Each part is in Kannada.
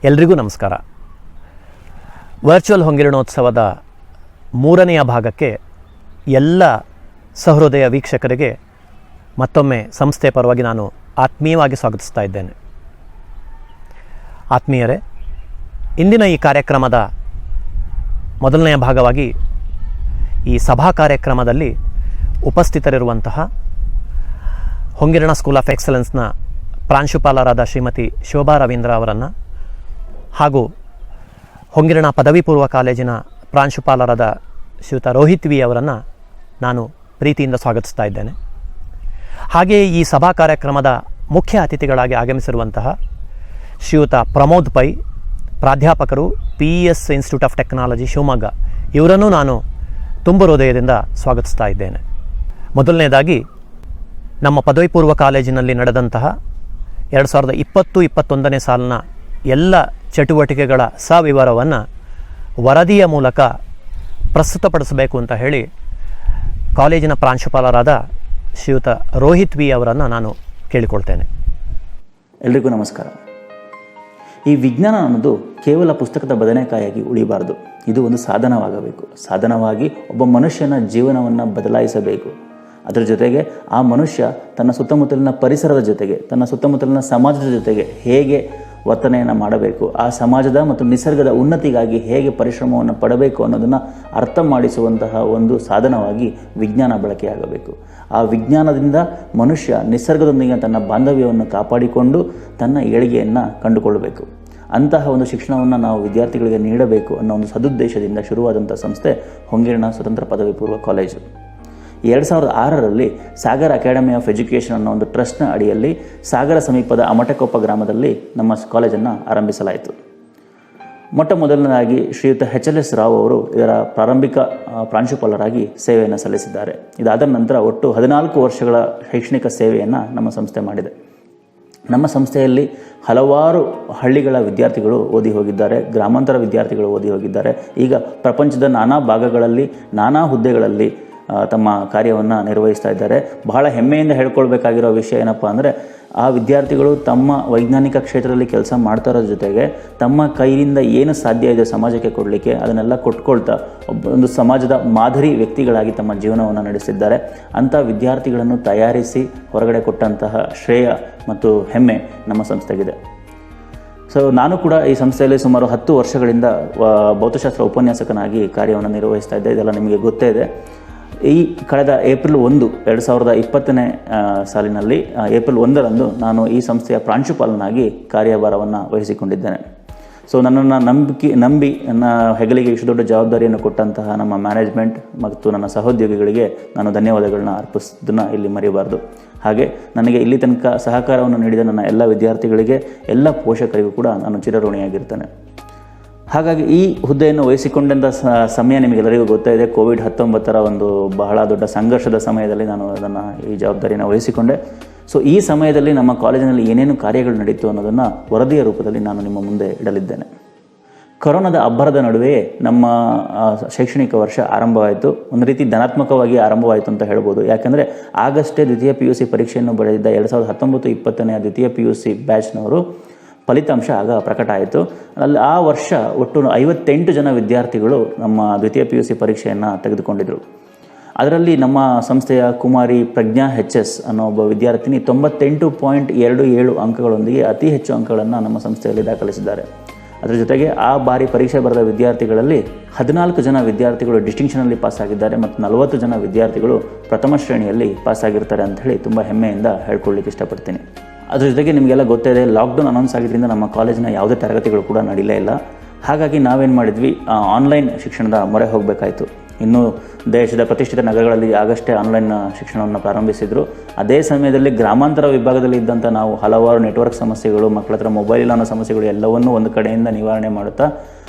ಎಲ್ರಿಗೂ ನಮಸ್ಕಾರ. ವರ್ಚುವಲ್ ಹೊಂಗಿರಣೋತ್ಸವದ 3ನೆಯ ಭಾಗಕ್ಕೆ ಎಲ್ಲ ಸಹೃದಯ ವೀಕ್ಷಕರಿಗೆ ಮತ್ತೊಮ್ಮೆ ಸಂಸ್ಥೆಯ ಪರವಾಗಿ ನಾನು ಆತ್ಮೀಯವಾಗಿ ಸ್ವಾಗತಿಸ್ತಾ ಇದ್ದೇನೆ. ಆತ್ಮೀಯರೇ, ಇಂದಿನ ಈ ಕಾರ್ಯಕ್ರಮದ ಮೊದಲನೆಯ ಭಾಗವಾಗಿ ಈ ಸಭಾ ಕಾರ್ಯಕ್ರಮದಲ್ಲಿ ಉಪಸ್ಥಿತರಿರುವಂತಹ ಹೊಂಗಿರಣ ಸ್ಕೂಲ್ ಆಫ್ ಎಕ್ಸಲೆನ್ಸ್ನ ಪ್ರಾಂಶುಪಾಲರಾದ ಶ್ರೀಮತಿ ಶೋಭಾ ರವೀಂದ್ರ ಅವರನ್ನು ಹಾಗೂ ಹೊಂಗಿರಣ ಪದವಿ ಪೂರ್ವ ಕಾಲೇಜಿನ ಪ್ರಾಂಶುಪಾಲರಾದ ಶ್ರೀಯುತ ರೋಹಿತ್ ವಿ ಅವರನ್ನು ನಾನು ಪ್ರೀತಿಯಿಂದ ಸ್ವಾಗತಿಸ್ತಾ ಇದ್ದೇನೆ. ಹಾಗೆಯೇ ಈ ಸಭಾ ಕಾರ್ಯಕ್ರಮದ ಮುಖ್ಯ ಅತಿಥಿಗಳಾಗಿ ಆಗಮಿಸಿರುವಂತಹ ಶ್ರೀಯುತ ಪ್ರಮೋದ್ ಪೈ, ಪ್ರಾಧ್ಯಾಪಕರು PES institute of technology Shivamogga, ಇವರನ್ನು ನಾನು ತುಂಬ ಹೃದಯದಿಂದ ಸ್ವಾಗತಿಸ್ತಾ ಇದ್ದೇನೆ. ಮೊದಲನೇದಾಗಿ ನಮ್ಮ ಪದವಿ ಪೂರ್ವ ಕಾಲೇಜಿನಲ್ಲಿ ನಡೆದಂತಹ 2020-21ನೇ ಸಾಲಿನ ಎಲ್ಲ ಚಟುವಟಿಕೆಗಳ ಸವಿವರವನ್ನು ವರದಿಯ ಮೂಲಕ ಪ್ರಸ್ತುತಪಡಿಸಬೇಕು ಅಂತ ಹೇಳಿ ಕಾಲೇಜಿನ ಪ್ರಾಂಶುಪಾಲರಾದ ಶ್ರೀಯುತ ರೋಹಿತ್ ವಿ ಅವರನ್ನು ನಾನು ಕೇಳಿಕೊಳ್ತೇನೆ. ಎಲ್ರಿಗೂ ನಮಸ್ಕಾರ. ಈ ವಿಜ್ಞಾನ ಅನ್ನೋದು ಕೇವಲ ಪುಸ್ತಕದ ಬದನೆಕಾಯಾಗಿ ಉಳಿಬಾರದು. ಇದು ಒಂದು ಸಾಧನವಾಗಬೇಕು. ಸಾಧನವಾಗಿ ಒಬ್ಬ ಮನುಷ್ಯನ ಜೀವನವನ್ನು ಬದಲಾಯಿಸಬೇಕು. ಅದರ ಜೊತೆಗೆ ಆ ಮನುಷ್ಯ ತನ್ನ ಸುತ್ತಮುತ್ತಲಿನ ಪರಿಸರದ ಜೊತೆಗೆ, ತನ್ನ ಸುತ್ತಮುತ್ತಲಿನ ಸಮಾಜದ ಜೊತೆಗೆ ಹೇಗೆ ವರ್ತನೆಯನ್ನು ಮಾಡಬೇಕು, ಆ ಸಮಾಜದ ಮತ್ತು ನಿಸರ್ಗದ ಉನ್ನತಿಗಾಗಿ ಹೇಗೆ ಪರಿಶ್ರಮವನ್ನು ಪಡಬೇಕು ಅನ್ನೋದನ್ನು ಅರ್ಥ ಮಾಡಿಸುವಂತಹ ಒಂದು ಸಾಧನವಾಗಿ ವಿಜ್ಞಾನ ಬಳಕೆಯಾಗಬೇಕು. ಆ ವಿಜ್ಞಾನದಿಂದ ಮನುಷ್ಯ ನಿಸರ್ಗದೊಂದಿಗೆ ತನ್ನ ಬಾಂಧವ್ಯವನ್ನು ಕಾಪಾಡಿಕೊಂಡು ತನ್ನ ಏಳಿಗೆಯನ್ನು ಕಂಡುಕೊಳ್ಳಬೇಕು. ಅಂತಹ ಒಂದು ಶಿಕ್ಷಣವನ್ನು ನಾವು ವಿದ್ಯಾರ್ಥಿಗಳಿಗೆ ನೀಡಬೇಕು ಅನ್ನೋ ಒಂದು ಸದುದ್ದೇಶದಿಂದ ಶುರುವಾದಂಥ ಸಂಸ್ಥೆ ಹೊಂಗಿರಣ ಸ್ವತಂತ್ರ ಪದವಿ ಪೂರ್ವ ಕಾಲೇಜು. 2006ರಲ್ಲಿ ಸಾಗರ್ ಅಕಾಡೆಮಿ ಆಫ್ ಎಜುಕೇಷನ್ ಅನ್ನೋ ಒಂದು ಟ್ರಸ್ಟ್ನ ಅಡಿಯಲ್ಲಿ ಸಾಗರ ಸಮೀಪದ ಅಮಟಕೊಪ್ಪ ಗ್ರಾಮದಲ್ಲಿ ನಮ್ಮ ಕಾಲೇಜನ್ನು ಆರಂಭಿಸಲಾಯಿತು. ಮೊಟ್ಟ ಮೊದಲನೇದಾಗಿ ಶ್ರೀಯುತ HLS ರಾವ್ ಅವರು ಇದರ ಪ್ರಾರಂಭಿಕ ಪ್ರಾಂಶುಪಾಲರಾಗಿ ಸೇವೆಯನ್ನು ಸಲ್ಲಿಸಿದ್ದಾರೆ. ಇದಾದ ನಂತರ ಒಟ್ಟು 14 ವರ್ಷಗಳ ಶೈಕ್ಷಣಿಕ ಸೇವೆಯನ್ನು ನಮ್ಮ ಸಂಸ್ಥೆ ಮಾಡಿದೆ. ನಮ್ಮ ಸಂಸ್ಥೆಯಲ್ಲಿ ಹಲವಾರು ಹಳ್ಳಿಗಳ ವಿದ್ಯಾರ್ಥಿಗಳು ಓದಿ ಹೋಗಿದ್ದಾರೆ, ಗ್ರಾಮಾಂತರ ವಿದ್ಯಾರ್ಥಿಗಳು ಓದಿ ಹೋಗಿದ್ದಾರೆ. ಈಗ ಪ್ರಪಂಚದ ನಾನಾ ಭಾಗಗಳಲ್ಲಿ ನಾನಾ ಹುದ್ದೆಗಳಲ್ಲಿ ತಮ್ಮ ಕಾರ್ಯವನ್ನು ನಿರ್ವಹಿಸ್ತಾ ಇದ್ದಾರೆ. ಬಹಳ ಹೆಮ್ಮೆಯಿಂದ ಹೇಳ್ಕೊಳ್ಬೇಕಾಗಿರೋ ವಿಷಯ ಏನಪ್ಪ ಅಂದರೆ, ಆ ವಿದ್ಯಾರ್ಥಿಗಳು ತಮ್ಮ ವೈಜ್ಞಾನಿಕ ಕ್ಷೇತ್ರದಲ್ಲಿ ಕೆಲಸ ಮಾಡ್ತಾ ಇರೋ ಜೊತೆಗೆ ತಮ್ಮ ಕೈಯಿಂದ ಏನು ಸಾಧ್ಯ ಇದೆ ಸಮಾಜಕ್ಕೆ ಕೊಡಲಿಕ್ಕೆ ಅದನ್ನೆಲ್ಲ ಕೊಟ್ಕೊಳ್ತಾ ಒಂದು ಸಮಾಜದ ಮಾದರಿ ವ್ಯಕ್ತಿಗಳಾಗಿ ತಮ್ಮ ಜೀವನವನ್ನು ನಡೆಸಿದ್ದಾರೆ. ಅಂಥ ವಿದ್ಯಾರ್ಥಿಗಳನ್ನು ತಯಾರಿಸಿ ಹೊರಗಡೆ ಕೊಟ್ಟಂತಹ ಶ್ರೇಯ ಮತ್ತು ಹೆಮ್ಮೆ ನಮ್ಮ ಸಂಸ್ಥೆಗಿದೆ. ನಾನು ಕೂಡ ಈ ಸಂಸ್ಥೆಯಲ್ಲಿ ಸುಮಾರು 10 ವರ್ಷಗಳಿಂದ ಭೌತಶಾಸ್ತ್ರ ಉಪನ್ಯಾಸಕನಾಗಿ ಕಾರ್ಯವನ್ನು ನಿರ್ವಹಿಸ್ತಾ ಇದ್ದೆ. ಇದೆಲ್ಲ ನಿಮಗೆ ಗೊತ್ತೇ ಇದೆ. ಈ ಕಳೆದ ಏಪ್ರಿಲ್ 1, 2020ನೇ ಸಾಲಿನಲ್ಲಿ ಏಪ್ರಿಲ್ 1ರಂದು ನಾನು ಈ ಸಂಸ್ಥೆಯ ಪ್ರಾಂಶುಪಾಲನಾಗಿ ಕಾರ್ಯಭಾರವನ್ನು ವಹಿಸಿಕೊಂಡಿದ್ದೇನೆ. ನನ್ನನ್ನು ನಂಬಿ ನನ್ನ ಹೆಗಲಿಗೆ ಇಷ್ಟು ದೊಡ್ಡ ಜವಾಬ್ದಾರಿಯನ್ನು ಕೊಟ್ಟಂತಹ ನಮ್ಮ ಮ್ಯಾನೇಜ್ಮೆಂಟ್ ಮತ್ತು ನನ್ನ ಸಹೋದ್ಯೋಗಿಗಳಿಗೆ ನಾನು ಧನ್ಯವಾದಗಳನ್ನ ಅರ್ಪಿಸೋದನ್ನು ಇಲ್ಲಿ ಮರೆಯಬಾರ್ದು. ಹಾಗೆ ನನಗೆ ಇಲ್ಲಿ ತನಕ ಸಹಕಾರವನ್ನು ನೀಡಿದ ನನ್ನ ಎಲ್ಲ ವಿದ್ಯಾರ್ಥಿಗಳಿಗೆ, ಎಲ್ಲ ಪೋಷಕರಿಗೂ ಕೂಡ ನಾನು ಚಿರಋಣಿಯಾಗಿರ್ತೇನೆ. ಹಾಗಾಗಿ ಈ ಹುದ್ದೆಯನ್ನು ವಹಿಸಿಕೊಂಡಂಥ ಸಮಯ ನಿಮಗೆಲ್ಲರಿಗೂ ಗೊತ್ತೇ ಇದೆ. ಕೋವಿಡ್-19 ಒಂದು ಬಹಳ ದೊಡ್ಡ ಸಂಘರ್ಷದ ಸಮಯದಲ್ಲಿ ನಾನು ಅದನ್ನು ಈ ಜವಾಬ್ದಾರಿಯನ್ನು ವಹಿಸಿಕೊಂಡೆ. ಈ ಸಮಯದಲ್ಲಿ ನಮ್ಮ ಕಾಲೇಜಿನಲ್ಲಿ ಏನೇನು ಕಾರ್ಯಗಳು ನಡೀತು ಅನ್ನೋದನ್ನು ವರದಿಯ ರೂಪದಲ್ಲಿ ನಾನು ನಿಮ್ಮ ಮುಂದೆ ಇಡಲಿದ್ದೇನೆ. ಕೊರೋನಾದ ಅಬ್ಬರದ ನಡುವೆ ನಮ್ಮ ಶೈಕ್ಷಣಿಕ ವರ್ಷ ಆರಂಭವಾಯಿತು. ಒಂದು ರೀತಿ ಧನಾತ್ಮಕವಾಗಿ ಆರಂಭವಾಯಿತು ಅಂತ ಹೇಳ್ಬೋದು. ಯಾಕೆಂದರೆ ಆಗಸ್ಟೇ ದ್ವಿತೀಯ PUC ಪರೀಕ್ಷೆಯನ್ನು ಬರೆದಿದ್ದ 2019-20ನೇ ದ್ವಿತೀಯ PUC ಬ್ಯಾಚ್ನವರು ಫಲಿತಾಂಶ ಆಗ ಪ್ರಕಟ ಆಯಿತು. ಆ ವರ್ಷ ಒಟ್ಟು 58 ಜನ ವಿದ್ಯಾರ್ಥಿಗಳು ನಮ್ಮ ದ್ವಿತೀಯ PUC ಪರೀಕ್ಷೆಯನ್ನು ತೆಗೆದುಕೊಂಡಿದ್ದರು. ಅದರಲ್ಲಿ ನಮ್ಮ ಸಂಸ್ಥೆಯ ಕುಮಾರಿ ಪ್ರಜ್ಞಾ HS ಅನ್ನೋ ಒಬ್ಬ ವಿದ್ಯಾರ್ಥಿನಿ 98.27 ಅಂಕಗಳೊಂದಿಗೆ ಅತಿ ಹೆಚ್ಚು ಅಂಕಗಳನ್ನು ನಮ್ಮ ಸಂಸ್ಥೆಯಲ್ಲಿ ದಾಖಲಿಸಿದ್ದಾರೆ. ಅದರ ಜೊತೆಗೆ ಆ ಬಾರಿ ಪರೀಕ್ಷೆ ಬರೆದ ವಿದ್ಯಾರ್ಥಿಗಳಲ್ಲಿ 14 ಜನ ವಿದ್ಯಾರ್ಥಿಗಳು ಡಿಸ್ಟಿಂಕ್ಷನಲ್ಲಿ ಪಾಸಾಗಿದ್ದಾರೆ ಮತ್ತು 40 ಜನ ವಿದ್ಯಾರ್ಥಿಗಳು ಪ್ರಥಮ ಶ್ರೇಣಿಯಲ್ಲಿ ಪಾಸಾಗಿರ್ತಾರೆ ಅಂಥೇಳಿ ತುಂಬ ಹೆಮ್ಮೆಯಿಂದ ಹೇಳ್ಕೊಳ್ಳಿಕ್ಕೆ ಇಷ್ಟಪಡ್ತೀನಿ. ಅದ್ರ ಜೊತೆಗೆ ನಿಮಗೆಲ್ಲ ಗೊತ್ತೇ ಇದೆ, ಲಾಕ್ಡೌನ್ ಅನೌನ್ಸ್ ಆಗಿದ್ದರಿಂದ ನಮ್ಮ ಕಾಲೇಜಿನ ಯಾವುದೇ ತರಗತಿಗಳು ಕೂಡ ನಡೀಲೇ ಇಲ್ಲ. ಹಾಗಾಗಿ ನಾವೇನು ಮಾಡಿದ್ವಿ, ಆನ್ಲೈನ್ ಶಿಕ್ಷಣದ ಮೊರೆ ಹೋಗಬೇಕಾಯಿತು. ಇನ್ನು ದೇಶದ ಪ್ರತಿಷ್ಠಿತ ನಗರಗಳಲ್ಲಿ ಆಗಷ್ಟೇ ಆನ್ಲೈನ್ ಶಿಕ್ಷಣವನ್ನು ಪ್ರಾರಂಭಿಸಿದರು. ಅದೇ ಸಮಯದಲ್ಲಿ ಗ್ರಾಮಾಂತರ ವಿಭಾಗದಲ್ಲಿ ಇದ್ದಂಥ ನಾವು ಹಲವಾರು ನೆಟ್ವರ್ಕ್ ಸಮಸ್ಯೆಗಳು, ಮಕ್ಕಳ ಹತ್ರ ಮೊಬೈಲ್ ಇಲ್ಲ ಅನ್ನೋ ಸಮಸ್ಯೆಗಳು ಎಲ್ಲವನ್ನೂ ಒಂದು ಕಡೆಯಿಂದ ನಿವಾರಣೆ ಮಾಡುತ್ತಾ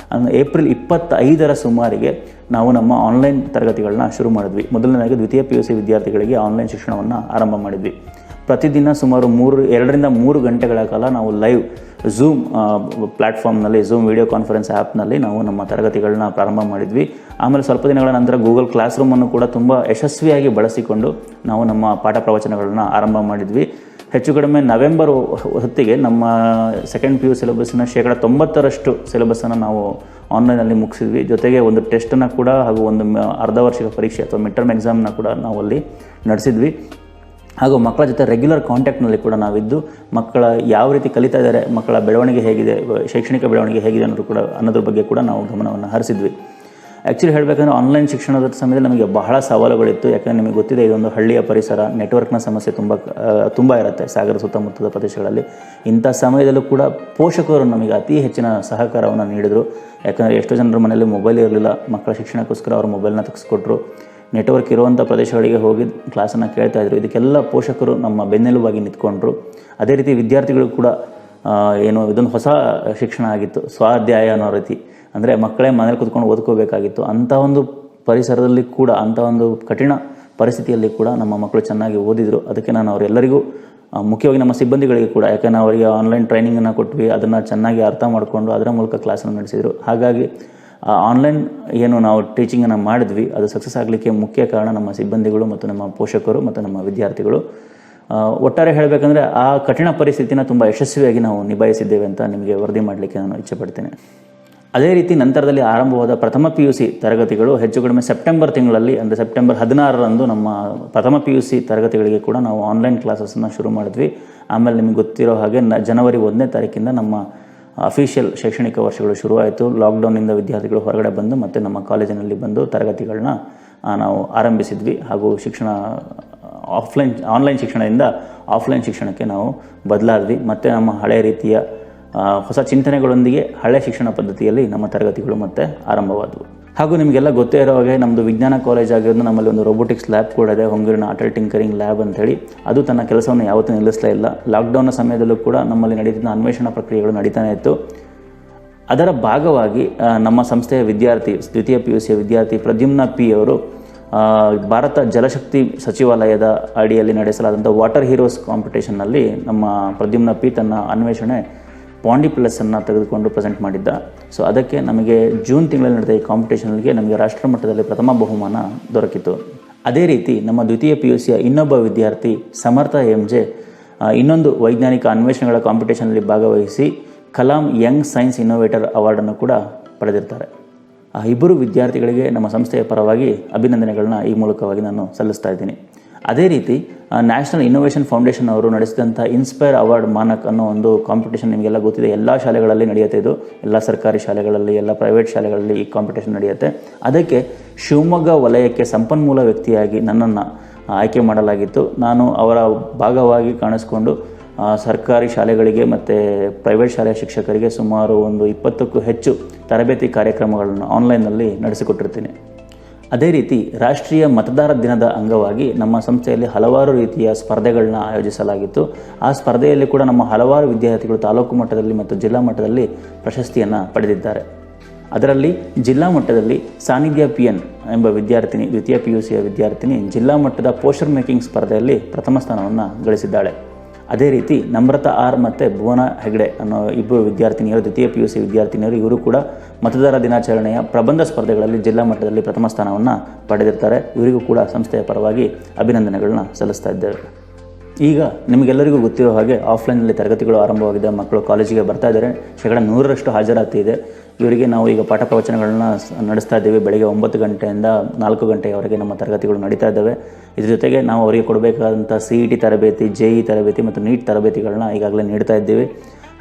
ಏಪ್ರಿಲ್ 25ರ ಸುಮಾರಿಗೆ ನಾವು ನಮ್ಮ ಆನ್ಲೈನ್ ತರಗತಿಗಳನ್ನ ಶುರು ಮಾಡಿದ್ವಿ. ಮೊದಲನೇದಾಗಿ ದ್ವಿತೀಯ PUC ವಿದ್ಯಾರ್ಥಿಗಳಿಗೆ ಆನ್ಲೈನ್ ಶಿಕ್ಷಣವನ್ನು ಆರಂಭ ಮಾಡಿದ್ವಿ. ಪ್ರತಿದಿನ ಸುಮಾರು 2ರಿಂದ 3 ಗಂಟೆಗಳ ಕಾಲ ನಾವು ಲೈವ್ ಝೂಮ್ ಪ್ಲ್ಯಾಟ್ಫಾರ್ಮ್ನಲ್ಲಿ, ಝೂಮ್ ವಿಡಿಯೋ ಕಾನ್ಫರೆನ್ಸ್ ಆ್ಯಪ್ನಲ್ಲಿ ನಾವು ನಮ್ಮ ತರಗತಿಗಳನ್ನ ಪ್ರಾರಂಭ ಮಾಡಿದ್ವಿ. ಆಮೇಲೆ ಸ್ವಲ್ಪ ದಿನಗಳ ನಂತರ ಗೂಗಲ್ ಕ್ಲಾಸ್ ರೂಮನ್ನು ಕೂಡ ತುಂಬ ಯಶಸ್ವಿಯಾಗಿ ಬಳಸಿಕೊಂಡು ನಾವು ನಮ್ಮ ಪಾಠ ಪ್ರವಚನಗಳನ್ನ ಆರಂಭ ಮಾಡಿದ್ವಿ. ಹೆಚ್ಚು ಕಡಿಮೆ ನವೆಂಬರ್ ಹೊತ್ತಿಗೆ ನಮ್ಮ ಸೆಕೆಂಡ್ PU ಸಿಲೆಬಸ್ನ 90% ಸಿಲೆಬಸ್ಸನ್ನು ನಾವು ಆನ್ಲೈನಲ್ಲಿ ಮುಗಿಸಿದ್ವಿ. ಜೊತೆಗೆ ಒಂದು ಟೆಸ್ಟನ್ನು ಕೂಡ ಹಾಗೂ ಒಂದು ಅರ್ಧ ವಾರ್ಷಿಕ ಪರೀಕ್ಷೆ ಅಥವಾ ಮಿಡ್ ಟರ್ಮ್ ಎಕ್ಸಾಮ್ನ ಕೂಡ ನಾವು ಅಲ್ಲಿ ನಡೆಸಿದ್ವಿ. ಹಾಗೂ ಮಕ್ಕಳ ಜೊತೆ ರೆಗ್ಯುಲರ್ ಕಾಂಟ್ಯಾಕ್ಟ್ನಲ್ಲಿ ಕೂಡ ನಾವಿದ್ದು ಮಕ್ಕಳ ಯಾವ ರೀತಿ ಕಲಿತಾ ಇದ್ದಾರೆ, ಮಕ್ಕಳ ಬೆಳವಣಿಗೆ ಹೇಗಿದೆ, ಶೈಕ್ಷಣಿಕ ಬೆಳವಣಿಗೆ ಹೇಗಿದೆ ಅನ್ನೋದ್ರ ಬಗ್ಗೆ ಕೂಡ ನಾವು ಗಮನವನ್ನು ಹರಿಸಿದ್ವಿ. ಆ್ಯಕ್ಚುಲಿ ಹೇಳಬೇಕಂದ್ರೆ ಆನ್ಲೈನ್ ಶಿಕ್ಷಣದ ಸಮಯದಲ್ಲಿ ನಮಗೆ ಬಹಳ ಸವಾಲುಗಳಿತ್ತು. ಯಾಕಂದರೆ ನಿಮಗೆ ಗೊತ್ತಿದೆ, ಇದೊಂದು ಹಳ್ಳಿಯ ಪರಿಸರ, ನೆಟ್ವರ್ಕ್ನ ಸಮಸ್ಯೆ ತುಂಬ ಇರುತ್ತೆ ಸಾಗರ ಸುತ್ತಮುತ್ತದ ಪ್ರದೇಶಗಳಲ್ಲಿ. ಇಂಥ ಸಮಯದಲ್ಲೂ ಕೂಡ ಪೋಷಕರು ನಮಗೆ ಅತಿ ಹೆಚ್ಚಿನ ಸಹಕಾರವನ್ನು ನೀಡಿದರು. ಯಾಕಂದರೆ ಎಷ್ಟೋ ಜನರ ಮನೆಯಲ್ಲಿ ಮೊಬೈಲ್ ಇರಲಿಲ್ಲ, ಮಕ್ಕಳ ಶಿಕ್ಷಣಕ್ಕೋಸ್ಕರ ಅವರು ಮೊಬೈಲ್ನ ತೆಗೆಸ್ಕೊಟ್ರು. ನೆಟ್ವರ್ಕ್ ಇರುವಂಥ ಪ್ರದೇಶಗಳಿಗೆ ಹೋಗಿ ಕ್ಲಾಸನ್ನು ಕೇಳ್ತಾಯಿದ್ರು. ಇದಕ್ಕೆಲ್ಲ ಪೋಷಕರು ನಮ್ಮ ಬೆನ್ನೆಲುಬಾಗಿ ನಿಂತ್ಕೊಂಡ್ರು. ಅದೇ ರೀತಿ ವಿದ್ಯಾರ್ಥಿಗಳು ಕೂಡ ಇದೊಂದು ಹೊಸ ಶಿಕ್ಷಣ ಆಗಿತ್ತು, ಸ್ವಾಧ್ಯಾಯ ಅನ್ನೋ ರೀತಿ. ಅಂದರೆ ಮಕ್ಕಳೇ ಮನೇಲಿ ಕೂತ್ಕೊಂಡು ಓದ್ಕೋಬೇಕಾಗಿತ್ತು. ಅಂಥ ಒಂದು ಪರಿಸರದಲ್ಲಿ ಕೂಡ, ಅಂಥ ಒಂದು ಕಠಿಣ ಪರಿಸ್ಥಿತಿಯಲ್ಲಿ ಕೂಡ ನಮ್ಮ ಮಕ್ಕಳು ಚೆನ್ನಾಗಿ ಓದಿದರು. ಅದಕ್ಕೆ ನಾನು ಅವರೆಲ್ಲರಿಗೂ, ಮುಖ್ಯವಾಗಿ ನಮ್ಮ ಸಿಬ್ಬಂದಿಗಳಿಗೆ ಕೂಡ, ಯಾಕಂದರೆ ಅವರಿಗೆ ಆನ್ಲೈನ್ ಟ್ರೈನಿಂಗನ್ನು ಕೊಟ್ವಿ, ಅದನ್ನು ಚೆನ್ನಾಗಿ ಅರ್ಥ ಮಾಡಿಕೊಂಡು ಅದರ ಮೂಲಕ ಕ್ಲಾಸನ್ನು ನಡೆಸಿದರು. ಹಾಗಾಗಿ ಆನ್ಲೈನ್ ನಾವು ಟೀಚಿಂಗನ್ನು ಮಾಡಿದ್ವಿ, ಅದು ಸಕ್ಸಸ್ ಆಗಲಿಕ್ಕೆ ಮುಖ್ಯ ಕಾರಣ ನಮ್ಮ ಸಿಬ್ಬಂದಿಗಳು ಮತ್ತು ನಮ್ಮ ಪೋಷಕರು ಮತ್ತು ನಮ್ಮ ವಿದ್ಯಾರ್ಥಿಗಳು. ಒಟ್ಟಾರೆ ಹೇಳಬೇಕಂದ್ರೆ ಆ ಕಠಿಣ ಪರಿಸ್ಥಿತಿನ ತುಂಬ ಯಶಸ್ವಿಯಾಗಿ ನಾವು ನಿಭಾಯಿಸಿದ್ದೇವೆ ಅಂತ ನಿಮಗೆ ವರದಿ ಮಾಡಲಿಕ್ಕೆ ನಾನು ಇಚ್ಛೆಪಡ್ತೇನೆ. ಅದೇ ರೀತಿ ನಂತರದಲ್ಲಿ ಆರಂಭವಾದ ಪ್ರಥಮ PUC ತರಗತಿಗಳು ಹೆಚ್ಚು ಕಡಿಮೆ ಸೆಪ್ಟೆಂಬರ್ ತಿಂಗಳಲ್ಲಿ, ಅಂದರೆ ಸೆಪ್ಟೆಂಬರ್ 16ರಂದು ನಮ್ಮ ಪ್ರಥಮ PUC ತರಗತಿಗಳಿಗೆ ಕೂಡ ನಾವು ಆನ್ಲೈನ್ ಕ್ಲಾಸಸ್ಸನ್ನು ಶುರು ಮಾಡಿದ್ವಿ. ಆಮೇಲೆ ನಿಮಗೆ ಗೊತ್ತಿರೋ ಹಾಗೆ ಜನವರಿ 1ನೇ ತಾರೀಕಿಂದ ನಮ್ಮ ಅಫಿಷಿಯಲ್ ಶೈಕ್ಷಣಿಕ ವರ್ಷಗಳು ಶುರುವಾಯಿತು. ಲಾಕ್ಡೌನಿಂದ ವಿದ್ಯಾರ್ಥಿಗಳು ಹೊರಗಡೆ ಬಂದು ಮತ್ತೆ ನಮ್ಮ ಕಾಲೇಜಿನಲ್ಲಿ ಬಂದು ತರಗತಿಗಳನ್ನ ನಾವು ಆರಂಭಿಸಿದ್ವಿ. ಹಾಗೂ ಆನ್ಲೈನ್ ಶಿಕ್ಷಣದಿಂದ ಆಫ್ಲೈನ್ ಶಿಕ್ಷಣಕ್ಕೆ ನಾವು ಬದಲಾದ್ವಿ. ಮತ್ತು ನಮ್ಮ ಹಳೆಯ ರೀತಿಯ ಹೊಸ ಚಿಂತನೆಗಳೊಂದಿಗೆ ಹಳೆಯ ಶಿಕ್ಷಣ ಪದ್ಧತಿಯಲ್ಲಿ ನಮ್ಮ ತರಗತಿಗಳು ಮತ್ತೆ ಆರಂಭವಾದವು. ಹಾಗೂ ನಿಮಗೆಲ್ಲ ಗೊತ್ತೇ ಇರೋ ಹಾಗೆ ನಮ್ಮದು ವಿಜ್ಞಾನ ಕಾಲೇಜ್ ಆಗಿರೋದು, ನಮ್ಮಲ್ಲಿ ಒಂದು ರೋಬೋಟಿಕ್ಸ್ ಲ್ಯಾಬ್ ಕೂಡ ಇದೆ, ಹೊಂಗೂರಿನ ಅಟಲ್ ಟಿಂಕರಿಂಗ್ ಲ್ಯಾಬ್ ಅಂತೇಳಿ. ಅದು ತನ್ನ ಕೆಲಸವನ್ನು ಯಾವತ್ತೂ ನಿಲ್ಲಿಸಲೇ ಇಲ್ಲ. ಲಾಕ್ಡೌನ್ನ ಸಮಯದಲ್ಲೂ ಕೂಡ ನಮ್ಮಲ್ಲಿ ನಡೀತಿದ್ದ ಅನ್ವೇಷಣಾ ಪ್ರಕ್ರಿಯೆಗಳು ನಡೀತಾನೆ ಇತ್ತು. ಅದರ ಭಾಗವಾಗಿ ನಮ್ಮ ಸಂಸ್ಥೆಯ ವಿದ್ಯಾರ್ಥಿ, ದ್ವಿತೀಯ PUCಯ ವಿದ್ಯಾರ್ಥಿ ಪ್ರದ್ಯುಮ್ನ P ಅವರು ಭಾರತ ಜಲಶಕ್ತಿ ಸಚಿವಾಲಯದ ಅಡಿಯಲ್ಲಿ ನಡೆಸಲಾದಂಥ ವಾಟರ್ ಹೀರೋಸ್ ಕಾಂಪಿಟೇಷನ್ನಲ್ಲಿ ನಮ್ಮ ಪ್ರದ್ಯುಮ್ನ P ತನ್ನ ಅನ್ವೇಷಣೆ ಪಾಂಡಿ ಪ್ಲಸ್ಸನ್ನು ತೆಗೆದುಕೊಂಡು ಪ್ರೆಸೆಂಟ್ ಮಾಡಿದ್ದ. ಸೊ ಅದಕ್ಕೆ ನಮಗೆ ಜೂನ್ ತಿಂಗಳಲ್ಲಿ ನಡೆದ ಈ ಕಾಂಪಿಟೇಷನ್ಗೆ ನಮಗೆ ರಾಷ್ಟ್ರ ಮಟ್ಟದಲ್ಲಿ ಪ್ರಥಮ ಬಹುಮಾನ ದೊರಕಿತು. ಅದೇ ರೀತಿ ನಮ್ಮ ದ್ವಿತೀಯ PUCಯ ಇನ್ನೊಬ್ಬ ವಿದ್ಯಾರ್ಥಿ ಸಮರ್ಥ MJ ಇನ್ನೊಂದು ವೈಜ್ಞಾನಿಕ ಅನ್ವೇಷಣೆಗಳ ಕಾಂಪಿಟೇಷನಲ್ಲಿ ಭಾಗವಹಿಸಿ ಕಲಾಂ ಯಂಗ್ ಸೈನ್ಸ್ ಇನ್ನೋವೇಟರ್ ಅವಾರ್ಡನ್ನು ಕೂಡ ಪಡೆದಿರ್ತಾರೆ. ಆ ಇಬ್ಬರು ವಿದ್ಯಾರ್ಥಿಗಳಿಗೆ ನಮ್ಮ ಸಂಸ್ಥೆಯ ಪರವಾಗಿ ಅಭಿನಂದನೆಗಳನ್ನ ಈ ಮೂಲಕವಾಗಿ ನಾನು ಸಲ್ಲಿಸ್ತಾ ಇದ್ದೀನಿ. ಅದೇ ರೀತಿ ನ್ಯಾಷನಲ್ ಇನ್ನೋವೇಷನ್ ಫೌಂಡೇಶನ್ ಅವರು ನಡೆಸಿದಂಥ ಇನ್ಸ್ಪೈರ್ ಅವಾರ್ಡ್ ಮಾನಕ್ ಅನ್ನೋ ಒಂದು ಕಾಂಪಿಟೇಷನ್ ನಿಮಗೆಲ್ಲ ಗೊತ್ತಿದೆ. ಎಲ್ಲ ಶಾಲೆಗಳಲ್ಲಿ ನಡೆಯುತ್ತೆ. ಇದು ಎಲ್ಲ ಸರ್ಕಾರಿ ಶಾಲೆಗಳಲ್ಲಿ, ಎಲ್ಲ ಪ್ರೈವೇಟ್ ಶಾಲೆಗಳಲ್ಲಿ ಈ ಕಾಂಪಿಟೇಷನ್ ನಡೆಯುತ್ತೆ. ಅದಕ್ಕೆ ಶಿವಮೊಗ್ಗ ವಲಯಕ್ಕೆ ಸಂಪನ್ಮೂಲ ವ್ಯಕ್ತಿಯಾಗಿ ನನ್ನನ್ನು ಆಯ್ಕೆ ಮಾಡಲಾಗಿತ್ತು. ನಾನು ಅವರ ಭಾಗವಾಗಿ ಕಾಣಿಸ್ಕೊಂಡು ಸರ್ಕಾರಿ ಶಾಲೆಗಳಿಗೆ ಮತ್ತು ಪ್ರೈವೇಟ್ ಶಾಲೆಯ ಶಿಕ್ಷಕರಿಗೆ ಸುಮಾರು ಒಂದು 20ಕ್ಕೂ ಹೆಚ್ಚು ತರಬೇತಿ ಕಾರ್ಯಕ್ರಮಗಳನ್ನು ಆನ್ಲೈನ್ನಲ್ಲಿ ನಡೆಸಿಕೊಟ್ಟಿರ್ತೀನಿ. ಅದೇ ರೀತಿ ರಾಷ್ಟ್ರೀಯ ಮತದಾರ ದಿನದ ಅಂಗವಾಗಿ ನಮ್ಮ ಸಂಸ್ಥೆಯಲ್ಲಿ ಹಲವಾರು ರೀತಿಯ ಸ್ಪರ್ಧೆಗಳನ್ನ ಆಯೋಜಿಸಲಾಗಿತ್ತು. ಆ ಸ್ಪರ್ಧೆಯಲ್ಲಿ ಕೂಡ ನಮ್ಮ ಹಲವಾರು ವಿದ್ಯಾರ್ಥಿಗಳು ತಾಲೂಕು ಮಟ್ಟದಲ್ಲಿ ಮತ್ತು ಜಿಲ್ಲಾ ಮಟ್ಟದಲ್ಲಿ ಪ್ರಶಸ್ತಿಯನ್ನು ಪಡೆದಿದ್ದಾರೆ. ಅದರಲ್ಲಿ ಜಿಲ್ಲಾ ಮಟ್ಟದಲ್ಲಿ ಸಾನಿಧ್ಯ PN ಎಂಬ ವಿದ್ಯಾರ್ಥಿನಿ, ದ್ವಿತೀಯ PUCಯ ವಿದ್ಯಾರ್ಥಿನಿ ಜಿಲ್ಲಾ ಮಟ್ಟದ ಪೋಸ್ಟರ್ ಮೇಕಿಂಗ್ ಸ್ಪರ್ಧೆಯಲ್ಲಿ ಪ್ರಥಮ ಸ್ಥಾನವನ್ನು ಗಳಿಸಿದ್ದಾಳೆ. ಅದೇ ರೀತಿ ನಮ್ರತಾ R ಮತ್ತು ಭುವನ ಹೆಗ್ಡೆ ಅನ್ನೋ ಇಬ್ಬರು ವಿದ್ಯಾರ್ಥಿನಿಯರು, ದ್ವಿತೀಯ PUC ವಿದ್ಯಾರ್ಥಿನಿಯರು, ಇವರು ಕೂಡ ಮತದಾರ ದಿನಾಚರಣೆಯ ಪ್ರಬಂಧ ಸ್ಪರ್ಧೆಗಳಲ್ಲಿ ಜಿಲ್ಲಾ ಮಟ್ಟದಲ್ಲಿ ಪ್ರಥಮ ಸ್ಥಾನವನ್ನು ಪಡೆದಿರ್ತಾರೆ. ಇವರಿಗೂ ಕೂಡ ಸಂಸ್ಥೆಯ ಪರವಾಗಿ ಅಭಿನಂದನೆಗಳನ್ನ ಸಲ್ಲಿಸ್ತಾ ಇದ್ದೇವೆ. ಈಗ ನಿಮಗೆಲ್ಲರಿಗೂ ಗೊತ್ತಿರೋ ಹಾಗೆ ಆಫ್ಲೈನಲ್ಲಿ ತರಗತಿಗಳು ಆರಂಭವಾಗಿದೆ. ಮಕ್ಕಳು ಕಾಲೇಜಿಗೆ ಬರ್ತಾ ಇದ್ದಾರೆ. 100% ಹಾಜರಾತಿ ಇದೆ. ಇವರಿಗೆ ನಾವು ಈಗ ಪಾಠ ಪ್ರವಚನಗಳನ್ನ ನಡೆಸ್ತಾ ಇದ್ದೇವೆ. ಬೆಳಗ್ಗೆ 9 ಗಂಟೆಯಿಂದ 4 ಗಂಟೆಯವರೆಗೆ ನಮ್ಮ ತರಗತಿಗಳು ನಡೀತಾ ಇದ್ದಾವೆ. ಇದ್ರ ಜೊತೆಗೆ ನಾವು ಅವರಿಗೆ ಕೊಡಬೇಕಾದಂಥ CET ತರಬೇತಿ, JEE ತರಬೇತಿ ಮತ್ತು NEET ತರಬೇತಿಗಳನ್ನ ಈಗಾಗಲೇ ನೀಡ್ತಾ ಇದ್ದೇವೆ.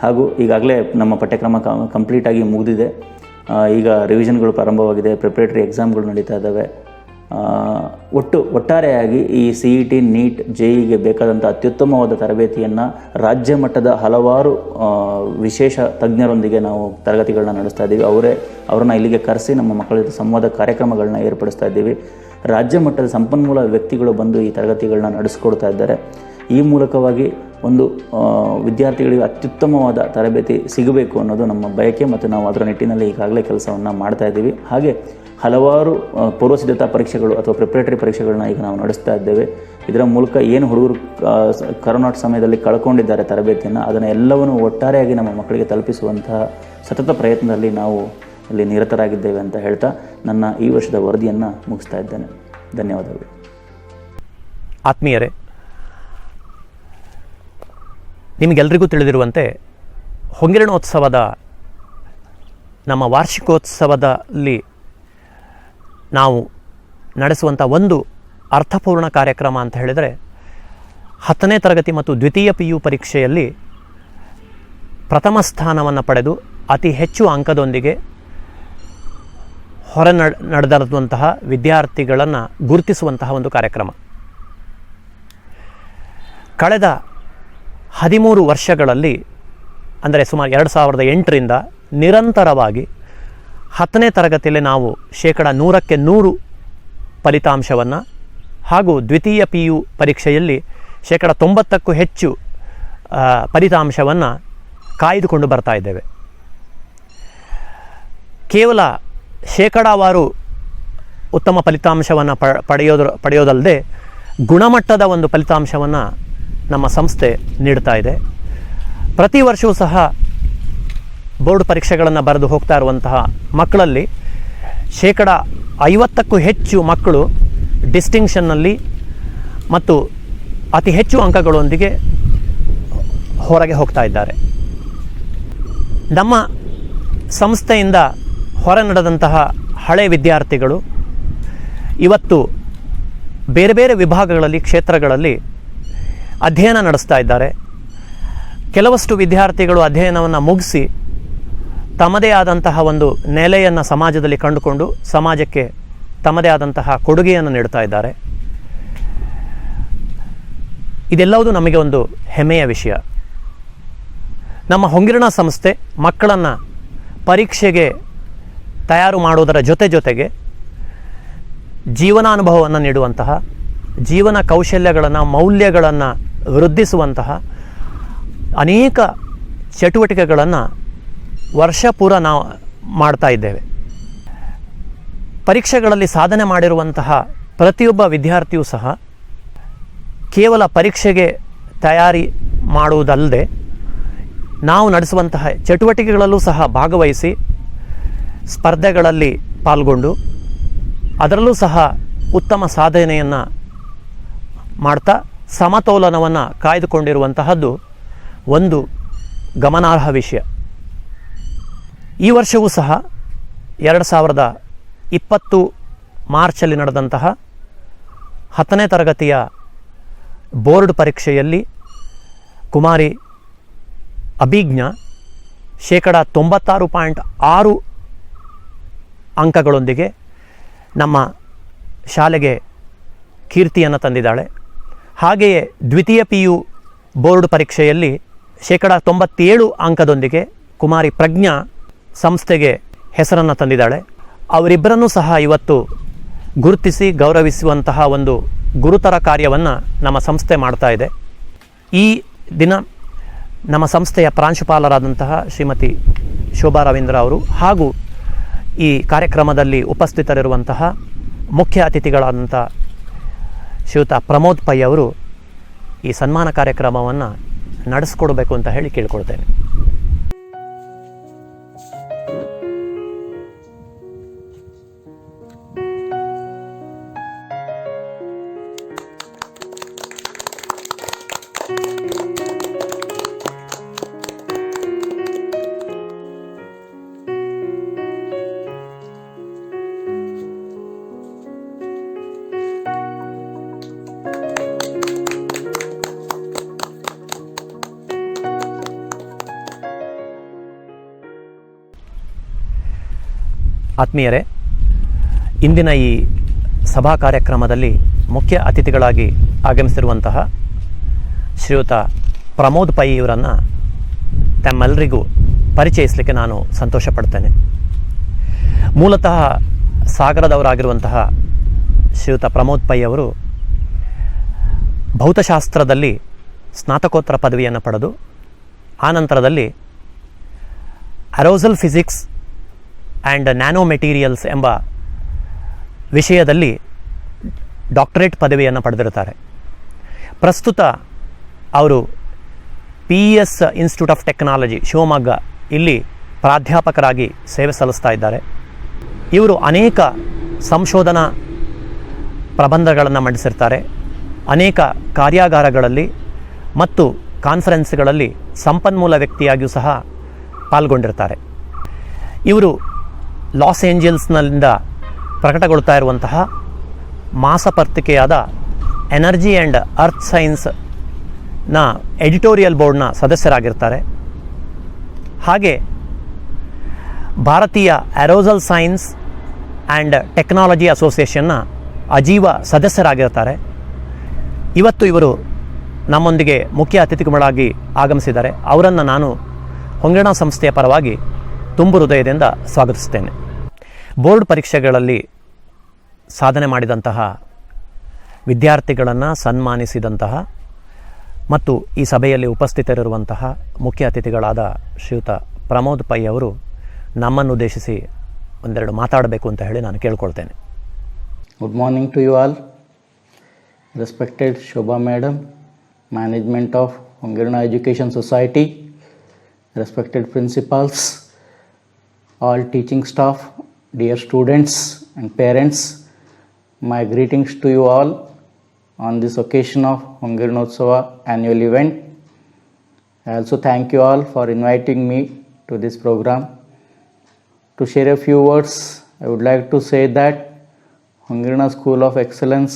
ಹಾಗೂ ಈಗಾಗಲೇ ನಮ್ಮ ಪಠ್ಯಕ್ರಮ ಕಂಪ್ಲೀಟಾಗಿ ಮುಗಿದಿದೆ. ಈಗ ರಿವಿಷನ್ಗಳು ಪ್ರಾರಂಭವಾಗಿದೆ, ಪ್ರಿಪ್ರೇಟರಿ ಎಕ್ಸಾಮ್ಗಳು ನಡೀತಾ ಇದ್ದಾವೆ. ಒಟ್ಟಾರೆಯಾಗಿ ಈ CET, NEET, JEEಗೆ ಬೇಕಾದಂಥ ಅತ್ಯುತ್ತಮವಾದ ತರಬೇತಿಯನ್ನು ರಾಜ್ಯ ಮಟ್ಟದ ಹಲವಾರು ವಿಶೇಷ ತಜ್ಞರೊಂದಿಗೆ ನಾವು ತರಗತಿಗಳನ್ನ ನಡೆಸ್ತಾ ಇದ್ದೀವಿ. ಅವರನ್ನು ಇಲ್ಲಿಗೆ ಕರೆಸಿ ನಮ್ಮ ಮಕ್ಕಳ ಜೊತೆ ಸಂವಾದ ಕಾರ್ಯಕ್ರಮಗಳನ್ನ ಏರ್ಪಡಿಸ್ತಾ ಇದ್ದೀವಿ. ರಾಜ್ಯ ಮಟ್ಟದ ಸಂಪನ್ಮೂಲ ವ್ಯಕ್ತಿಗಳು ಬಂದು ಈ ತರಗತಿಗಳನ್ನ ನಡೆಸ್ಕೊಡ್ತಾ ಇದ್ದಾರೆ. ಈ ಮೂಲಕವಾಗಿ ಒಂದು ವಿದ್ಯಾರ್ಥಿಗಳಿಗೆ ಅತ್ಯುತ್ತಮವಾದ ತರಬೇತಿ ಸಿಗಬೇಕು ಅನ್ನೋದು ನಮ್ಮ ಬಯಕೆ ಮತ್ತು ನಾವು ಅದರ ನಿಟ್ಟಿನಲ್ಲಿ ಈಗಾಗಲೇ ಕೆಲಸವನ್ನು ಮಾಡ್ತಾ ಇದ್ದೀವಿ. ಹಾಗೆ ಹಲವಾರು ಪೂರ್ವಸಿದ್ಧತಾ ಪರೀಕ್ಷೆಗಳು ಅಥವಾ ಪ್ರಿಪ್ರೇಟರಿ ಪರೀಕ್ಷೆಗಳನ್ನ ಈಗ ನಾವು ನಡೆಸ್ತಾ ಇದ್ದೇವೆ. ಇದರ ಮೂಲಕ ಏನು ಹುಡುಗರು ಕರೋನಾ ಸಮಯದಲ್ಲಿ ಕಳ್ಕೊಂಡಿದ್ದಾರೆ ತರಬೇತಿಯನ್ನು, ಅದನ್ನು ಎಲ್ಲವನ್ನು ಒಟ್ಟಾರೆಯಾಗಿ ನಮ್ಮ ಮಕ್ಕಳಿಗೆ ತಲುಪಿಸುವಂತಹ ಸತತ ಪ್ರಯತ್ನದಲ್ಲಿ ನಾವು ಇಲ್ಲಿ ನಿರತರಾಗಿದ್ದೇವೆ ಅಂತ ಹೇಳ್ತಾ ನನ್ನ ಈ ವರ್ಷದ ವರದಿಯನ್ನು ಮುಗಿಸ್ತಾ ಇದ್ದೇನೆ. ಧನ್ಯವಾದಗಳು. ಆತ್ಮೀಯರೇ, ನಿಮಗೆಲ್ರಿಗೂ ತಿಳಿದಿರುವಂತೆ ಹೊಂಗಿರಣೋತ್ಸವದ ನಮ್ಮ ವಾರ್ಷಿಕೋತ್ಸವದಲ್ಲಿ ನಾವು ನಡೆಸುವಂಥ ಒಂದು ಅರ್ಥಪೂರ್ಣ ಕಾರ್ಯಕ್ರಮ ಅಂತ ಹೇಳಿದರೆ 10ನೇ ತರಗತಿ ಮತ್ತು ದ್ವಿತೀಯ PU ಪರೀಕ್ಷೆಯಲ್ಲಿ ಪ್ರಥಮ ಸ್ಥಾನವನ್ನು ಪಡೆದು ಅತಿ ಹೆಚ್ಚು ಅಂಕದೊಂದಿಗೆ ಹೊರ ನಡೆದಂತಹ ವಿದ್ಯಾರ್ಥಿಗಳನ್ನು ಗುರುತಿಸುವಂತಹ ಒಂದು ಕಾರ್ಯಕ್ರಮ. ಕಳೆದ 13 ವರ್ಷಗಳಲ್ಲಿ ಅಂದರೆ ಸುಮಾರು 2008ರಿಂದ ನಿರಂತರವಾಗಿ 10ನೇ ತರಗತಿಯಲ್ಲಿ ನಾವು 100ಕ್ಕೆ 100 ಫಲಿತಾಂಶವನ್ನು ಹಾಗೂ ದ್ವಿತೀಯ PU ಪರೀಕ್ಷೆಯಲ್ಲಿ 90ಕ್ಕೂ ಹೆಚ್ಚು ಫಲಿತಾಂಶವನ್ನು ಕಾಯ್ದುಕೊಂಡು ಬರ್ತಾ ಇದ್ದೇವೆ. ಕೇವಲ ಶೇಕಡಾವಾರು ಉತ್ತಮ ಫಲಿತಾಂಶವನ್ನು ಪಡೆಯೋದಲ್ಲದೆ ಗುಣಮಟ್ಟದ ಒಂದು ಫಲಿತಾಂಶವನ್ನು ನಮ್ಮ ಸಂಸ್ಥೆ ನೀಡ್ತಾ ಇದೆ. ಪ್ರತಿ ವರ್ಷವೂ ಸಹ ಬೋರ್ಡ್ ಪರೀಕ್ಷೆಗಳನ್ನು ಬರೆದು ಹೋಗ್ತಾ ಇರುವಂತಹ ಮಕ್ಕಳಲ್ಲಿ 50ಕ್ಕೂ ಹೆಚ್ಚು ಮಕ್ಕಳು ಡಿಸ್ಟಿಂಕ್ಷನ್ನಲ್ಲಿ ಮತ್ತು ಅತಿ ಹೆಚ್ಚು ಅಂಕಗಳೊಂದಿಗೆ ಹೊರಗೆ ಹೋಗ್ತಾ ಇದ್ದಾರೆ. ನಮ್ಮ ಸಂಸ್ಥೆಯಿಂದ ಹೊರ ನಡೆದಂತಹ ಹಳೆ ವಿದ್ಯಾರ್ಥಿಗಳು ಇವತ್ತು ಬೇರೆ ಬೇರೆ ವಿಭಾಗಗಳಲ್ಲಿ ಕ್ಷೇತ್ರಗಳಲ್ಲಿ ಅಧ್ಯಯನ ನಡೆಸ್ತಾ ಇದ್ದಾರೆ. ಕೆಲವಷ್ಟು ವಿದ್ಯಾರ್ಥಿಗಳು ಅಧ್ಯಯನವನ್ನು ಮುಗಿಸಿ ತಮ್ಮದೇ ಆದಂತಹ ಒಂದು ನೆಲೆಯನ್ನು ಸಮಾಜದಲ್ಲಿ ಕಂಡುಕೊಂಡು ಸಮಾಜಕ್ಕೆ ತಮ್ಮದೇ ಆದಂತಹ ಕೊಡುಗೆಯನ್ನು ನೀಡ್ತಾ ಇದ್ದಾರೆ. ಇದೆಲ್ಲವೂ ನಮಗೆ ಒಂದು ಹೆಮ್ಮೆಯ ವಿಷಯ. ನಮ್ಮ ಹೊಂಗಿರಣ ಸಂಸ್ಥೆ ಮಕ್ಕಳನ್ನು ಪರೀಕ್ಷೆಗೆ ತಯಾರು ಮಾಡುವುದರ ಜೊತೆಗೆ ಜೀವನಾನುಭವವನ್ನು ನೀಡುವಂತಹ, ಜೀವನ ಕೌಶಲ್ಯಗಳನ್ನು, ಮೌಲ್ಯಗಳನ್ನು ವೃದ್ಧಿಸುವಂತಹ ಅನೇಕ ಚಟುವಟಿಕೆಗಳನ್ನು ವರ್ಷ ಪೂರ ನಾವು ಮಾಡ್ತಾ ಇದ್ದೇವೆ. ಪರೀಕ್ಷೆಗಳಲ್ಲಿ ಸಾಧನೆ ಮಾಡಿರುವಂತಹ ಪ್ರತಿಯೊಬ್ಬ ವಿದ್ಯಾರ್ಥಿಯೂ ಸಹ ಕೇವಲ ಪರೀಕ್ಷೆಗೆ ತಯಾರಿ ಮಾಡುವುದಲ್ಲದೆ ನಾವು ನಡೆಸುವಂತಹ ಚಟುವಟಿಕೆಗಳಲ್ಲೂ ಸಹ ಭಾಗವಹಿಸಿ ಸ್ಪರ್ಧೆಗಳಲ್ಲಿ ಪಾಲ್ಗೊಂಡು ಅದರಲ್ಲೂ ಸಹ ಉತ್ತಮ ಸಾಧನೆಯನ್ನು ಮಾಡ್ತಾ ಸಮತೋಲನವನ್ನು ಕಾಯ್ದುಕೊಂಡಿರುವಂತಹದ್ದು ಒಂದು ಗಮನಾರ್ಹ ವಿಷಯ. ಈ ವರ್ಷವೂ ಸಹ 2020 ಮಾರ್ಚಲ್ಲಿ ನಡೆದಂತಹ 10ನೇ ತರಗತಿಯ ಬೋರ್ಡ್ ಪರೀಕ್ಷೆಯಲ್ಲಿ ಕುಮಾರಿ ಅಭಿಜ್ಞಾ 96.6 ಅಂಕಗಳೊಂದಿಗೆ ನಮ್ಮ ಶಾಲೆಗೆ ಕೀರ್ತಿಯನ್ನು ತಂದಿದ್ದಾಳೆ. ಹಾಗೆಯೇ ದ್ವಿತೀಯ PU ಬೋರ್ಡ್ ಪರೀಕ್ಷೆಯಲ್ಲಿ 97 ಅಂಕದೊಂದಿಗೆ ಕುಮಾರಿ ಪ್ರಜ್ಞಾ ಸಂಸ್ಥೆಗೆ ಹೆಸರನ್ನು ತಂದಿದ್ದಾಳೆ. ಅವರಿಬ್ಬರನ್ನೂ ಸಹ ಇವತ್ತು ಗುರುತಿಸಿ ಗೌರವಿಸುವಂತಹ ಒಂದು ಗುರುತರ ಕಾರ್ಯವನ್ನು ನಮ್ಮ ಸಂಸ್ಥೆ ಮಾಡ್ತಾ ಇದೆ. ಈ ದಿನ ನಮ್ಮ ಸಂಸ್ಥೆಯ ಪ್ರಾಂಶುಪಾಲರಾದಂತಹ ಶ್ರೀಮತಿ ಶೋಭಾ ರವೀಂದ್ರ ಅವರು ಹಾಗೂ ಈ ಕಾರ್ಯಕ್ರಮದಲ್ಲಿ ಉಪಸ್ಥಿತರಿರುವಂತಹ ಮುಖ್ಯ ಅತಿಥಿಗಳಾದಂಥ ಶ್ರೀಯುತ ಪ್ರಮೋದ್ ಪೈ ಅವರು ಈ ಸನ್ಮಾನ ಕಾರ್ಯಕ್ರಮವನ್ನು ನಡೆಸಿಕೊಡಬೇಕು ಅಂತ ಹೇಳಿ ಕೇಳ್ಕೊಳ್ತೇನೆ. ಆತ್ಮೀಯರೇ, ಇಂದಿನ ಈ ಸಭಾ ಕಾರ್ಯಕ್ರಮದಲ್ಲಿ ಮುಖ್ಯ ಅತಿಥಿಗಳಾಗಿ ಆಗಮಿಸಿರುವಂತಹ ಶ್ರೀಯುತ ಪ್ರಮೋದ್ ಪೈ ಇವರನ್ನು ತಮ್ಮೆಲ್ಲರಿಗೂ ಪರಿಚಯಿಸಲಿಕ್ಕೆ ನಾನು ಸಂತೋಷ ಪಡ್ತೇನೆ. ಮೂಲತಃ ಸಾಗರದವರಾಗಿರುವಂತಹ ಶ್ರೀಯುತ ಪ್ರಮೋದ್ ಪೈ ಅವರು ಭೌತಶಾಸ್ತ್ರದಲ್ಲಿ ಸ್ನಾತಕೋತ್ತರ ಪದವಿಯನ್ನು ಪಡೆದು ಆನಂತರದಲ್ಲಿ ಅರೋಸಲ್ ಫಿಸಿಕ್ಸ್ ಆ್ಯಂಡ್ ನ್ಯಾನೋ ಮೆಟೀರಿಯಲ್ಸ್ ಎಂಬ ವಿಷಯದಲ್ಲಿ ಡಾಕ್ಟರೇಟ್ ಪದವಿಯನ್ನು ಪಡೆದಿರುತ್ತಾರೆ. ಪ್ರಸ್ತುತ ಅವರು PES institute of technology Shivamogga ಇಲ್ಲಿ ಪ್ರಾಧ್ಯಾಪಕರಾಗಿ ಸೇವೆ ಸಲ್ಲಿಸ್ತಾ ಇದ್ದಾರೆ. ಇವರು ಅನೇಕ ಸಂಶೋಧನಾ ಪ್ರಬಂಧಗಳನ್ನು ಮಂಡಿಸಿರ್ತಾರೆ. ಅನೇಕ ಕಾರ್ಯಾಗಾರಗಳಲ್ಲಿ ಮತ್ತು ಕಾನ್ಫರೆನ್ಸ್ಗಳಲ್ಲಿ ಸಂಪನ್ಮೂಲ ವ್ಯಕ್ತಿಯಾಗಿಯೂ ಸಹ ಪಾಲ್ಗೊಂಡಿರ್ತಾರೆ. ಇವರು ಲಾಸ್ ಏಂಜಲ್ಸ್ನಿಂದ ಪ್ರಕಟಗೊಳ್ತಾ ಇರುವಂತಹ ಮಾಸಪತ್ರಿಕೆಯಾದ ಎನರ್ಜಿ ಆ್ಯಂಡ್ ಅರ್ತ್ ಸೈನ್ಸ್ನ ಎಡಿಟೋರಿಯಲ್ ಬೋರ್ಡ್ನ ಸದಸ್ಯರಾಗಿರ್ತಾರೆ. ಹಾಗೆ ಭಾರತೀಯ ಏರೋಸಲ್ ಸೈನ್ಸ್ ಆ್ಯಂಡ್ ಟೆಕ್ನಾಲಜಿ ಅಸೋಸಿಯೇಷನ್ನ ಅಜೀವ ಸದಸ್ಯರಾಗಿರ್ತಾರೆ. ಇವತ್ತು ಇವರು ನಮ್ಮೊಂದಿಗೆ ಮುಖ್ಯ ಅತಿಥಿಗಳಾಗಿ ಆಗಮಿಸಿದ್ದಾರೆ. ಅವರನ್ನು ನಾನು ಹೊಂಗಣ ಸಂಸ್ಥೆಯ ಪರವಾಗಿ ತುಂಬು ಹೃದಯದಿಂದ ಸ್ವಾಗತಿಸ್ತೇನೆ. ಬೋರ್ಡ್ ಪರೀಕ್ಷೆಗಳಲ್ಲಿ ಸಾಧನೆ ಮಾಡಿದಂತಹ ವಿದ್ಯಾರ್ಥಿಗಳನ್ನು ಸನ್ಮಾನಿಸಿದಂತಹ ಮತ್ತು ಈ ಸಭೆಯಲ್ಲಿ ಉಪಸ್ಥಿತರಿರುವಂತಹ ಮುಖ್ಯ ಅತಿಥಿಗಳಾದ ಶ್ರೀಯುತ ಪ್ರಮೋದ್ ಪೈ ಅವರು ನಮ್ಮನ್ನು ಉದ್ದೇಶಿಸಿ ಒಂದೆರಡು ಮಾತಾಡಬೇಕು ಅಂತ ಹೇಳಿ ನಾನು ಕೇಳ್ಕೊಳ್ತೇನೆ. Good morning to you all. Respected Shobha Madam, Management of Hongirna Education Society, respected principals, all teaching staff, dear students and parents, my greetings to you all on this occasion of Hongirnotsava annual event. I also thank you all for inviting me to this program. To share a few words, I would like to say that Hongirna School of Excellence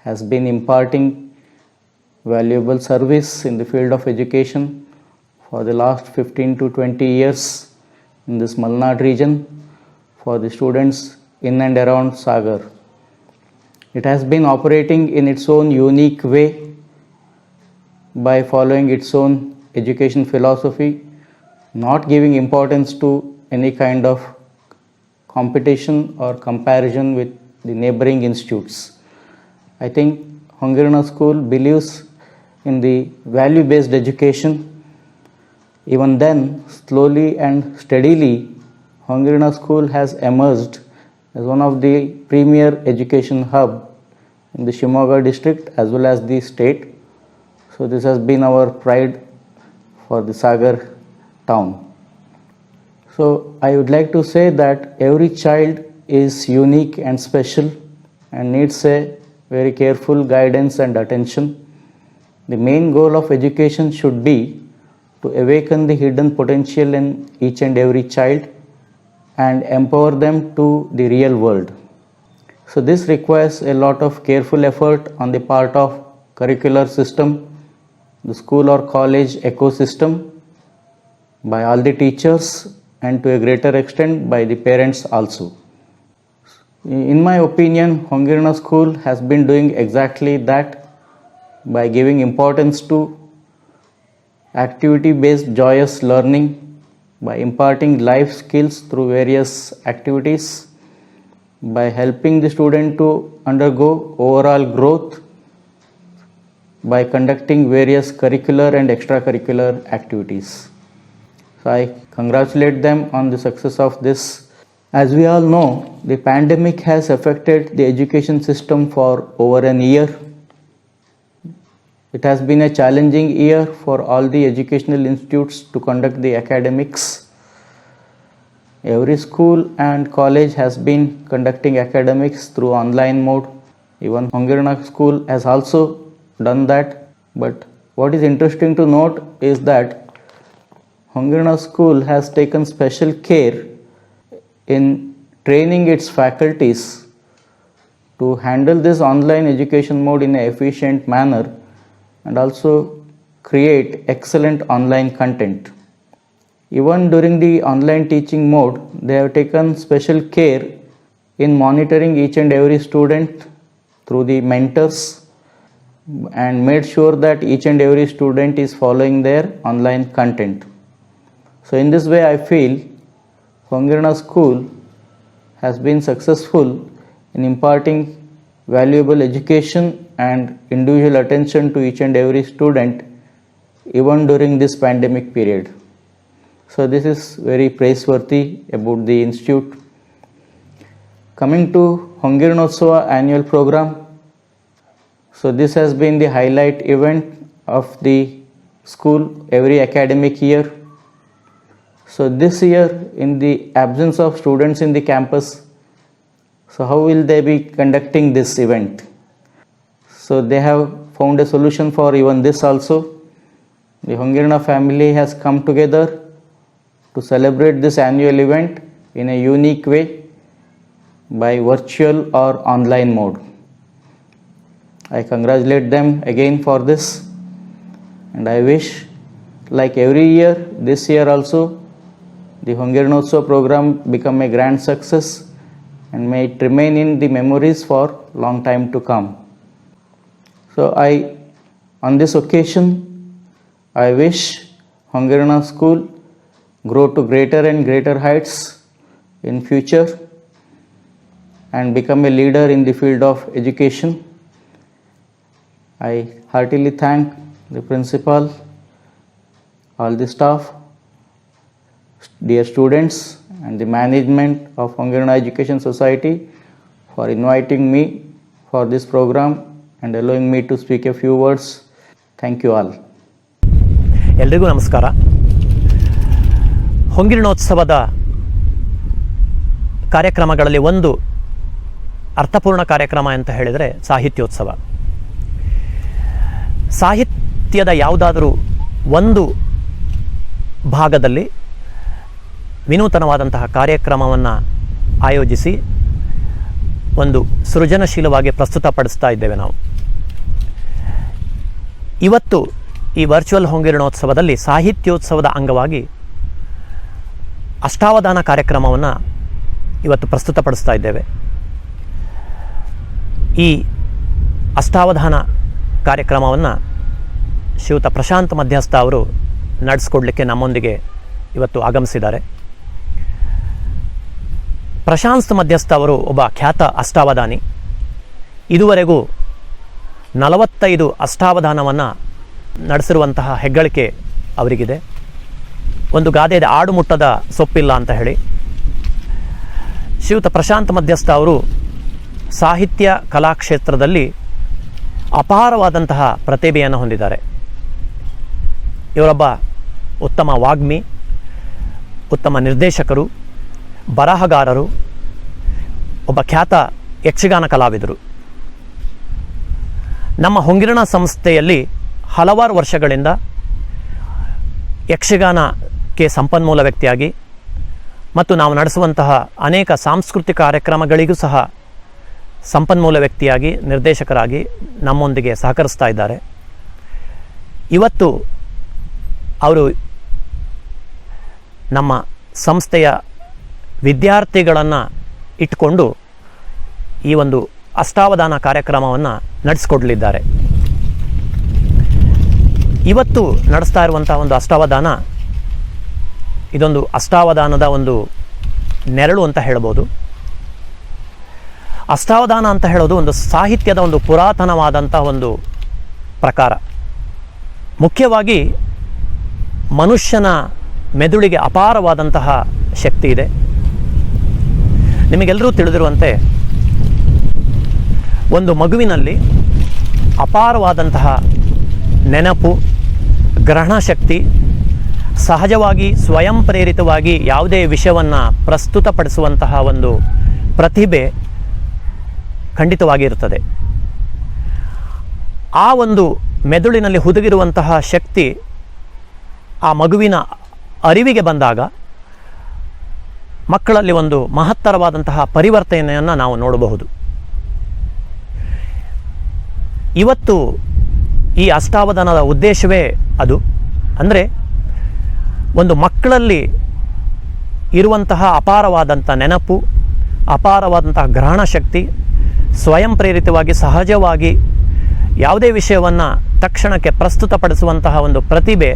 has been imparting valuable service in the field of education for the last 15 to 20 years in this Malnad region for the students in and around Sagar. It has been operating in its own unique way by following its own education philosophy, not giving importance to any kind of competition or comparison with the neighboring institutes. I think Hongirna School believes in the value-based education. Even then, slowly and steadily, Hongirna School has emerged as one of the premier education hub in the Shimoga district as well as the state. So this has been our pride for the Sagar town. So I would like to say that every child is unique and special and needs a very careful guidance and attention. The main goal of education should be to awaken the hidden potential in each and every child and empower them to the real world. So this requires a lot of careful effort on the part of curricular system, the school or college ecosystem, by all the teachers and to a greater extent by the parents also. In my opinion, Hongirna School has been doing exactly that by giving importance to activity-based joyous learning, by imparting life skills through various activities, by helping the student to undergo overall growth, by conducting various curricular and extracurricular activities. So I congratulate them on the success of this. As we all know, the pandemic has affected the education system for over an year. It has been a challenging year for all the educational institutes to conduct the academics. Every school and college has been conducting academics through online mode. Even Hongirna School has also done that. But what is interesting to note is that Hongirna School has taken special care in training its faculties to handle this online education mode in an efficient manner and also create excellent online content. Even during the online teaching mode, they have taken special care in monitoring each and every student through the mentors and made sure that each and every student is following their online content. So in this way, I feel Hongirna School has been successful in imparting valuable education and individual attention to each and every student even during this pandemic period. So this is very praiseworthy about the institute. Coming to Hongirnotsava annual program, so this has been the highlight event of the school every academic year. So this year, in the absence of students in the campus, so how will they be conducting this event? So they have found a solution for even this also. the Hongirna family has come together to celebrate this annual event in a unique way by virtual or online mode. I congratulate them again for this, and I wish, like every year, this year also, the Hongirnotsav program become a grand success and may it remain in the memories for long time to come. So on this occasion, I wish Hongirna School grow to greater and greater heights in future and become a leader in the field of education. I heartily thank the principal, all the staff, dear students, and the management of Hongirna Education Society for inviting me for this program and allowing me to speak a few words. Thank you all. ಎಲ್ರಿಗೂ ನಮಸ್ಕಾರ. ಹೊಂಗಿರಣೋತ್ಸವದ ಕಾರ್ಯಕ್ರಮಗಳಲ್ಲಿ ಒಂದು ಅರ್ಥಪೂರ್ಣ ಕಾರ್ಯಕ್ರಮ ಅಂತ ಹೇಳಿದರೆ ಸಾಹಿತ್ಯೋತ್ಸವ. ಸಾಹಿತ್ಯದ ಯಾವುದಾದರೂ ಒಂದು ಭಾಗದಲ್ಲಿ ವಿನೂತನವಾದಂತಹ ಕಾರ್ಯಕ್ರಮವನ್ನು ಆಯೋಜಿಸಿ ಒಂದು ಸೃಜನಶೀಲವಾಗಿ ಪ್ರಸ್ತುತಪಡಿಸ್ತಾ ಇದ್ದೇವೆ ನಾವು. ಇವತ್ತು ಈ ವರ್ಚುವಲ್ ಹೊಂಗಿರಣೋತ್ಸವದಲ್ಲಿ ಸಾಹಿತ್ಯೋತ್ಸವದ ಅಂಗವಾಗಿ ಅಷ್ಟಾವಧಾನ ಕಾರ್ಯಕ್ರಮವನ್ನು ಇವತ್ತು ಪ್ರಸ್ತುತಪಡಿಸ್ತಾ ಇದ್ದೇವೆ. ಈ ಅಷ್ಟಾವಧಾನ ಕಾರ್ಯಕ್ರಮವನ್ನು ಶ್ರೀಯುತ ಪ್ರಶಾಂತ್ ಮಧ್ಯಸ್ಥ ಅವರು ನಡೆಸ್ಕೊಡ್ಲಿಕ್ಕೆ ನಮ್ಮೊಂದಿಗೆ ಇವತ್ತು ಆಗಮಿಸಿದ್ದಾರೆ. ಪ್ರಶಾಂತ್ ಮಧ್ಯಸ್ಥ ಅವರು ಒಬ್ಬ ಖ್ಯಾತ ಅಷ್ಟಾವಧಾನಿ. ಇದುವರೆಗೂ 45 ಅಷ್ಟಾವಧಾನವನ್ನು ನಡೆಸಿರುವಂತಹ ಹೆಗ್ಗಳಿಕೆ ಅವರಿಗಿದೆ. ಒಂದು ಗಾದೆ ಇದೆ, ಆಡು ಮುಟ್ಟದ ಸೊಪ್ಪಿಲ್ಲ ಅಂತ ಹೇಳಿ. ಶ್ರೀಯುತ ಪ್ರಶಾಂತ್ ಮಧ್ಯಸ್ಥ ಅವರು ಸಾಹಿತ್ಯ ಕಲಾಕ್ಷೇತ್ರದಲ್ಲಿ ಅಪಾರವಾದಂತಹ ಪ್ರತಿಭೆಯನ್ನು ಹೊಂದಿದ್ದಾರೆ. ಇವರೊಬ್ಬ ಉತ್ತಮ ವಾಗ್ಮಿ, ಉತ್ತಮ ನಿರ್ದೇಶಕರು, ಬರಹಗಾರರು, ಒಬ್ಬ ಖ್ಯಾತ ಯಕ್ಷಗಾನ ಕಲಾವಿದರು. ನಮ್ಮ ಹೊಂಗಿರಣ ಸಂಸ್ಥೆಯಲ್ಲಿ ಹಲವಾರು ವರ್ಷಗಳಿಂದ ಯಕ್ಷಗಾನಕ್ಕೆ ಸಂಪನ್ಮೂಲ ವ್ಯಕ್ತಿಯಾಗಿ ಮತ್ತು ನಾವು ನಡೆಸುವಂತಹ ಅನೇಕ ಸಾಂಸ್ಕೃತಿಕ ಕಾರ್ಯಕ್ರಮಗಳಿಗೂ ಸಹ ಸಂಪನ್ಮೂಲ ವ್ಯಕ್ತಿಯಾಗಿ, ನಿರ್ದೇಶಕರಾಗಿ ನಮ್ಮೊಂದಿಗೆ ಸಹಕರಿಸ್ತಾ ಇದ್ದಾರೆ. ಇವತ್ತು ಅವರು ನಮ್ಮ ಸಂಸ್ಥೆಯ ವಿದ್ಯಾರ್ಥಿಗಳನ್ನು ಇಟ್ಟುಕೊಂಡು ಈ ಒಂದು ಅಷ್ಟಾವಧಾನ ಕಾರ್ಯಕ್ರಮವನ್ನು ನಡೆಸಿಕೊಡಲಿದ್ದಾರೆ. ಇವತ್ತು ನಡೆಸ್ತಾ ಇರುವಂಥ ಒಂದು ಅಷ್ಟಾವಧಾನ, ಇದೊಂದು ಅಷ್ಟಾವಧಾನದ ಒಂದು ನೆರಳು ಅಂತ ಹೇಳ್ಬೋದು. ಅಷ್ಟಾವಧಾನ ಅಂತ ಹೇಳೋದು ಒಂದು ಸಾಹಿತ್ಯದ ಒಂದು ಪುರಾತನವಾದಂಥ ಒಂದು ಪ್ರಕಾರ. ಮುಖ್ಯವಾಗಿ ಮನುಷ್ಯನ ಮೆದುಳಿಗೆ ಅಪಾರವಾದಂತಹ ಶಕ್ತಿ ಇದೆ. ನಿಮಗೆಲ್ಲರೂ ತಿಳಿದಿರುವಂತೆ ಒಂದು ಮಗುವಿನಲ್ಲಿ ಅಪಾರವಾದಂತಹ ನೆನಪು, ಗ್ರಹಣ ಶಕ್ತಿ, ಸಹಜವಾಗಿ ಸ್ವಯಂ ಪ್ರೇರಿತವಾಗಿ ಯಾವುದೇ ವಿಷಯವನ್ನು ಪ್ರಸ್ತುತಪಡಿಸುವಂತಹ ಒಂದು ಪ್ರತಿಭೆ ಖಂಡಿತವಾಗಿರುತ್ತದೆ. ಆ ಒಂದು ಮೆದುಳಿನಲ್ಲಿ ಹುದುಗಿರುವಂತಹ ಶಕ್ತಿ ಆ ಮಗುವಿನ ಅರಿವಿಗೆ ಬಂದಾಗ ಮಕ್ಕಳಲ್ಲಿ ಒಂದು ಮಹತ್ತರವಾದಂತಹ ಪರಿವರ್ತನೆಯನ್ನು ನಾವು ನೋಡಬಹುದು. ಇವತ್ತು ಈ ಅಷ್ಟಾವಧಾನದ ಉದ್ದೇಶವೇ ಅದು. ಅಂದರೆ ಒಂದು ಮಕ್ಕಳಲ್ಲಿ ಇರುವಂತಹ ಅಪಾರವಾದಂಥ ನೆನಪು, ಅಪಾರವಾದಂತಹ ಗ್ರಹಣ ಶಕ್ತಿ, ಸ್ವಯಂ ಪ್ರೇರಿತವಾಗಿ ಸಹಜವಾಗಿ ಯಾವುದೇ ವಿಷಯವನ್ನು ತಕ್ಷಣಕ್ಕೆ ಪ್ರಸ್ತುತಪಡಿಸುವಂತಹ ಒಂದು ಪ್ರತಿಭೆ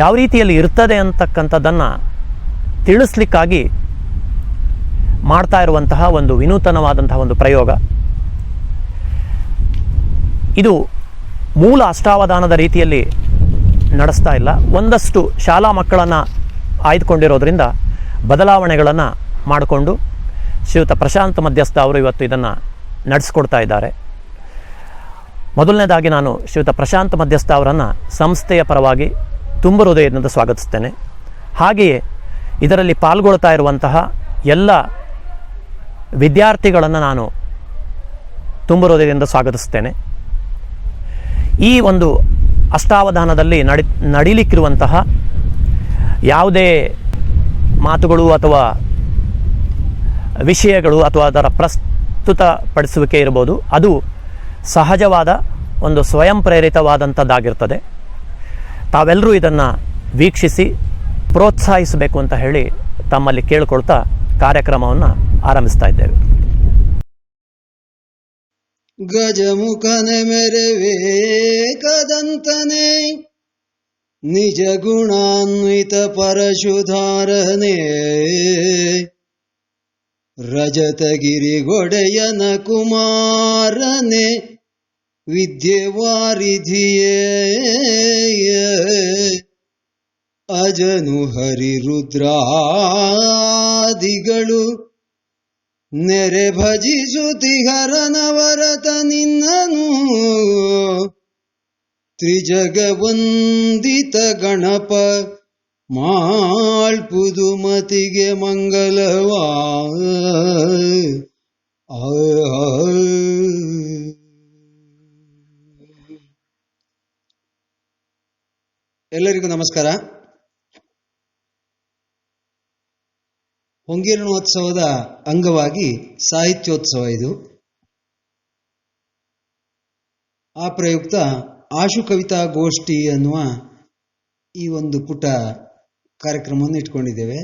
ಯಾವ ರೀತಿಯಲ್ಲಿ ಇರ್ತದೆ ಅಂತಕ್ಕಂಥದ್ದನ್ನು ತಿಳಿಸ್ಲಿಕ್ಕಾಗಿ ಮಾಡ್ತಾ ಇರುವಂತಹ ಒಂದು ವಿನೂತನವಾದಂತಹ ಒಂದು ಪ್ರಯೋಗ ಇದು. ಮೂಲ ಅಷ್ಟಾವಧಾನದ ರೀತಿಯಲ್ಲಿ ನಡೆಸ್ತಾ ಇಲ್ಲ. ಒಂದಷ್ಟು ಶಾಲಾ ಮಕ್ಕಳನ್ನು ಆಯ್ದುಕೊಂಡಿರೋದ್ರಿಂದ ಬದಲಾವಣೆಗಳನ್ನು ಮಾಡಿಕೊಂಡು ಶ್ರೀಯುತ ಪ್ರಶಾಂತ್ ಮಧ್ಯಸ್ಥ ಅವರು ಇವತ್ತು ಇದನ್ನು ನಡೆಸ್ಕೊಡ್ತಾ ಇದ್ದಾರೆ. ಮೊದಲನೇದಾಗಿ ನಾನು ಶ್ರೀಯುತ ಪ್ರಶಾಂತ್ ಮಧ್ಯಸ್ಥ ಅವರನ್ನು ಸಂಸ್ಥೆಯ ಪರವಾಗಿ ತುಂಬ ಹೃದಯದಿಂದ ಸ್ವಾಗತಿಸ್ತೇನೆ. ಹಾಗೆಯೇ ಇದರಲ್ಲಿ ಪಾಲ್ಗೊಳ್ತಾ ಇರುವಂತಹ ಎಲ್ಲ ವಿದ್ಯಾರ್ಥಿಗಳನ್ನು ನಾನು ತುಂಬ ಹೃದಯದಿಂದ ಸ್ವಾಗತಿಸ್ತೇನೆ. ಈ ಒಂದು ಅಷ್ಟಾವಧಾನದಲ್ಲಿ ನಡೀಲಿಕ್ಕಿರುವಂತಹ ಯಾವುದೇ ಮಾತುಗಳು ಅಥವಾ ವಿಷಯಗಳು ಅಥವಾ ಅದರ ಪ್ರಸ್ತುತಪಡಿಸುವಿಕೆ ಇರ್ಬೋದು, ಅದು ಸಹಜವಾದ ಒಂದು ಸ್ವಯಂ ಪ್ರೇರಿತವಾದಂಥದ್ದಾಗಿರ್ತದೆ. ತಾವೆಲ್ಲರೂ ಇದನ್ನು ವೀಕ್ಷಿಸಿ ಪ್ರೋತ್ಸಾಹಿಸಬೇಕು ಅಂತ ಹೇಳಿ ತಮ್ಮಲ್ಲಿ ಕೇಳಿಕೊಳ್ತಾ ಕಾರ್ಯಕ್ರಮವನ್ನು ಆರಂಭಿಸ್ತಾ ಇದ್ದೇವೆ. ಗಜಮುಖನೆ ಮೆರವೇ ಕದಂತನೆ ನಿಜ ಗುಣಾನ್ವಿತ ಪರಶುಧಾರನೆ ರಜತಗಿರಿಗೊಡೆಯನ ಕುಮಾರನೆ ವಿದ್ಯೆವಾರಿಧಿಯೇ ಅಜನು ಹರಿರುದ್ರಾದಿಗಳು ನೆರೆ ಭಜಿಸುತಿಹರನವರತ ನಿನ್ನನು ತ್ರಿಜಗವಂದಿತ ಗಣಪ ಮಾಳ್ಪುದು ಮತಿಗೆ ಮಂಗಲವಾ. ಎಲ್ಲರಿಗೂ ನಮಸ್ಕಾರ. ಹೊಂಗೀರ್ಣೋತ್ಸವದ ಅಂಗವಾಗಿ ಸಾಹಿತ್ಯೋತ್ಸವ ಇದು. ಆ ಪ್ರಯುಕ್ತ ಆಶು ಕವಿತಾ ಗೋಷ್ಠಿ ಅನ್ನುವ ಈ ಒಂದು ಪುಟ ಕಾರ್ಯಕ್ರಮವನ್ನು ಇಟ್ಕೊಂಡಿದ್ದೇವೆ.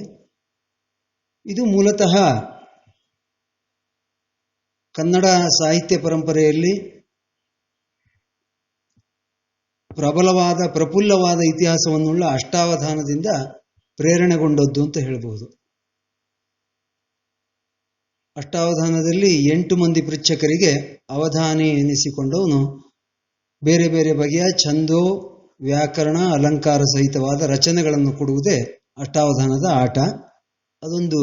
ಇದು ಮೂಲತಃ ಕನ್ನಡ ಸಾಹಿತ್ಯ ಪರಂಪರೆಯಲ್ಲಿ ಪ್ರಫುಲ್ಲವಾದ ಇತಿಹಾಸವನ್ನುಳ್ಳ ಅಷ್ಟಾವಧಾನದಿಂದ ಪ್ರೇರಣೆಗೊಂಡದ್ದು ಅಂತ ಹೇಳ್ಬೋದು. ಅಷ್ಟಾವಧಾನದಲ್ಲಿ 8 ಮಂದಿ ಪೃಚ್ಛಕರಿಗೆ ಅವಧಾನಿ ಎನಿಸಿಕೊಂಡವನು ಬೇರೆ ಬೇರೆ ಬಗೆಯ ಛಂದೋ ವ್ಯಾಕರಣ ಅಲಂಕಾರ ಸಹಿತವಾದ ರಚನೆಗಳನ್ನು ಕೊಡುವುದೇ ಅಷ್ಟಾವಧಾನದ ಆಟ. ಅದೊಂದು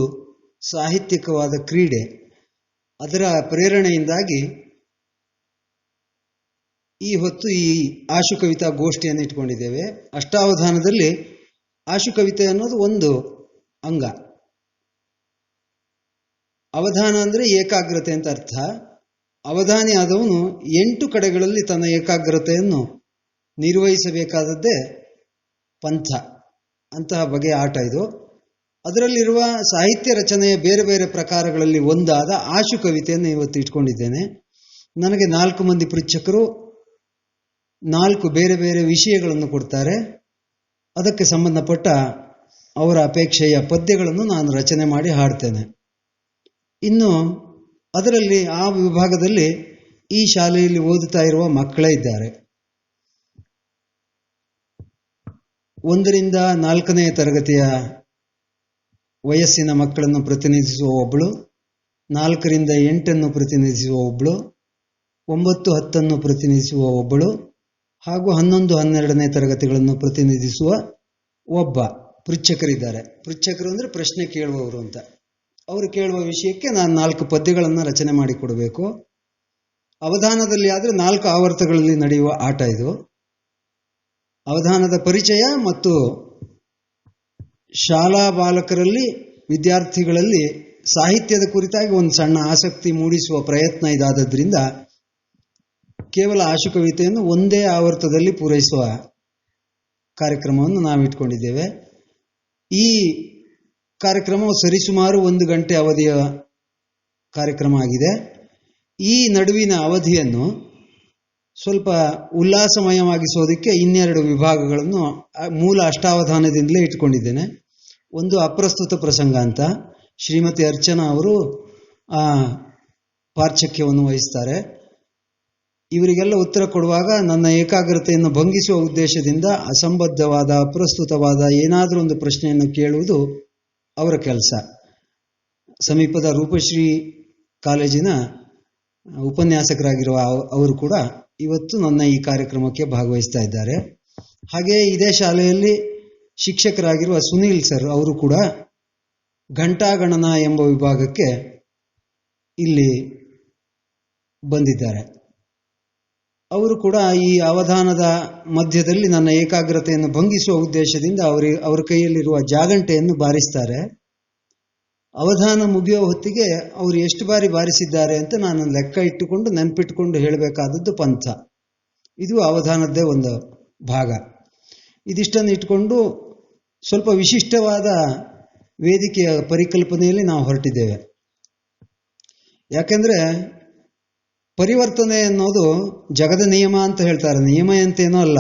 ಸಾಹಿತ್ಯಿಕವಾದ ಕ್ರೀಡೆ. ಅದರ ಪ್ರೇರಣೆಯಿಂದಾಗಿ ಈ ಹೊತ್ತು ಈ ಆಶು ಕವಿತಾ ಗೋಷ್ಠಿಯನ್ನು ಇಟ್ಕೊಂಡಿದ್ದೇವೆ. ಅಷ್ಟಾವಧಾನದಲ್ಲಿ ಆಶು ಕವಿತೆ ಅನ್ನೋದು ಒಂದು ಅಂಗ. ಅವಧಾನ ಅಂದರೆ ಏಕಾಗ್ರತೆ ಅಂತ ಅರ್ಥ. ಅವಧಾನಿ ಆದವನು 8 ಕಡೆಗಳಲ್ಲಿ ತನ್ನ ಏಕಾಗ್ರತೆಯನ್ನು ನಿರ್ವಹಿಸಬೇಕಾದದ್ದೇ ಪಂಥ. ಅಂತಹ ಬಗೆಯ ಆಟ ಇದು. ಅದರಲ್ಲಿರುವ ಸಾಹಿತ್ಯ ರಚನೆಯ ಬೇರೆ ಬೇರೆ ಪ್ರಕಾರಗಳಲ್ಲಿ ಒಂದಾದ ಆಶು ಕವಿತೆಯನ್ನು ಇವತ್ತು ಇಟ್ಕೊಂಡಿದ್ದೇನೆ. ನನಗೆ 4 ಮಂದಿ ಪೃಚ್ಛಕರು 4 ಬೇರೆ ಬೇರೆ ವಿಷಯಗಳನ್ನು ಕೊಡ್ತಾರೆ. ಅದಕ್ಕೆ ಸಂಬಂಧಪಟ್ಟ ಅವರ ಅಪೇಕ್ಷೆಯ ಪದ್ಯಗಳನ್ನು ನಾನು ರಚನೆ ಮಾಡಿ ಹಾಡ್ತೇನೆ. ಇನ್ನು ಅದರಲ್ಲಿ ಆ ವಿಭಾಗದಲ್ಲಿ ಈ ಶಾಲೆಯಲ್ಲಿ ಓದುತ್ತಾ ಇರುವ ಮಕ್ಕಳೇ ಇದ್ದಾರೆ. 1ರಿಂದ 4ನೇ ತರಗತಿಯ ವಯಸ್ಸಿನ ಮಕ್ಕಳನ್ನು ಪ್ರತಿನಿಧಿಸುವ ಒಬ್ಬಳು, 4ರಿಂದ 8 ಪ್ರತಿನಿಧಿಸುವ ಒಬ್ಬಳು, 9, 10 ಪ್ರತಿನಿಧಿಸುವ ಒಬ್ಬಳು, ಹಾಗೂ 11, 12ನೇ ತರಗತಿಗಳನ್ನು ಪ್ರತಿನಿಧಿಸುವ ಒಬ್ಬ ಪೃಚ್ಛಕರಿದ್ದಾರೆ. ಪೃಚ್ಛಕರು ಅಂದರೆ ಪ್ರಶ್ನೆ ಕೇಳುವವರು ಅಂತ. ಅವರು ಕೇಳುವ ವಿಷಯಕ್ಕೆ ನಾನು 4 ಪದ್ಯಗಳನ್ನು ರಚನೆ ಮಾಡಿಕೊಡಬೇಕು. ಅವಧಾನದಲ್ಲಿ ಆದರೆ 4 ಆವರ್ತಗಳಲ್ಲಿ ನಡೆಯುವ ಆಟ ಇದು. ಅವಧಾನದ ಪರಿಚಯ ಮತ್ತು ಶಾಲಾ ಬಾಲಕರಲ್ಲಿ, ವಿದ್ಯಾರ್ಥಿಗಳಲ್ಲಿ ಸಾಹಿತ್ಯದ ಕುರಿತಾಗಿ ಒಂದು ಸಣ್ಣ ಆಸಕ್ತಿ ಮೂಡಿಸುವ ಪ್ರಯತ್ನ ಇದಾದದ್ರಿಂದ ಕೇವಲ ಆಶು ಕವಿತೆಯನ್ನು ಒಂದೇ ಆವರ್ತದಲ್ಲಿ ಪೂರೈಸುವ ಕಾರ್ಯಕ್ರಮವನ್ನು ನಾವಿಟ್ಕೊಂಡಿದ್ದೇವೆ. ಈ ಕಾರ್ಯಕ್ರಮವು ಸರಿಸುಮಾರು 1 ಗಂಟೆ ಅವಧಿಯ ಕಾರ್ಯಕ್ರಮ ಆಗಿದೆ. ಈ ನಡುವಿನ ಅವಧಿಯನ್ನು ಸ್ವಲ್ಪ ಉಲ್ಲಾಸಮಯವಾಗಿಸೋದಕ್ಕೆ 2 ವಿಭಾಗಗಳನ್ನು ಮೂಲ ಅಷ್ಟಾವಧಾನದಿಂದಲೇ ಇಟ್ಕೊಂಡಿದ್ದೇನೆ. ಒಂದು ಅಪ್ರಸ್ತುತ ಪ್ರಸಂಗ ಅಂತ ಶ್ರೀಮತಿ ಅರ್ಚನಾ ಅವರು ಆ ಪಾರ್ಶ್ವವನ್ನು ವಹಿಸ್ತಾರೆ. ಇವರಿಗೆಲ್ಲ ಉತ್ತರ ಕೊಡುವಾಗ ನನ್ನ ಏಕಾಗ್ರತೆಯನ್ನು ಭಂಗಿಸುವ ಉದ್ದೇಶದಿಂದ ಅಸಂಬದ್ಧವಾದ ಅಪ್ರಸ್ತುತವಾದ ಏನಾದರೂ ಒಂದು ಪ್ರಶ್ನೆಯನ್ನು ಕೇಳುವುದು ಅವರ ಕೆಲಸ. ಸಮೀಪದ ರೂಪಶ್ರೀ ಕಾಲೇಜಿನ ಉಪನ್ಯಾಸಕರಾಗಿರುವ ಅವರು ಕೂಡ ಇವತ್ತು ನನ್ನ ಈ ಕಾರ್ಯಕ್ರಮಕ್ಕೆ ಭಾಗವಹಿಸ್ತಾ ಇದ್ದಾರೆ. ಹಾಗೆಯೇ ಇದೇ ಶಾಲೆಯಲ್ಲಿ ಶಿಕ್ಷಕರಾಗಿರುವ ಸುನೀಲ್ ಸರ್ ಅವರು ಕೂಡ ಘಂಟಾಗಣನ ಎಂಬ ವಿಭಾಗಕ್ಕೆ ಇಲ್ಲಿ ಬಂದಿದ್ದಾರೆ. ಅವರು ಕೂಡ ಈ ಅವಧಾನದ ಮಧ್ಯದಲ್ಲಿ ನನ್ನ ಏಕಾಗ್ರತೆಯನ್ನು ಭಂಗಿಸುವ ಉದ್ದೇಶದಿಂದ ಅವರ ಕೈಯಲ್ಲಿರುವ ಜಾಗಂಟೆಯನ್ನು ಬಾರಿಸ್ತಾರೆ. ಅವಧಾನ ಮುಗಿಯೋ ಹೊತ್ತಿಗೆ ಅವರು ಎಷ್ಟು ಬಾರಿ ಬಾರಿಸಿದ್ದಾರೆ ಅಂತ ನಾನು ಲೆಕ್ಕ ಇಟ್ಟುಕೊಂಡು ನೆನಪಿಟ್ಟುಕೊಂಡು ಹೇಳಬೇಕಾದದ್ದು ಪಂಥ. ಇದು ಅವಧಾನದ್ದೇ ಒಂದು ಭಾಗ. ಇದಿಷ್ಟನ್ನು ಇಟ್ಕೊಂಡು ಸ್ವಲ್ಪ ವಿಶಿಷ್ಟವಾದ ವೇದಿಕೆಯ ಪರಿಕಲ್ಪನೆಯಲ್ಲಿ ನಾವು ಹೊರಟಿದ್ದೇವೆ. ಯಾಕೆಂದರೆ ಪರಿವರ್ತನೆ ಅನ್ನೋದು ಜಗದ ನಿಯಮ ಅಂತ ಹೇಳ್ತಾರೆ. ನಿಯಮ ಅಂತೇನೋ ಅಲ್ಲ,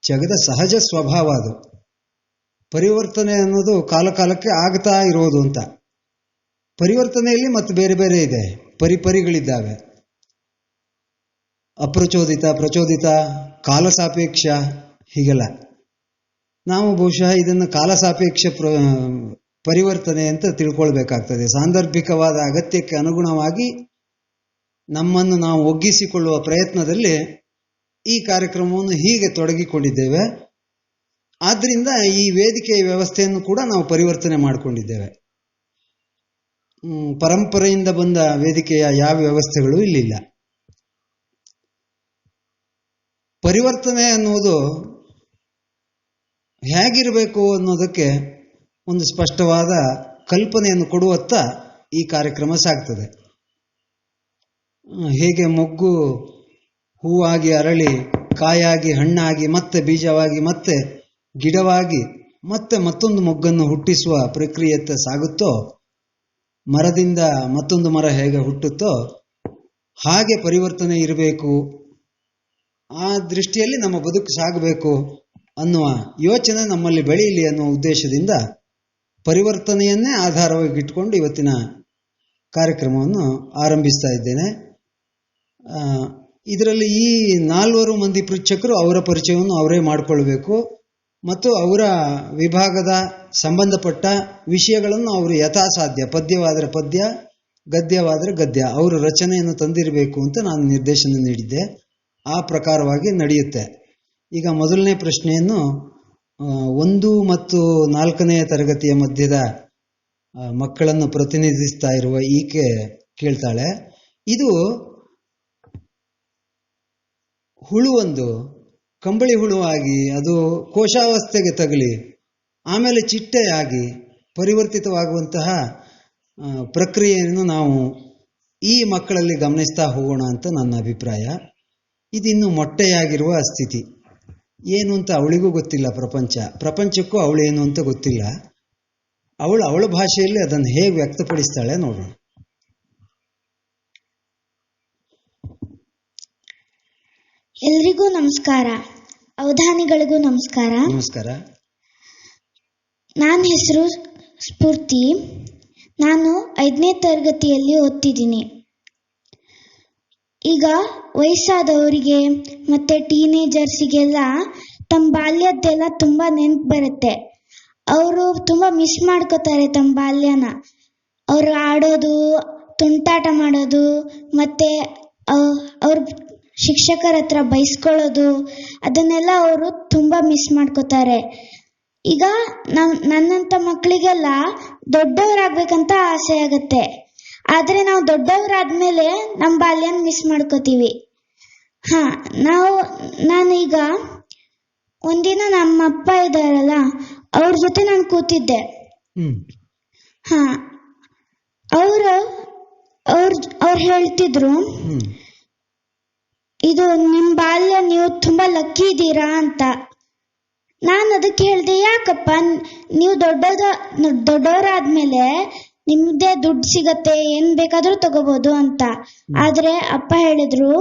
ಜಗದ ಸಹಜ ಸ್ವಭಾವ ಅದು. ಪರಿವರ್ತನೆ ಅನ್ನೋದು ಕಾಲಕಾಲಕ್ಕೆ ಆಗ್ತಾ ಇರೋದು ಅಂತ. ಪರಿವರ್ತನೆಯಲ್ಲಿ ಮತ್ತು ಬೇರೆ ಬೇರೆ ಇದೆ, ಪರಿಗಳಿದ್ದಾವೆ. ಅಪ್ರಚೋದಿತ, ಪ್ರಚೋದಿತ, ಕಾಲಸಾಪೇಕ್ಷ, ಹೀಗೆಲ್ಲ. ನಾವು ಬಹುಶಃ ಇದನ್ನು ಕಾಲಸಾಪೇಕ್ಷ ಪರಿವರ್ತನೆ ಅಂತ ತಿಳ್ಕೊಳ್ಬೇಕಾಗ್ತದೆ. ಸಾಂದರ್ಭಿಕವಾದ ಅಗತ್ಯಕ್ಕೆ ಅನುಗುಣವಾಗಿ ನಮ್ಮನ್ನು ನಾವು ಒಗ್ಗಿಸಿಕೊಳ್ಳುವ ಪ್ರಯತ್ನದಲ್ಲಿ ಈ ಕಾರ್ಯಕ್ರಮವನ್ನು ಹೀಗೆ ತೊಡಗಿಕೊಂಡಿದ್ದೇವೆ. ಆದ್ದರಿಂದ ಈ ವೇದಿಕೆಯ ವ್ಯವಸ್ಥೆಯನ್ನು ಕೂಡ ನಾವು ಪರಿವರ್ತನೆ ಮಾಡಿಕೊಂಡಿದ್ದೇವೆ. ಪರಂಪರೆಯಿಂದ ಬಂದ ವೇದಿಕೆಯ ಯಾವ ವ್ಯವಸ್ಥೆಗಳು ಇಲ್ಲಿಲ್ಲ. ಪರಿವರ್ತನೆ ಅನ್ನುವುದು ಹೇಗಿರಬೇಕು ಅನ್ನೋದಕ್ಕೆ ಒಂದು ಸ್ಪಷ್ಟವಾದ ಕಲ್ಪನೆಯನ್ನು ಕೊಡುವತ್ತ ಈ ಕಾರ್ಯಕ್ರಮ ಸಾಗ್ತದೆ. ಹೇಗೆ ಮೊಗ್ಗು ಹೂವಾಗಿ ಅರಳಿ, ಕಾಯಾಗಿ, ಹಣ್ಣಾಗಿ, ಮತ್ತೆ ಬೀಜವಾಗಿ, ಮತ್ತೆ ಗಿಡವಾಗಿ, ಮತ್ತೆ ಮತ್ತೊಂದು ಮೊಗ್ಗನ್ನು ಹುಟ್ಟಿಸುವ ಪ್ರಕ್ರಿಯೆಯತ್ತ ಸಾಗುತ್ತೋ, ಮರದಿಂದ ಮತ್ತೊಂದು ಮರ ಹೇಗೆ ಹುಟ್ಟುತ್ತೋ ಹಾಗೆ ಪರಿವರ್ತನೆ ಇರಬೇಕು. ಆ ದೃಷ್ಟಿಯಲ್ಲಿ ನಮ್ಮ ಬದುಕು ಸಾಗಬೇಕು ಅನ್ನುವ ಯೋಚನೆ ನಮ್ಮಲ್ಲಿ ಬೆಳೆಯಲಿ ಅನ್ನುವ ಉದ್ದೇಶದಿಂದ ಪರಿವರ್ತನೆಯನ್ನೇ ಆಧಾರವಾಗಿಟ್ಟುಕೊಂಡು ಇವತ್ತಿನ ಕಾರ್ಯಕ್ರಮವನ್ನು ಆರಂಭಿಸ್ತಾ ಇದ್ದೇನೆ. ಇದರಲ್ಲಿ ಈ 4 ಮಂದಿ ಪೃಚ್ಛಕರು ಅವರ ಪರಿಚಯವನ್ನು ಅವರೇ ಮಾಡಿಕೊಳ್ಬೇಕು ಮತ್ತು ಅವರ ವಿಭಾಗದ ಸಂಬಂಧಪಟ್ಟ ವಿಷಯಗಳನ್ನು ಅವರು ಯಥಾಸಾಧ್ಯ, ಪದ್ಯವಾದರೆ ಪದ್ಯ, ಗದ್ಯವಾದರೆ ಗದ್ಯ, ಅವರು ರಚನೆಯನ್ನು ತಂದಿರಬೇಕು ಅಂತ ನಾನು ನಿರ್ದೇಶನ ನೀಡಿದ್ದೆ. ಆ ಪ್ರಕಾರವಾಗಿ ನಡೆಯುತ್ತೆ. ಈಗ ಮೊದಲನೇ ಪ್ರಶ್ನೆಯನ್ನು 1 ಮತ್ತು 4ನೇ ತರಗತಿಯ ಮಧ್ಯದ ಮಕ್ಕಳನ್ನು ಪ್ರತಿನಿಧಿಸ್ತಾ ಇರುವ ಈಕೆ ಕೇಳ್ತಾಳೆ. ಇದು ಹುಳುವೊಂದು ಕಂಬಳಿ ಹುಳುವಾಗಿ ಅದು ಕೋಶಾವಸ್ಥೆಗೆ ತಗಲಿ ಆಮೇಲೆ ಚಿಟ್ಟೆಯಾಗಿ ಪರಿವರ್ತಿತವಾಗುವಂತಹ ಪ್ರಕ್ರಿಯೆಯನ್ನು ನಾವು ಈ ಮಕ್ಕಳಲ್ಲಿ ಗಮನಿಸ್ತಾ ಹೋಗೋಣ ಅಂತ ನನ್ನ ಅಭಿಪ್ರಾಯ. ಇದಿನ್ನು ಮೊಟ್ಟೆಯಾಗಿರುವ ಸ್ಥಿತಿ. ಏನು ಅಂತ ಅವಳಿಗೂ ಗೊತ್ತಿಲ್ಲ, ಪ್ರಪಂಚಕ್ಕೂ ಅವಳೇನು ಅಂತ ಗೊತ್ತಿಲ್ಲ. ಅವಳ ಭಾಷೆಯಲ್ಲಿ ಅದನ್ನು ಹೇಗೆ ವ್ಯಕ್ತಪಡಿಸ್ತಾಳೆ ನೋಡೋಣ. ಎಲ್ರಿಗೂ ನಮಸ್ಕಾರ, ಅವಧಾನಿಗಳಿಗೂ ನಮಸ್ಕಾರ. ನಮಸ್ಕಾರ. ನನ್ನ ಹೆಸರು ಸ್ಫೂರ್ತಿ. ನಾನು 5ನೇ ತರಗತಿಯಲ್ಲಿ ಓದ್ತಿದ್ದೀನಿ. ಈಗ ವಯಸ್ಸಾದವರಿಗೆ ಮತ್ತು ಟೀನೇಜರ್ಸಿಗೆಲ್ಲ ತಮ್ಮ ಬಾಲ್ಯದ್ದೆಲ್ಲ ತುಂಬ ನೆನಪು ಬರುತ್ತೆ. ಅವರು ತುಂಬ ಮಿಸ್ ಮಾಡ್ಕೋತಾರೆ ತಮ್ಮ ಬಾಲ್ಯನ. ಅವರು ಆಡೋದು, ತುಂಟಾಟ ಮಾಡೋದು, ಮತ್ತು ಅವ್ರ ಶಿಕ್ಷಕರ ಹತ್ರ ಬೈಸ್ಕೊಳ್ಳೋದು, ಅದನ್ನೆಲ್ಲ ಅವರು ತುಂಬ ಮಿಸ್ ಮಾಡ್ಕೋತಾರೆ. ಈಗ ನನ್ನಂಥ ಮಕ್ಕಳಿಗೆಲ್ಲ ದೊಡ್ಡವರಾಗಬೇಕಂತ ಆಸೆ ಆಗುತ್ತೆ. ಆದರೆ ನಾವು ದೊಡ್ಡವರಾದ್ಮೇಲೆ ನಮ್ಮ ಬಾಲ್ಯನ ಮಿಸ್ ಮಾಡ್ಕೋತೀವಿ. ನಾನೀಗ ಒಂದಿನ ನಮ್ಮ ಅಪ್ಪ ಇದ್ದಾರಲ್ಲ, ಅವ್ರ ಜೊತೆ ನಾನು ಕೂತಿದ್ದೆ. ಅವ್ರು ಹೇಳ್ತಿದ್ರು, ಇದು ನಿಮ್ಮ ಬಾಲ್ಯ, ನೀವು ತುಂಬ ಲಕ್ಕಿ ಇದ್ದೀರಾ ಅಂತ. ನಾನು ಅದಕ್ಕೆ ಹೇಳಿದೆ, ಯಾಕಪ್ಪ, ನೀವು ದೊಡ್ಡವರಾದ್ಮೇಲೆ ನಿಮ್ಮದೇ ದುಡ್ಡು ಸಿಗತ್ತೆ, ಏನು ಬೇಕಾದರೂ ತಗೋಬೋದು ಅಂತ. ಆದರೆ ಅಪ್ಪ ಹೇಳಿದ್ರು,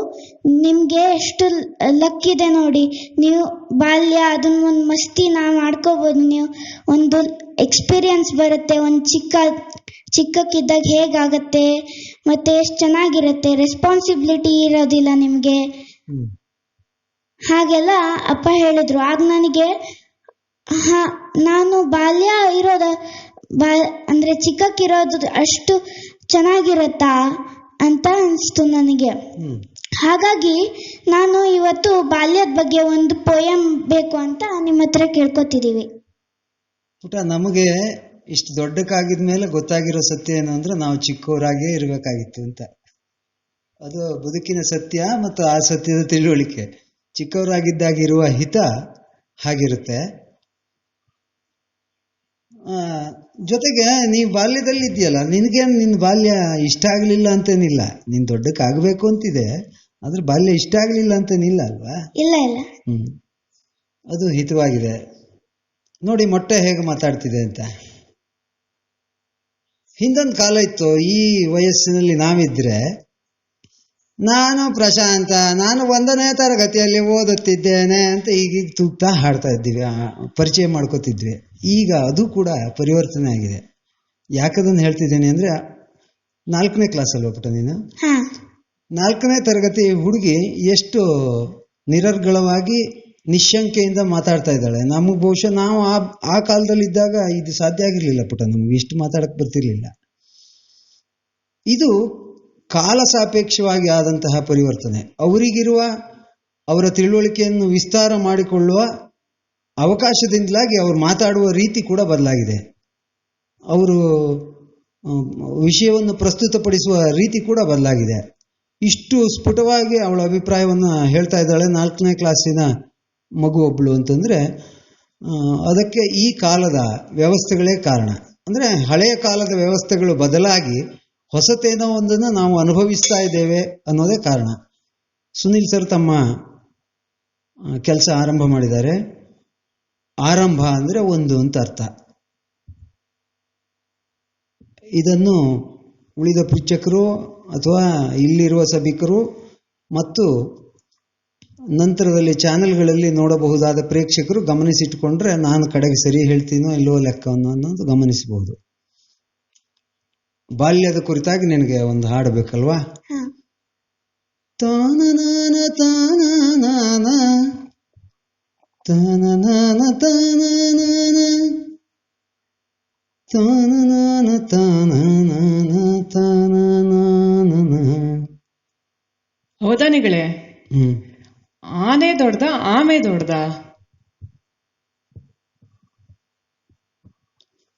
ನಿಮಗೆ ಎಷ್ಟು ಲಕ್ಕಿದೆ ನೋಡಿ, ನೀವು ಬಾಲ್ಯ ಅದನ್ನ ಒಂದು ಮಸ್ತಿನ ಮಾಡ್ಕೋಬೋದು, ನೀವು ಒಂದು ಎಕ್ಸ್ಪೀರಿಯನ್ಸ್ ಬರುತ್ತೆ, ಒಂದು ಚಿಕ್ಕಕ್ಕಿದ್ದಾಗ ಹೇಗಾಗತ್ತೆ, ಮತ್ತೆ ಎಷ್ಟು ಚೆನ್ನಾಗಿರುತ್ತೆ, ರೆಸ್ಪಾನ್ಸಿಬಿಲಿಟಿ ಇರೋದಿಲ್ಲ ನಿಮಗೆ, ಹಾಗೆಲ್ಲ ಅಪ್ಪ ಹೇಳಿದ್ರು. ಆಗ ನನಗೆ ನಾನು ಬಾಲ್ಯ ಅಂದ್ರೆ ಚಿಕ್ಕಕ್ಕಿರೋದು ಅಷ್ಟು ಚೆನ್ನಾಗಿರತ್ತಾ ಅಂತ ಅನಿಸ್ತು ನನಗೆ. ಹಾಗಾಗಿ ನಾನು ಇವತ್ತು ಬಾಲ್ಯದ ಬಗ್ಗೆ ಒಂದು ಪೋಯಮ್ ಬೇಕು ಅಂತ ನಿಮ್ಮ ಹತ್ರ ಕೇಳ್ಕೊತಿದ್ದೀವಿ. ಪುಟ, ನಮಗೆ ಇಷ್ಟು ದೊಡ್ಡಕ್ಕಾಗಿದ್ಮೇಲೆ ಗೊತ್ತಾಗಿರೋ ಸತ್ಯ ಏನು ಅಂದ್ರೆ ನಾವು ಚಿಕ್ಕವರಾಗೇ ಇರಬೇಕಾಗಿತ್ತು ಅಂತ. ಅದು ಬದುಕಿನ ಸತ್ಯ ಮತ್ತು ಆ ಸತ್ಯದ ತಿಳುವಳಿಕೆ. ಚಿಕ್ಕವರಾಗಿದ್ದಾಗಿರುವ ಹಿತ ಹಾಗಿರುತ್ತೆ. ಜೊತೆಗೆ ನೀವು ಬಾಲ್ಯದಲ್ಲಿ ಇದೆಯಲ್ಲ, ನಿನಗೇನು ನಿನ್ನ ಬಾಲ್ಯ ಇಷ್ಟ ಆಗಲಿಲ್ಲ ಅಂತೇನಿಲ್ಲ. ನೀನು ದೊಡ್ಡಕ್ಕಾಗಬೇಕು ಅಂತಿದೆ, ಆದ್ರೆ ಬಾಲ್ಯ ಇಷ್ಟ ಆಗಲಿಲ್ಲ ಅಂತೇನಿಲ್ಲ ಅಲ್ವಾ? ಇಲ್ಲ ಇಲ್ಲ. ಅದು ಹಿತವಾಗಿದೆ. ನೋಡಿ ಮೊಟ್ಟೆ ಹೇಗೆ ಮಾತಾಡ್ತಿದೆ ಅಂತ. ಹಿಂದೊಂದು ಕಾಲ ಇತ್ತು, ಈ ವಯಸ್ಸಿನಲ್ಲಿ ನಾವಿದ್ರೆ, ನಾನು ಪ್ರಶಾಂತ, ನಾನು 1ನೇ ತರಗತಿಯಲ್ಲಿ ಓದುತ್ತಿದ್ದೇನೆ ಅಂತ ಈಗೀಗ ತೂಗ್ತಾ ಹಾಡ್ತಾ ಇದ್ದೀವಿ, ಪರಿಚಯ ಮಾಡ್ಕೋತಿದ್ವಿ. ಈಗ ಅದು ಕೂಡ ಪರಿವರ್ತನೆ ಆಗಿದೆ. ಯಾಕದನ್ನು ಹೇಳ್ತಿದ್ದೇನೆ ಅಂದರೆ, 4ನೇ ಕ್ಲಾಸಲ್ಲಿ ಹೋಗ್ಬಿಟ್ಟ ನೀನು. 4ನೇ ತರಗತಿ ಹುಡುಗಿ ಎಷ್ಟು ನಿರರ್ಗಳವಾಗಿ ನಿಶಂಕೆಯಿಂದ ಮಾತಾಡ್ತಾ ಇದ್ದಾಳೆ. ನಮಗೆ ಬಹುಶಃ ನಾವು ಆ ಕಾಲದಲ್ಲಿ ಇದ್ದಾಗ ಇದು ಸಾಧ್ಯ ಆಗಿರಲಿಲ್ಲ ಪುಟ, ನಮ್ಗೆ ಇಷ್ಟು ಮಾತಾಡಕ್ಕೆ ಬರ್ತಿರ್ಲಿಲ್ಲ. ಇದು ಕಾಲ ಸಾಪೇಕ್ಷವಾಗಿ ಆದಂತಹ ಪರಿವರ್ತನೆ. ಅವರಿಗಿರುವ ಅವರ ತಿಳುವಳಿಕೆಯನ್ನು ವಿಸ್ತಾರ ಮಾಡಿಕೊಳ್ಳುವ ಅವಕಾಶದಿಂದಾಗಿ ಅವರು ಮಾತಾಡುವ ರೀತಿ ಕೂಡ ಬದಲಾಗಿದೆ. ಅವರು ವಿಷಯವನ್ನು ಪ್ರಸ್ತುತಪಡಿಸುವ ರೀತಿ ಕೂಡ ಬದಲಾಗಿದೆ. ಇಷ್ಟು ಸ್ಫುಟವಾಗಿ ಅವಳ ಅಭಿಪ್ರಾಯವನ್ನು ಹೇಳ್ತಾ ಇದ್ದಾಳೆ 4ನೇ ಕ್ಲಾಸಿನ ಮಗು ಒಬ್ಬಳು ಅಂತಂದರೆ, ಅದಕ್ಕೆ ಈ ಕಾಲದ ವ್ಯವಸ್ಥೆಗಳೇ ಕಾರಣ. ಅಂದರೆ ಹಳೆಯ ಕಾಲದ ವ್ಯವಸ್ಥೆಗಳು ಬದಲಾಗಿ ಹೊಸತೇನೋ ಒಂದನ್ನು ನಾವು ಅನುಭವಿಸ್ತಾ ಇದ್ದೇವೆ ಅನ್ನೋದೇ ಕಾರಣ. ಸುನಿಲ್ ಸರ್ ತಮ್ಮ ಕೆಲಸ ಆರಂಭ ಮಾಡಿದ್ದಾರೆ. ಆರಂಭ ಅಂದರೆ ಒಂದು ಅಂತ ಅರ್ಥ. ಇದನ್ನು ಉಳಿದ ಪೃಚ್ಛಕರು ಅಥವಾ ಇಲ್ಲಿರುವ ಸಭಿಕರು ಮತ್ತು ನಂತರದಲ್ಲಿ ಚಾನೆಲ್ಗಳಲ್ಲಿ ನೋಡಬಹುದಾದ ಪ್ರೇಕ್ಷಕರು ಗಮನಿಸಿಟ್ಟುಕೊಂಡ್ರೆ ನಾನು ಕಡೆಗೆ ಸರಿ ಹೇಳ್ತೀನೋ ಇಲ್ಲವೋ ಲೆಕ್ಕವನ್ನು ಅನ್ನೋದು ಗಮನಿಸಬಹುದು. ಬಾಲ್ಯದ ಕುರಿತಾಗಿ ನಿನಗೆ ಒಂದು ಹಾಡು ಬೇಕಲ್ವಾ? ತಾನನಾನ ತಾನನಾನ ತಾನನಾನ ತಾನನಾನ ತಾನನಾನ ತಾನನಾನ ತಾನನಾನ. ಅವಧಾನಿಗಳೇ, ಆನೆ ದೊಡ್ಡ ಆಮೆ ದೊಡ್ಡ?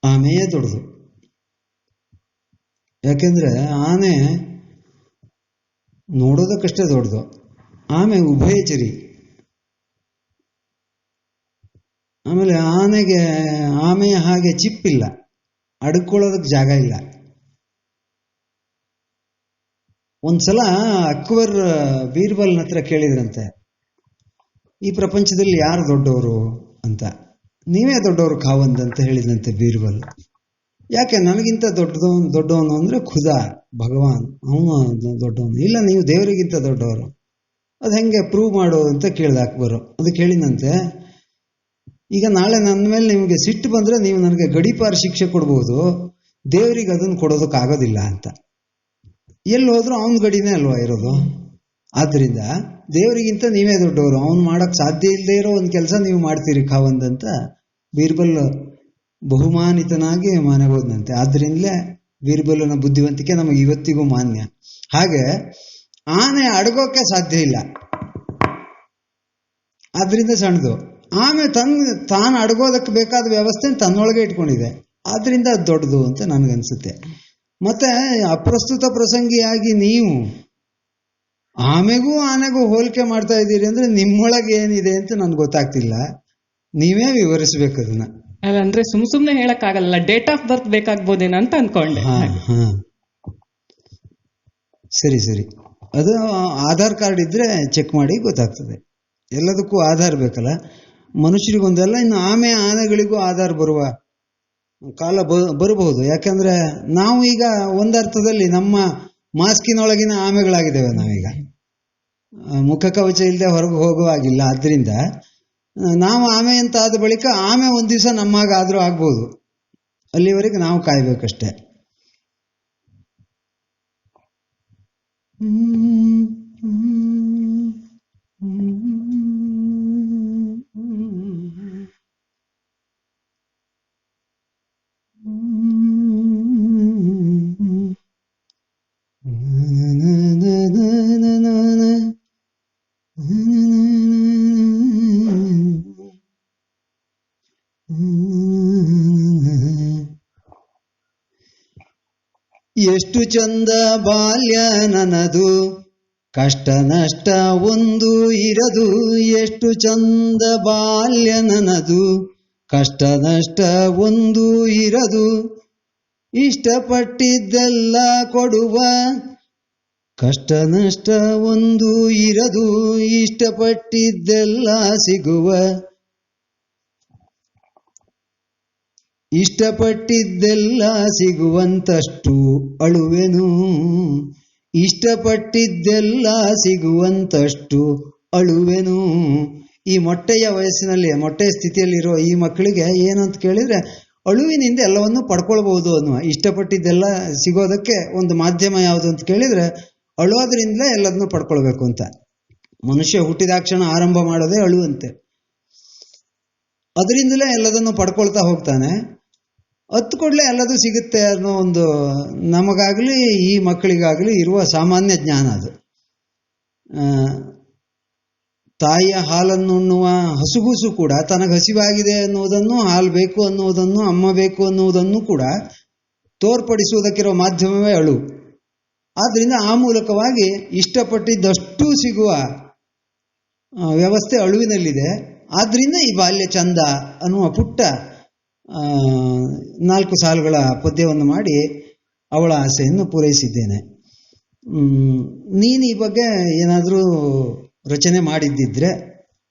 ಆಮೆಯೇ ದೊಡ್ಡದು. ಯಾಕೆಂದ್ರೆ ಆನೆ ನೋಡೋದಕ್ಕಷ್ಟೇ ದೊಡ್ಡದು. ಆಮೆ ಉಭಯಚರಿ. ಆಮೇಲೆ ಆಮೆಯ ಹಾಗೆ ಚಿಪ್ಪಿಲ್ಲ, ಅಡ್ಕೊಳ್ಳೋದಕ್ಕೆ ಜಾಗ ಇಲ್ಲ. ಒಂದ್ಸಲ ಅಕ್ಬರ್ ಬೀರ್ಬಲ್ನ ಹತ್ರ ಕೇಳಿದ್ರಂತೆ, ಈ ಪ್ರಪಂಚದಲ್ಲಿ ಯಾರು ದೊಡ್ಡವರು ಅಂತ. ನೀವೇ ದೊಡ್ಡವರು ಖಾವಂದ್ ಅಂತ ಹೇಳಿದಂತೆ ಬೀರ್ಬಲ್. ಯಾಕೆ? ನನಗಿಂತ ದೊಡ್ಡವನು ಅಂದರೆ ಖುದಾ, ಭಗವಾನ್, ಅವನು ದೊಡ್ಡವನು. ಇಲ್ಲ, ನೀವು ದೇವರಿಗಿಂತ ದೊಡ್ಡವರು. ಅದು ಹೆಂಗೆ ಪ್ರೂವ್ ಮಾಡು ಅಂತ ಕೇಳಿದ ಅಕ್ಬರು. ಅದಕ್ಕೆ ಹೇಳಿದಂತೆ, ಈಗ ನಾಳೆ ನನ್ನ ಮೇಲೆ ನಿಮಗೆ ಸಿಟ್ಟು ಬಂದರೆ ನೀವು ನನಗೆ ಗಡೀಪಾರು ಶಿಕ್ಷೆ ಕೊಡ್ಬೋದು, ದೇವರಿಗೆ ಅದನ್ನು ಕೊಡೋದಕ್ಕಾಗೋದಿಲ್ಲ ಅಂತ. ಎಲ್ಲಿ ಹೋದ್ರೂ ಅವನ ಗಡಿನೇ ಅಲ್ವಾ ಇರೋದು. ಆದ್ದರಿಂದ ದೇವರಿಗಿಂತ ನೀವೇ ದೊಡ್ಡವರು, ಅವನು ಮಾಡೋಕ್ಕೆ ಸಾಧ್ಯ ಇಲ್ಲದೆ ಇರೋ ಒಂದು ಕೆಲಸ ನೀವು ಮಾಡ್ತೀರಿ ಖಾವಂದ್ ಅಂತ ಬೀರ್ಬಲ್ ಬಹುಮಾನಿತನಾಗಿ ಮನೆಗೆ ಹೋದಂತೆ. ಆದ್ದರಿಂದಲೇ ಬೀರ್ಬಲನ ಬುದ್ಧಿವಂತಿಕೆ ನಮಗೆ ಇವತ್ತಿಗೂ ಮಾನ್ಯ. ಹಾಗೆ ಆನೆ ಅಡಗೋಕೆ ಸಾಧ್ಯ ಇಲ್ಲ, ಆದ್ರಿಂದ ಸಣ್ಣದು. ಆಮೆ ತಾನು ಅಡಗೋದಕ್ಕೆ ಬೇಕಾದ ವ್ಯವಸ್ಥೆ ತನ್ನೊಳಗೆ ಇಟ್ಕೊಂಡಿದೆ, ಆದ್ರಿಂದ ಅದು ದೊಡ್ಡದು ಅಂತ ನನಗನ್ಸುತ್ತೆ. ಮತ್ತೆ ಅಪ್ರಸ್ತುತ ಪ್ರಸಂಗಿಯಾಗಿ ನೀವು ಆಮೆಗೂ ಆನೆಗೂ ಹೋಲಿಕೆ ಮಾಡ್ತಾ ಇದ್ದೀರಿ ಅಂದ್ರೆ ನಿಮ್ಮೊಳಗೆ ಏನಿದೆ ಅಂತ ನನ್ಗೆ ಗೊತ್ತಾಗ್ತಿಲ್ಲ. ನೀವೇ ವಿವರಿಸ್ಬೇಕು ಅದನ್ನ. ಅದಂದ್ರೆ ಸುಮ್ನೆ ಹೇಳಕ್ ಆಗಲ್ಲ, ಡೇಟ್ ಆಫ್ ಬರ್ತ್ ಬೇಕಾಗ್ಬೋದೇನೋ ಅಂತ ಅನ್ಕೊಂಡೆ. ಸರಿ, ಅದು ಆಧಾರ್ ಕಾರ್ಡ್ ಇದ್ರೆ ಚೆಕ್ ಮಾಡಿ ಗೊತ್ತಾಗ್ತದೆ. ಎಲ್ಲದಕ್ಕೂ ಆಧಾರ್ ಬೇಕಲ್ಲ, ಮನುಷ್ಯರಿಗೊಂದಲ್ಲ, ಇನ್ನು ಆನೆಗಳಿಗೂ ಆಧಾರ್ ಬರುವ ಕಾಲ ಬರಬಹುದು. ಯಾಕಂದ್ರೆ ನಾವು ಈಗ ಒಂದರ್ಥದಲ್ಲಿ ನಮ್ಮ ಮಾಸ್ಕಿನೊಳಗಿನ ಆಮೆಗಳಾಗಿದ್ದೇವೆ. ನಾವೀಗ ಮುಖ ಕವಚ ಇಲ್ಲದೆ ಹೊರಗೆ ಹೋಗುವಾಗಿಲ್ಲ. ಆದ್ರಿಂದ ನಾವು ಆಮೆ ಅಂತ ಆದ ಬಳಿಕ ಆಮೆ ಒಂದು ದಿವಸ ನಮ್ಮಾಗಾದ್ರೂ ಆಗ್ಬೋದು. ಅಲ್ಲಿವರೆಗೆ ನಾವು ಕಾಯ್ಬೇಕಷ್ಟೆ. ಎಷ್ಟು ಚಂದ ಬಾಲ್ಯ ನನ್ನದು, ಕಷ್ಟ ನಷ್ಟ ಒಂದು ಇರದು. ಎಷ್ಟು ಚಂದ ಬಾಲ್ಯ ನನ್ನದು, ಕಷ್ಟ ನಷ್ಟ ಒಂದು ಇರದು. ಇಷ್ಟಪಟ್ಟಿದ್ದೆಲ್ಲ ಕೊಡುವ, ಕಷ್ಟ ನಷ್ಟ ಒಂದು ಇರದು. ಇಷ್ಟಪಟ್ಟಿದ್ದೆಲ್ಲ ಸಿಗುವ, ಇಷ್ಟಪಟ್ಟಿದ್ದೆಲ್ಲ ಸಿಗುವಂತಷ್ಟು ಅಳುವೆನು, ಇಷ್ಟಪಟ್ಟಿದ್ದೆಲ್ಲ ಸಿಗುವಂತಷ್ಟು ಅಳುವೆನು. ಈ ಮೊಟ್ಟೆಯ ವಯಸ್ಸಿನಲ್ಲಿ, ಮೊಟ್ಟೆಯ ಸ್ಥಿತಿಯಲ್ಲಿರೋ ಈ ಮಕ್ಕಳಿಗೆ ಏನು ಅಂತ ಕೇಳಿದರೆ, ಅಳುವಿನಿಂದ ಎಲ್ಲವನ್ನೂ ಪಡ್ಕೊಳ್ಬಹುದು ಅನ್ನುವ, ಇಷ್ಟಪಟ್ಟಿದ್ದೆಲ್ಲ ಸಿಗೋದಕ್ಕೆ ಒಂದು ಮಾಧ್ಯಮ ಯಾವುದು ಅಂತ ಕೇಳಿದರೆ ಅಳೋದ್ರಿಂದಲೇ ಎಲ್ಲದನ್ನೂ ಪಡ್ಕೊಳ್ಬೇಕು ಅಂತ. ಮನುಷ್ಯ ಹುಟ್ಟಿದಾಕ್ಷಣ ಆರಂಭ ಮಾಡೋದೇ ಅಳುವಂತೆ, ಅದರಿಂದಲೇ ಎಲ್ಲದನ್ನು ಪಡ್ಕೊಳ್ತಾ ಹೋಗ್ತಾನೆ. ಹತ್ತು ಕೂಡಲೇ ಎಲ್ಲದೂ ಸಿಗುತ್ತೆ ಅನ್ನೋ ಒಂದು ನಮಗಾಗಲಿ ಈ ಮಕ್ಕಳಿಗಾಗಲಿ ಇರುವ ಸಾಮಾನ್ಯ ಜ್ಞಾನ ಅದು. ತಾಯಿಯ ಹಾಲನ್ನು ಉಣ್ಣುವ ಹಸುಗೂಸು ಕೂಡ ತನಗೆ ಹಸಿವಾಗಿದೆ ಅನ್ನುವುದನ್ನು, ಹಾಲು ಬೇಕು ಅನ್ನುವುದನ್ನು, ಅಮ್ಮ ಬೇಕು ಅನ್ನುವುದನ್ನು ಕೂಡ ತೋರ್ಪಡಿಸುವುದಕ್ಕಿರೋ ಮಾಧ್ಯಮವೇ ಅಳು. ಆದ್ದರಿಂದ ಆ ಮೂಲಕವಾಗಿ ಇಷ್ಟಪಟ್ಟಿದ್ದಷ್ಟು ಸಿಗುವ ವ್ಯವಸ್ಥೆ ಅಳುವಿನಲ್ಲಿದೆ. ಆದ್ದರಿಂದ ಈ ಬಾಲ್ಯ ಚಂದ ಅನ್ನುವ ಪುಟ್ಟ 4 ಸಾಲುಗಳ ಪದ್ಯವನ್ನು ಮಾಡಿ ಅವಳ ಆಸೆಯನ್ನು ಪೂರೈಸಿದ್ದೇನೆ. ನೀನು ಈ ಬಗ್ಗೆ ಏನಾದರೂ ರಚನೆ ಮಾಡಿದ್ದಿದ್ರೆ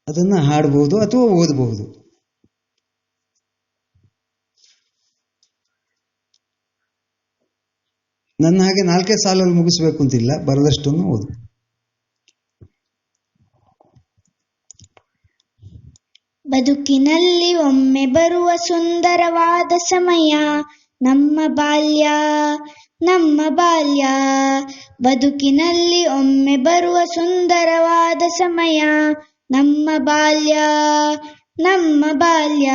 ಅದನ್ನು ಹಾಡಬಹುದು ಅಥವಾ ಓದಬಹುದು. ನನ್ನ ಹಾಗೆ 4 ಸಾಲಲ್ಲಿ ಮುಗಿಸ್ಬೇಕು ಅಂತಿಲ್ಲ, ಬರದಷ್ಟನ್ನು ಓದು. ಬದುಕಿನಲ್ಲಿ ಒಮ್ಮೆ ಬರುವ ಸುಂದರವಾದ ಸಮಯ ನಮ್ಮ ಬಾಲ್ಯ, ನಮ್ಮ ಬಾಲ್ಯ. ಬದುಕಿನಲ್ಲಿ ಒಮ್ಮೆ ಬರುವ ಸುಂದರವಾದ ಸಮಯ ನಮ್ಮ ಬಾಲ್ಯ, ನಮ್ಮ ಬಾಲ್ಯ.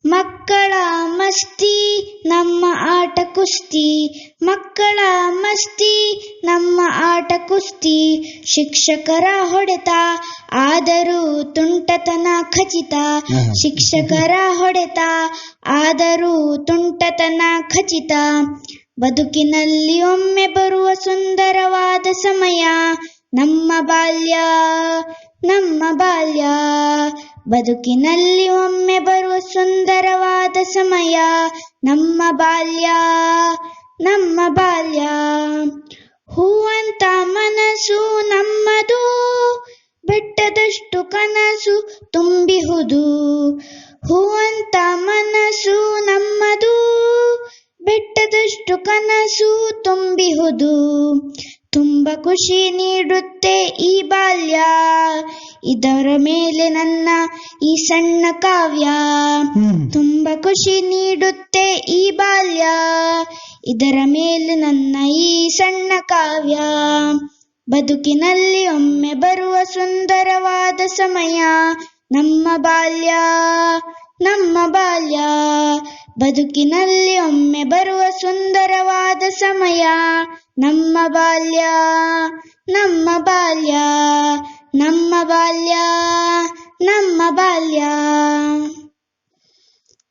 ಮಕ್ಕಳ ಮಸ್ತಿ ನಮ್ಮ ಆಟ ಕುಸ್ತಿ, ಮಕ್ಕಳ ಮಸ್ತಿ ನಮ್ಮ ಆಟ ಕುಸ್ತಿ. ಶಿಕ್ಷಕರ ಹೊಡೆತ ಆದರೂ ತುಂಟತನ ಖಚಿತ, ಶಿಕ್ಷಕರ ಹೊಡೆತ ಆದರೂ ತುಂಟತನ ಖಚಿತ. ಬದುಕಿನಲ್ಲಿ ಒಮ್ಮೆ ಬರುವ ಸುಂದರವಾದ ಸಮಯ ನಮ್ಮ ಬಾಲ್ಯ, ನಮ್ಮ ಬಾಲ್ಯ. ಬದುಕಿನಲ್ಲಿ ಒಮ್ಮೆ ಬರುವ ಸುಂದರವಾದ ಸಮಯ ನಮ್ಮ ಬಾಲ್ಯ, ನಮ್ಮ ಬಾಲ್ಯ. ಹೂವಂತ ಮನಸ್ಸು ನಮ್ಮದು, ಬೆಟ್ಟದಷ್ಟು ಕನಸು ತುಂಬಿಹುದು. ಹೂವಂತ ಮನಸ್ಸು ನಮ್ಮದು, ಬೆಟ್ಟದಷ್ಟು ಕನಸು ತುಂಬಿಹುದು. ತುಂಬ ಖುಷಿ ನೀಡುತ್ತೆ ಈ ಬಾಲ್ಯ, ಇದರ ಮೇಲೆ ನನ್ನ ಈ ಸಣ್ಣ ಕಾವ್ಯ. ತುಂಬ ಖುಷಿ ನೀಡುತ್ತೆ ಈ ಬಾಲ್ಯ, ಇದರ ಮೇಲೆ ನನ್ನ ಈ ಸಣ್ಣ ಕಾವ್ಯ. ಬದುಕಿನಲ್ಲಿ ಒಮ್ಮೆ ಬರುವ ಸುಂದರವಾದ ಸಮಯ ನಮ್ಮ ಬಾಲ್ಯ, ನಮ್ಮ ಬಾಲ್ಯ. ಬದುಕಿನಲ್ಲಿ ಒಮ್ಮೆ ಬರುವ ಸುಂದರವಾದ ಸಮಯ ನಮ್ಮ ಬಾಲ್ಯ, ನಮ್ಮ ಬಾಲ್ಯ, ನಮ್ಮ ಬಾಲ್ಯ, ನಮ್ಮ ಬಾಲ್ಯ.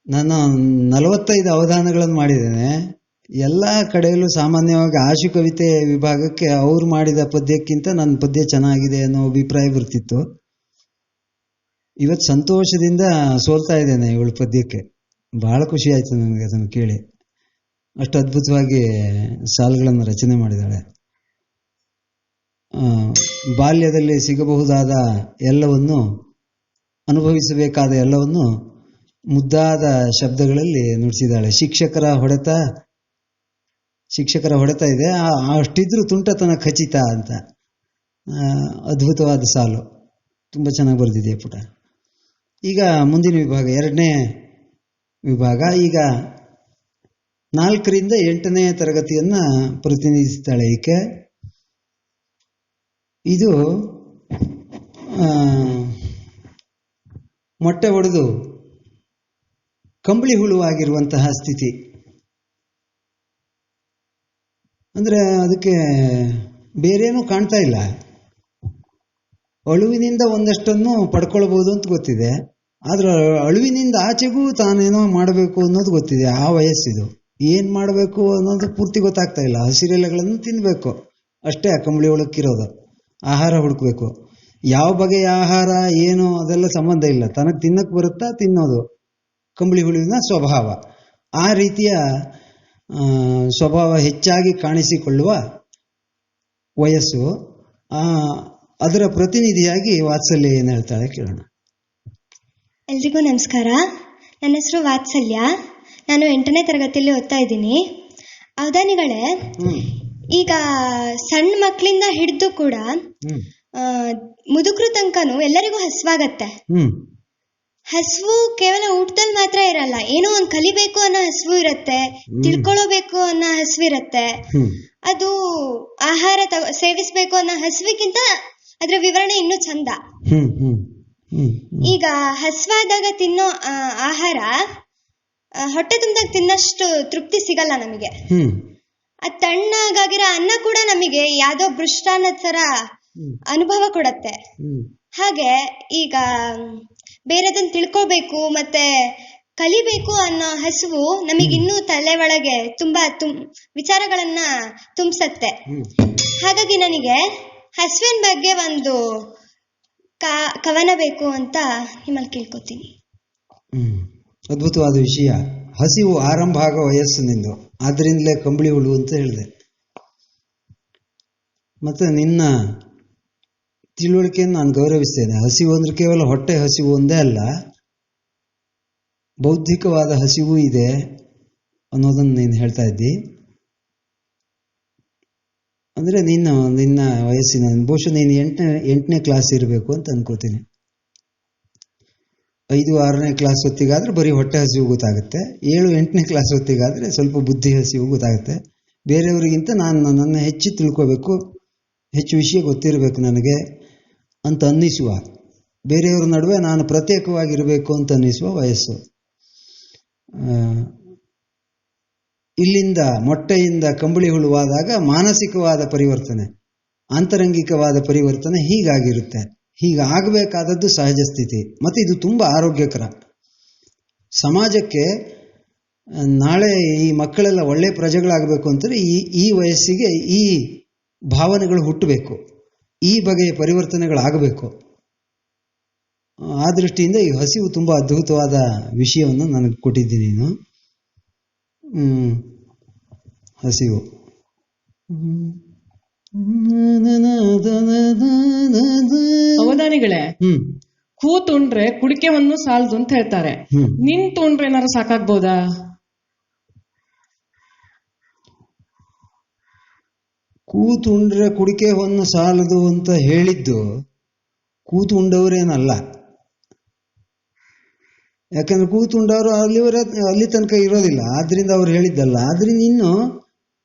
ನಾನು 45 ಅವಧಾನಗಳನ್ನು ಮಾಡಿದ್ದೇನೆ. ಎಲ್ಲ ಕಡೆಯಲ್ಲೂ ಸಾಮಾನ್ಯವಾಗಿ ಆಶು ಕವಿತೆ ವಿಭಾಗಕ್ಕೆ ಅವ್ರು ಮಾಡಿದ ಪದ್ಯಕ್ಕಿಂತ ನನ್ನ ಪದ್ಯ ಚೆನ್ನಾಗಿದೆ ಅನ್ನೋ ಅಭಿಪ್ರಾಯ ಬರ್ತಿತ್ತು. ಇವತ್ತು ಸಂತೋಷದಿಂದ ಸೋಲ್ತಾ ಇದ್ದೇನೆ ಇವಳ ಪದ್ಯಕ್ಕೆ. ಬಹಳ ಖುಷಿ ಆಯಿತು ನನಗೆ ಅದನ್ನು ಕೇಳಿ. ಅಷ್ಟು ಅದ್ಭುತವಾಗಿ ಸಾಲುಗಳನ್ನು ರಚನೆ ಮಾಡಿದ್ದಾಳೆ. ಬಾಲ್ಯದಲ್ಲಿ ಸಿಗಬಹುದಾದ ಎಲ್ಲವನ್ನು, ಅನುಭವಿಸಬೇಕಾದ ಎಲ್ಲವನ್ನು ಮುದ್ದಾದ ಶಬ್ದಗಳಲ್ಲಿ ನುಡಿಸಿದ್ದಾಳೆ. ಶಿಕ್ಷಕರ ಹೊಡೆತ ಇದೆ, ಅಷ್ಟಿದ್ರೂ ತುಂಟತನ ಖಚಿತ ಅಂತ. ಅದ್ಭುತವಾದ ಸಾಲು, ತುಂಬ ಚೆನ್ನಾಗಿ ಬರೆದಿದೆಯಾ ಪುಟ. ಈಗ ಮುಂದಿನ ವಿಭಾಗ, 2ನೇ ವಿಭಾಗ. ಈಗ 4ರಿಂದ 8ನೇ ತರಗತಿಯನ್ನು ಪ್ರತಿನಿಧಿಸ್ತಾಳೆ ಈಕೆ. ಇದು ಮೊಟ್ಟೆ ಒಡೆದು ಕಂಬಳಿ ಹುಳುವಾಗಿರುವಂತಹ ಸ್ಥಿತಿ. ಅಂದರೆ ಅದಕ್ಕೆ ಬೇರೇನೂ ಕಾಣ್ತಾ ಇಲ್ಲ. ಅಳುವಿನಿಂದ ಒಂದಷ್ಟನ್ನು ಪಡ್ಕೊಳ್ಬೋದು ಅಂತ ಗೊತ್ತಿದೆ, ಆದರೆ ಅಳುವಿನಿಂದ ಆಚೆಗೂ ತಾನೇನೋ ಮಾಡಬೇಕು ಅನ್ನೋದು ಗೊತ್ತಿದೆ. ಆ ವಯಸ್ಸಿದು. ಏನು ಮಾಡಬೇಕು ಅನ್ನೋದು ಪೂರ್ತಿ ಗೊತ್ತಾಗ್ತಾ ಇಲ್ಲ. ಹಸಿರೆಲೆಗಳನ್ನು ತಿನ್ನಬೇಕು ಅಷ್ಟೇ ಆ ಕಂಬಳಿ ಹುಳಕ್ಕಿರೋದು. ಆಹಾರ ಹುಡುಕಬೇಕು. ಯಾವ ಬಗೆಯ ಆಹಾರ ಏನು ಅದೆಲ್ಲ ಸಂಬಂಧ ಇಲ್ಲ. ತನಗೆ ತಿನ್ನಕ್ಕೆ ಬರುತ್ತಾ ತಿನ್ನೋದು ಕಂಬಳಿ ಹುಳುವಿನ ಸ್ವಭಾವ. ಆ ರೀತಿಯ ಸ್ವಭಾವ ಹೆಚ್ಚಾಗಿ ಕಾಣಿಸಿಕೊಳ್ಳುವ ವಯಸ್ಸು. ಅದರ ಪ್ರತಿನಿಧಿಯಾಗಿ ವಾತ್ಸಲ್ಯ ಏನು ಹೇಳ್ತಾಳೆ ಕೇಳೋಣ. ಎಲ್ರಿಗೂ ನಮಸ್ಕಾರ. ನನ್ನ ಹೆಸರು ವಾತ್ಸಲ್ಯ. ನಾನು 8ನೇ ತರಗತಿಯಲ್ಲಿ ಓದ್ತಾ ಇದ್ದೀನಿ. ಅವಧಾನಿಗಳೇ, ಈಗ ಸಣ್ಣ ಮಕ್ಕಳಿಂದ ಹಿಡಿದು ಕೂಡ ಮುದುಕರು ತನಕನೂ ಎಲ್ಲರಿಗೂ ಹಸುವಾಗತ್ತೆ. ಹಸುವು ಕೇವಲ ಊಟದಲ್ಲಿ ಮಾತ್ರ ಇರಲ್ಲ, ಏನೋ ಒಂದು ಕಲಿಬೇಕು ಅನ್ನೋ ಹಸುವು ಇರತ್ತೆ, ತಿಳ್ಕೊಳ್ಳಬೇಕು ಅನ್ನೋ ಹಸುವು ಇರತ್ತೆ. ಅದು ಆಹಾರ ಸೇವಿಸ್ಬೇಕು ಅನ್ನೋ ಹಸುವಿಗಿಂತ ಅದ್ರ ವಿವರಣೆ ಇನ್ನೂ ಚಂದ. ಈಗ ಹಸುವಾದಾಗ ತಿನ್ನೋ ಆಹಾರ ಹೊಟ್ಟೆ ತುಂಬಿದಾಗ ತಿನ್ನಷ್ಟು ತೃಪ್ತಿ ಸಿಗಲ್ಲ ನಮಗೆ. ಅದು ತಣ್ಣಗಾಗಿರೋ ಅನ್ನ ಕೂಡ ನಮಗೆ ಯಾವ್ದೋ ಮೃಷ್ಟಾನ್ನದ ತರ ಅನುಭವ ಕೊಡತ್ತೆ. ಹಾಗೆ ಈಗ ಬೇರೆದನ್ನ ತಿಳ್ಕೋಬೇಕು ಮತ್ತೆ ಕಲಿಬೇಕು ಅನ್ನೋ ಹಸುವು ನಮಗಿನ್ನೂ ತಲೆ ಒಳಗೆ ತುಂಬಾ ವಿಚಾರಗಳನ್ನ ತುಂಬಿಸತ್ತೆ. ಹಾಗಾಗಿ ನನಗೆ ಹಸುವಿನ ಬಗ್ಗೆ ಒಂದು ಕವನ ಬೇಕು ಅಂತ ನಿಮ್ಮಲ್ಲಿ ಕೇಳ್ಕೊತೀನಿ. ಅದ್ಭುತವಾದ ವಿಷಯ. ಹಸಿವು ಆರಂಭ ಆಗೋ ವಯಸ್ಸು ನಿಂದು, ಆದ್ರಿಂದಲೇ ಕಂಬಳಿ ಹುಳು ಅಂತ ಹೇಳಿದೆ. ಮತ್ತೆ ನಿನ್ನ ತಿಳುವಳಿಕೆಯನ್ನು ನಾನು ಗೌರವಿಸ್ತೇನೆ. ಹಸಿವು ಅಂದ್ರೆ ಕೇವಲ ಹೊಟ್ಟೆ ಹಸಿವು ಒಂದೇ ಅಲ್ಲ, ಬೌದ್ಧಿಕವಾದ ಹಸಿವು ಇದೆ ಅನ್ನೋದನ್ನು ನೀನು ಹೇಳ್ತಾ ಇದ್ದಿ. ಅಂದರೆ ನಿನ್ನ ವಯಸ್ಸಿನ ಬಹುಶಃ ನೀನು 8ನೇ ಕ್ಲಾಸ್ ಇರಬೇಕು ಅಂತ ಅನ್ಕೋತೀನಿ. 5-6ನೇ ಕ್ಲಾಸ್ ಹೊತ್ತಿಗಾದ್ರೆ ಬರೀ ಹೊಟ್ಟೆ ಹಸಿವು ಗೊತ್ತಾಗುತ್ತೆ. 7-8ನೇ ಕ್ಲಾಸ್ ಹೊತ್ತಿಗಾದ್ರೆ ಸ್ವಲ್ಪ ಬುದ್ಧಿ ಹಸಿವು ಗೊತ್ತಾಗುತ್ತೆ. ಬೇರೆಯವರಿಗಿಂತ ನನ್ನ ಹೆಚ್ಚು ತಿಳ್ಕೋಬೇಕು, ಹೆಚ್ಚು ವಿಷಯ ಗೊತ್ತಿರಬೇಕು ನನಗೆ ಅಂತ ಅನ್ನಿಸುವ, ಬೇರೆಯವ್ರ ನಡುವೆ ನಾನು ಪ್ರತ್ಯೇಕವಾಗಿರಬೇಕು ಅಂತ ಅನ್ನಿಸುವ ವಯಸ್ಸು. ಇಲ್ಲಿಂದ ಮೊಟ್ಟೆಯಿಂದ ಕಂಬಳಿ ಹುಳುವಾದಾಗ ಮಾನಸಿಕವಾದ ಪರಿವರ್ತನೆ, ಆಂತರಂಗಿಕವಾದ ಪರಿವರ್ತನೆ ಹೀಗಾಗಿರುತ್ತೆ. ಹೀಗಾಗಬೇಕಾದದ್ದು ಸಹಜ ಸ್ಥಿತಿ. ಮತ್ತು ಇದು ತುಂಬ ಆರೋಗ್ಯಕರ. ಸಮಾಜಕ್ಕೆ ನಾಳೆ ಈ ಮಕ್ಕಳೆಲ್ಲ ಒಳ್ಳೆ ಪ್ರಜೆಗಳಾಗಬೇಕು ಅಂತಂದರೆ ಈ ವಯಸ್ಸಿಗೆ ಈ ಭಾವನೆಗಳು ಹುಟ್ಟಬೇಕು, ಈ ಬಗೆಯ ಪರಿವರ್ತನೆಗಳಾಗಬೇಕು. ಆ ದೃಷ್ಟಿಯಿಂದ ಈ ಹಸಿವು ತುಂಬ ಅದ್ಭುತವಾದ ವಿಷಯವನ್ನು ನನಗೆ ಕೊಟ್ಟಿದ್ದೀನಿ ನೀನು. ಹಸಿವು ಅವಧಾನಿಗಳೇ, ಕೂತುಂಡ್ರೆ ಕುಡಿಕೆ ಒಂದು ಸಾಲದು ಅಂತ ಹೇಳ್ತಾರೆ. ನಿಂತುಂಡ್ರೆ ಏನಾರು ಸಾಕಾಗ್ಬೋದಾ? ಕೂತುಂಡ್ರೆ ಕುಡಿಕೆ ಹೊನ್ನು ಸಾಲದು ಅಂತ ಹೇಳಿದ್ದು ಕೂತು ಉಂಡವರೇನಲ್ಲ. ಯಾಕಂದ್ರೆ ಕೂತುಂಡವರು ಅಲ್ಲಿ ತನಕ ಇರೋದಿಲ್ಲ, ಆದ್ರಿಂದ ಅವ್ರು ಹೇಳಿದ್ದಲ್ಲ. ಆದ್ರಿಂದ ಇನ್ನು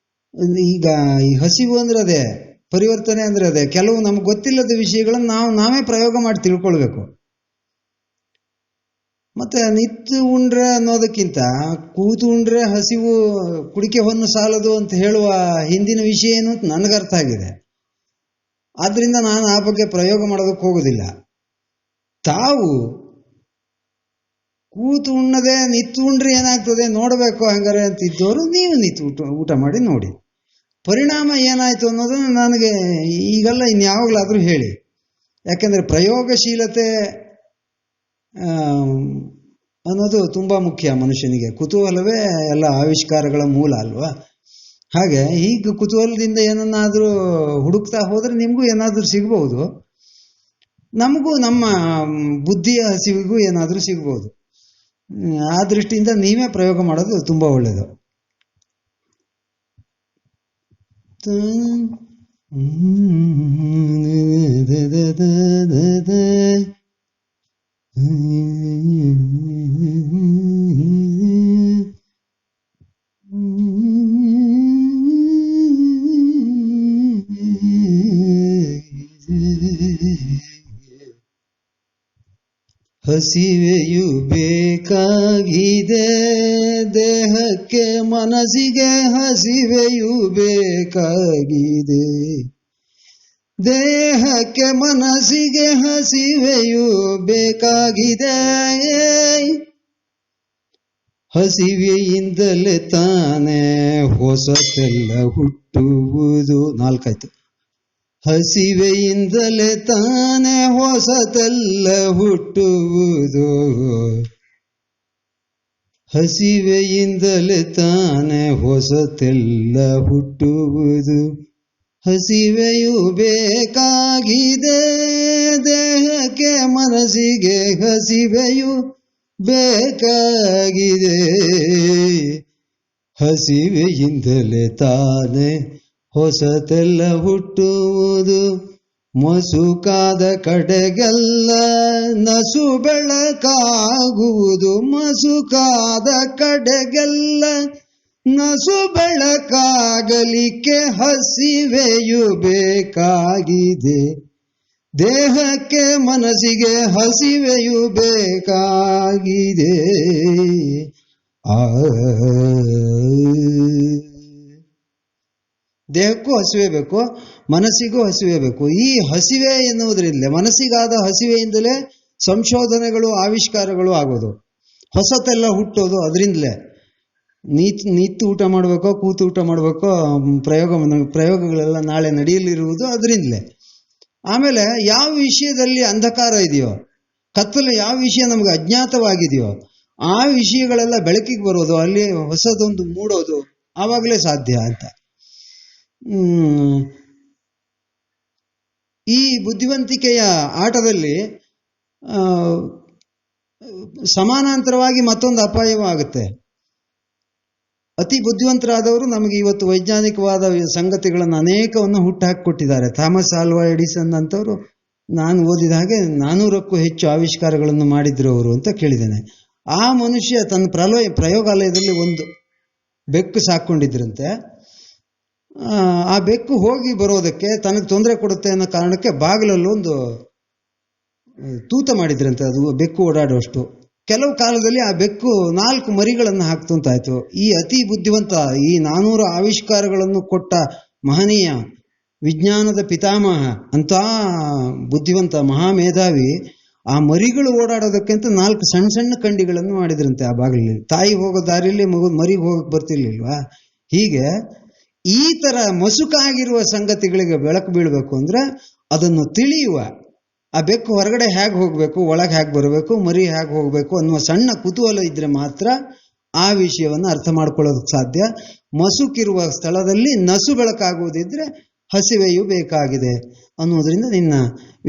ಈಗ ಈ ಹಸಿವು ಅಂದ್ರೆ ಅದೇ, ಪರಿವರ್ತನೆ ಅಂದ್ರೆ ಅದೇ. ಕೆಲವು ನಮ್ಗೆ ಗೊತ್ತಿಲ್ಲದ ವಿಷಯಗಳನ್ನು ನಾವೇ ಪ್ರಯೋಗ ಮಾಡಿ ತಿಳ್ಕೊಳ್ಬೇಕು. ಮತ್ತೆ ನಿಂತು ಉಂಡ್ರೆ ಅನ್ನೋದಕ್ಕಿಂತ ಕೂತು ಉಂಡ್ರೆ ಹಸಿವು ಕುಡಿಕೆ ಹೊನ್ನು ಸಾಲದು ಅಂತ ಹೇಳುವ ಹಿಂದಿನ ವಿಷಯ ಏನು ಅಂತ ನನಗೆ ಅರ್ಥ ಆಗಿದೆ. ಆದ್ರಿಂದ ನಾನು ಆ ಬಗ್ಗೆ ಪ್ರಯೋಗ ಮಾಡೋದಕ್ಕೆ ಹೋಗೋದಿಲ್ಲ. ತಾವು ಕೂತು ಉಣ್ಣದೆ ನಿಂತು ಉಂಡ್ರೆ ಏನಾಗ್ತದೆ ನೋಡಬೇಕು ಹಂಗಾರೆ ಅಂತಿದ್ದವರು ನೀವು ನಿಂತು ಊಟ ಮಾಡಿ ನೋಡಿ. ಪರಿಣಾಮ ಏನಾಯ್ತು ಅನ್ನೋದನ್ನು ನನಗೆ ಈಗಲ್ಲ ಇನ್ಯಾವಾಗಲಾದರೂ ಹೇಳಿ. ಯಾಕೆಂದರೆ ಪ್ರಯೋಗಶೀಲತೆ ಅನ್ನೋದು ತುಂಬ ಮುಖ್ಯ ಮನುಷ್ಯನಿಗೆ. ಕುತೂಹಲವೇ ಎಲ್ಲ ಆವಿಷ್ಕಾರಗಳ ಮೂಲ ಅಲ್ವಾ? ಹಾಗೆ ಈಗ ಕುತೂಹಲದಿಂದ ಏನನ್ನಾದರೂ ಹುಡುಕ್ತಾ ಹೋದರೆ ನಿಮಗೂ ಏನಾದರೂ ಸಿಗ್ಬೋದು, ನಮಗೂ ನಮ್ಮ ಬುದ್ಧಿಯ ಹಸಿವಿಗೂ ಏನಾದರೂ ಸಿಗ್ಬೋದು. ಆ ದೃಷ್ಟಿಯಿಂದ ನೀವೇ ಪ್ರಯೋಗ ಮಾಡೋದು ತುಂಬ ಒಳ್ಳೆಯದು. ಹಸಿವೆಯು ಬೇಕಾಗಿದೆ ದೇಹಕ್ಕೆ ಮನಸ್ಸಿಗೆ, ಹಸಿವೆಯು ಬೇಕಾಗಿದೆ ದೇಹಕ್ಕೆ ಮನಸ್ಸಿಗೆ, ಹಸಿವೆಯು ಬೇಕಾಗಿದೆ. ಹಸಿವೆಯಿಂದಲೇ ತಾನೇ ಹೊಸತೆಲ್ಲ ಹುಟ್ಟುವುದು. 4 ಆಯ್ತು. ಹಸಿವೆಯಿಂದಲೇ ತಾನೇ ಹೊಸತೆಲ್ಲ ಹುಟ್ಟುವುದು, ಹಸಿವೆಯಿಂದಲೇ ತಾನೇ ಹೊಸತೆಲ್ಲ ಹುಟ್ಟುವುದು. ಹಸಿವೆಯು ಬೇಕಾಗಿದೆ ದೇಹಕ್ಕೆ ಮನಸ್ಸಿಗೆ, ಹಸಿವೆಯು ಬೇಕಾಗಿದೆ. ಹಸಿವೆಯಿಂದಲೇ ತಾನೇ ಹೊಸತೆಲ್ಲ ಹುಟ್ಟುವುದು, ಮಸುಕಾದ ಕಡೆಗೆಲ್ಲ ನಸು ಬೆಳಕಾಗುವುದು. ಮಸುಕಾದ ಕಡೆಗೆಲ್ಲ ನಸು ಬೆಳಕಾಗಲಿಕ್ಕೆ ಹಸಿವೆಯು ಬೇಕಾಗಿದೆ. ದೇಹಕ್ಕೆ ಮನಸ್ಸಿಗೆ ಹಸಿವೆಯು ಬೇಕಾಗಿದೆ. ದೇಹಕ್ಕೂ ಹಸಿವೆ ಬೇಕು, ಮನಸ್ಸಿಗೂ ಹಸಿವೆ ಬೇಕು. ಈ ಹಸಿವೆ ಎನ್ನುವುದರಿಂದಲೇ, ಮನಸ್ಸಿಗಾದ ಹಸಿವೆಯಿಂದಲೇ ಸಂಶೋಧನೆಗಳು ಆವಿಷ್ಕಾರಗಳು ಆಗೋದು, ಹೊಸತೆಲ್ಲ ಹುಟ್ಟೋದು ಅದರಿಂದಲೇ. ನಿಂತು ಊಟ ಮಾಡಬೇಕೋ ಕೂತು ಊಟ ಮಾಡಬೇಕೋ ಪ್ರಯೋಗಗಳೆಲ್ಲ ನಾಳೆ ನಡೆಯಲಿರುವುದು ಅದರಿಂದಲೇ. ಆಮೇಲೆ ಯಾವ ವಿಷಯದಲ್ಲಿ ಅಂಧಕಾರ ಇದೆಯೋ, ಕತ್ತಲು ಯಾವ ವಿಷಯ ನಮಗೆ ಅಜ್ಞಾತವಾಗಿದೆಯೋ ಆ ವಿಷಯಗಳೆಲ್ಲ ಬೆಳಕಿಗೆ ಬರೋದು, ಅಲ್ಲಿ ಹೊಸದೊಂದು ಮೂಡೋದು ಆವಾಗಲೇ ಸಾಧ್ಯ ಅಂತ. ಈ ಬುದ್ಧಿವಂತಿಕೆಯ ಆಟದಲ್ಲಿ ಸಮಾನಾಂತರವಾಗಿ ಮತ್ತೊಂದು ಅಪಾಯವೂ ಆಗುತ್ತೆ. ಅತಿ ಬುದ್ಧಿವಂತರಾದವರು ನಮಗೆ ಇವತ್ತು ವೈಜ್ಞಾನಿಕವಾದ ಸಂಗತಿಗಳನ್ನು ಅನೇಕವನ್ನು ಹುಟ್ಟುಹಾಕಿಕೊಟ್ಟಿದ್ದಾರೆ. ಥಾಮಸ್ ಆಲ್ವಾ ಎಡಿಸನ್ ಅಂತವರು ನಾನು ಓದಿದ ಹಾಗೆ 400ಕ್ಕೂ ಹೆಚ್ಚು ಆವಿಷ್ಕಾರಗಳನ್ನು ಮಾಡಿದ್ರು ಅವರು ಅಂತ ಕೇಳಿದ್ದೇನೆ. ಆ ಮನುಷ್ಯ ತನ್ನ ಪ್ರಯೋಗಾಲಯದಲ್ಲಿ ಒಂದು ಬೆಕ್ಕು ಸಾಕೊಂಡಿದ್ರಂತೆ. ಆ ಬೆಕ್ಕು ಹೋಗಿ ಬರೋದಕ್ಕೆ ತನಗೆ ತೊಂದರೆ ಕೊಡುತ್ತೆ ಅನ್ನೋ ಕಾರಣಕ್ಕೆ ಬಾಗಿಲಲ್ಲೊಂದು ತೂತ ಮಾಡಿದ್ರಂತೆ, ಅದು ಬೆಕ್ಕು ಓಡಾಡುವಷ್ಟು. ಕೆಲವು ಕಾಲದಲ್ಲಿ ಆ ಬೆಕ್ಕು 4 ಮರಿಗಳನ್ನು ಹಾಕ್ತು ಅಂತಾಯ್ತು. ಈ ಅತಿ ಬುದ್ಧಿವಂತ, ಈ 400 ಆವಿಷ್ಕಾರಗಳನ್ನು ಕೊಟ್ಟ ಮಹನೀಯ ವಿಜ್ಞಾನದ ಪಿತಾಮಹ ಅಂತ ಬುದ್ಧಿವಂತ ಮಹಾಮೇಧಾವಿ ಆ ಮರಿಗಳು ಓಡಾಡೋದಕ್ಕಿಂತ 4 ಸಣ್ಣ ಸಣ್ಣ ಕಂಡಿಗಳನ್ನು ಮಾಡಿದ್ರಂತೆ ಆ ಬಾಗಿಲಲ್ಲಿ. ತಾಯಿ ಹೋಗೋ ದಾರಿಯಲ್ಲಿ ಮರಿಗೆ ಹೋಗಕ್ಕೆ ಬರ್ತಿರ್ಲಿಲ್ವಾ? ಹೀಗೆ ಈ ಥರ ಮಸುಕಾಗಿರುವ ಸಂಗತಿಗಳಿಗೆ ಬೆಳಕು ಬೀಳಬೇಕು ಅಂದರೆ ಅದನ್ನು ತಿಳಿಯುವ, ಆ ಬೆಕ್ಕು ಹೊರಗಡೆ ಹೇಗೆ ಹೋಗಬೇಕು, ಒಳಗೆ ಹೇಗೆ ಬರಬೇಕು, ಮರಿ ಹೇಗೆ ಹೋಗಬೇಕು ಅನ್ನುವ ಸಣ್ಣ ಕುತೂಹಲ ಇದ್ದರೆ ಮಾತ್ರ ಆ ವಿಷಯವನ್ನು ಅರ್ಥ ಮಾಡ್ಕೊಳ್ಳೋದಕ್ಕೆ ಸಾಧ್ಯ. ಮಸುಕಿರುವ ಸ್ಥಳದಲ್ಲಿ ನಸು ಬೆಳಕಾಗುವುದಿದ್ರೆ ಹಸಿವೆಯೂ ಬೇಕಾಗಿದೆ ಅನ್ನೋದರಿಂದ ನಿನ್ನ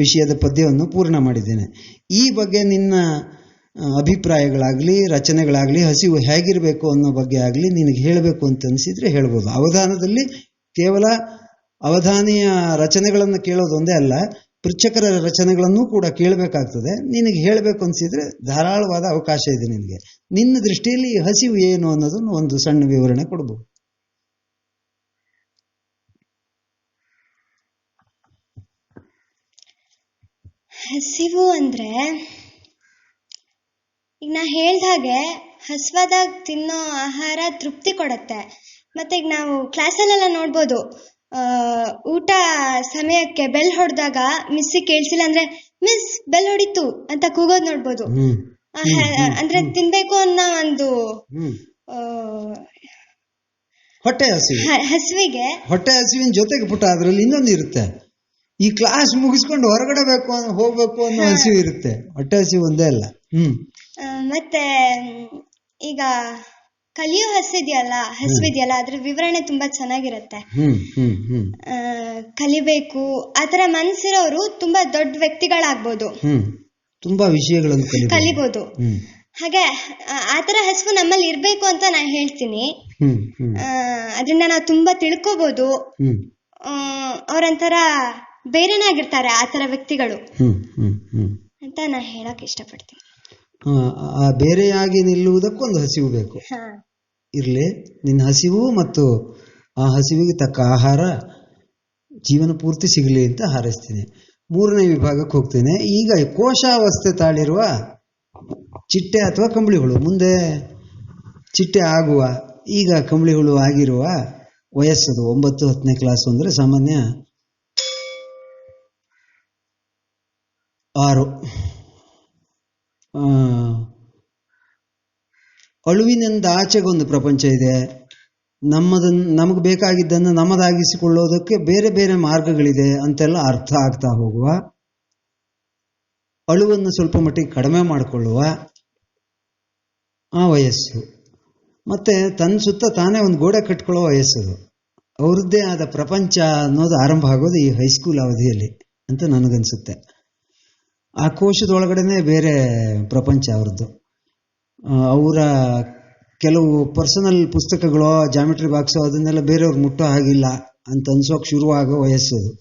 ವಿಷಯದ ಪದ್ಯವನ್ನು ಪೂರ್ಣ ಮಾಡಿದ್ದೇನೆ. ಈ ಬಗ್ಗೆ ನಿನ್ನ ಅಭಿಪ್ರಾಯಗಳಾಗಲಿ ರಚನೆಗಳಾಗಲಿ ಹಸಿವು ಹೇಗಿರಬೇಕು ಅನ್ನೋ ಬಗ್ಗೆ ಆಗಲಿ ನಿನಗೆ ಹೇಳಬೇಕು ಅಂತ ಅನಿಸಿದರೆ ಹೇಳ್ಬೋದು. ಅವಧಾನದಲ್ಲಿ ಕೇವಲ ಅವಧಾನಿಯ ರಚನೆಗಳನ್ನು ಕೇಳೋದು ಒಂದೇ ಅಲ್ಲ, ಪೃಚ್ಛಕರ ರಚನೆಗಳನ್ನು ಕೂಡ ಕೇಳಬೇಕಾಗ್ತದೆ. ನಿನಗೆ ಹೇಳಬೇಕು ಅನಿಸಿದರೆ ಧಾರಾಳವಾದ ಅವಕಾಶ ಇದೆ ನಿನಗೆ. ನಿನ್ನ ದೃಷ್ಟಿಯಲ್ಲಿ ಹಸಿವು ಏನು ಅನ್ನೋದನ್ನು ಒಂದು ಸಣ್ಣ ವಿವರಣೆ ಕೊಡ್ಬೋದು. ಹಸಿವು ಅಂದ್ರೆ ಈಗ ನಾ ಹೇಳ್ದ ಹಾಗೆ ಹಸ್ವಾದಾಗ ತಿನ್ನೋ ಆಹಾರ ತೃಪ್ತಿ ಕೊಡುತ್ತೆ. ಮತ್ತೆ ಈಗ ನಾವು ಕ್ಲಾಸಲ್ಲೆಲ್ಲ ನೋಡ್ಬೋದು, ಊಟ ಸಮಯಕ್ಕೆ ಬೆಲ್ ಹೊಡೆದಾಗ ಮಿಸ್ಸಿಗೆ ಕೇಳಿಸಿಲ್ಲ ಅಂದ್ರೆ ಮಿಸ್ ಬೆಲ್ ಹೊಡಿತು ಅಂತ ಕೂಗೋದು ನೋಡ್ಬೋದು. ಅಂದ್ರೆ ತಿನ್ಬೇಕು ಅನ್ನೋ ಒಂದು ಹೊಟ್ಟೆ ಹಸಿವಿನ ಜೊತೆಗೆ ಪುಟ ಅದರಲ್ಲಿ ಇನ್ನೊಂದು ಇರುತ್ತೆ, ಈ ಕ್ಲಾಸ್ ಮುಗಿಸ್ಕೊಂಡು ಹೊರಗಡೆ ಹೋಗ್ಬೇಕು ಅನ್ನೋ ಹಸಿವು ಇರುತ್ತೆ. ಹೊಟ್ಟೆ ಹಸಿವು ಒಂದೇ ಅಲ್ಲ. ಮತ್ತೆ ಈಗ ಕಲಿಯೋ ಹಸಿವಿದೆಯಲ್ಲ ಅದ್ರ ವಿವರಣೆ ತುಂಬಾ ಚೆನ್ನಾಗಿರುತ್ತೆ. ಕಲಿಬೇಕು ಆತರ ಮನ್ಸಿರೋರು ತುಂಬಾ ದೊಡ್ಡ ವ್ಯಕ್ತಿಗಳಾಗ್ಬೋದು, ತುಂಬಾ ವಿಷಯಗಳನ್ನು ಕಲಿಬಹುದು. ಹಾಗೆ ಆತರ ಹಸಿವು ನಮ್ಮಲ್ಲಿ ಇರ್ಬೇಕು ಅಂತ ನಾನು ಹೇಳ್ತೀನಿ. ಅದರಿಂದ ನಾವು ತುಂಬಾ ತಿಳ್ಕೋಬಹುದು. ಅವ್ರಂತರ ಬೇರೆನೇ ಆಗಿರ್ತಾರೆ ಆತರ ವ್ಯಕ್ತಿಗಳು ಅಂತ ನಾನು ಹೇಳಕ್ ಇಷ್ಟಪಡ್ತೀನಿ. ಆ ಬೇರೆಯಾಗಿ ನಿಲ್ಲುವುದಕ್ಕೊಂದು ಹಸಿವು ಬೇಕು. ಇರ್ಲಿ, ನಿನ್ನ ಹಸಿವು ಮತ್ತು ಆ ಹಸಿವಿಗೆ ತಕ್ಕ ಆಹಾರ ಜೀವನ ಪೂರ್ತಿ ಸಿಗಲಿ ಅಂತ ಹಾರೈಸ್ತೀನಿ. 3ನೇ ವಿಭಾಗಕ್ಕೆ ಹೋಗ್ತೇನೆ. ಈಗ ಕೋಶಾವಸ್ಥೆ ತಾಳಿರುವ ಚಿಟ್ಟೆ ಅಥವಾ ಕಂಬಳಿ ಹುಳು, ಮುಂದೆ ಚಿಟ್ಟೆ ಆಗುವ, ಈಗ ಕಂಬಳಿ ಹುಳು ಆಗಿರುವ ವಯಸ್ಸದು 9-10ನೇ ಕ್ಲಾಸು ಅಂದರೆ ಸಾಮಾನ್ಯ 6. ಅಳುವಿನಿಂದ ಆಚೆಗೊಂದು ಪ್ರಪಂಚ ಇದೆ. ನಮಗೆ ಬೇಕಾಗಿದ್ದನ್ನು ನಮ್ಮದಾಗಿಸಿಕೊಳ್ಳೋದಕ್ಕೆ ಬೇರೆ ಬೇರೆ ಮಾರ್ಗಗಳಿದೆ ಅಂತೆಲ್ಲ ಅರ್ಥ ಆಗ್ತಾ ಹೋಗುವ, ಅಳುವನ್ನು ಸ್ವಲ್ಪ ಮಟ್ಟಿಗೆ ಕಡಿಮೆ ಮಾಡಿಕೊಳ್ಳುವ ಆ ವಯಸ್ಸು. ಮತ್ತೆ ತನ್ನ ಸುತ್ತ ತಾನೇ ಒಂದು ಗೋಡೆ ಕಟ್ಕೊಳ್ಳೋ ವಯಸ್ಸದು. ಅವ್ರದ್ದೇ ಆದ ಪ್ರಪಂಚ ಅನ್ನೋದು ಆರಂಭ ಆಗೋದು ಈ ಹೈಸ್ಕೂಲ್ ಅವಧಿಯಲ್ಲಿ ಅಂತ ನನಗನ್ಸುತ್ತೆ. ಆ ಕೋಶದೊಳಗಡೆನೆ ಬೇರೆ ಪ್ರಪಂಚ ಅವ್ರದ್ದು. ಅವರ ಕೆಲವು ಪರ್ಸನಲ್ ಪುಸ್ತಕಗಳು, ಜಾಮಿಟ್ರಿ ಬಾಕ್ಸು ಅದನ್ನೆಲ್ಲ ಬೇರೆಯವ್ರು ಮುಟ್ಟೋ ಹಾಗಿಲ್ಲ ಅಂತ ಅನ್ಸೋಕೆ ಶುರುವಾಗೋ ವಯಸ್ಸು ಅದು.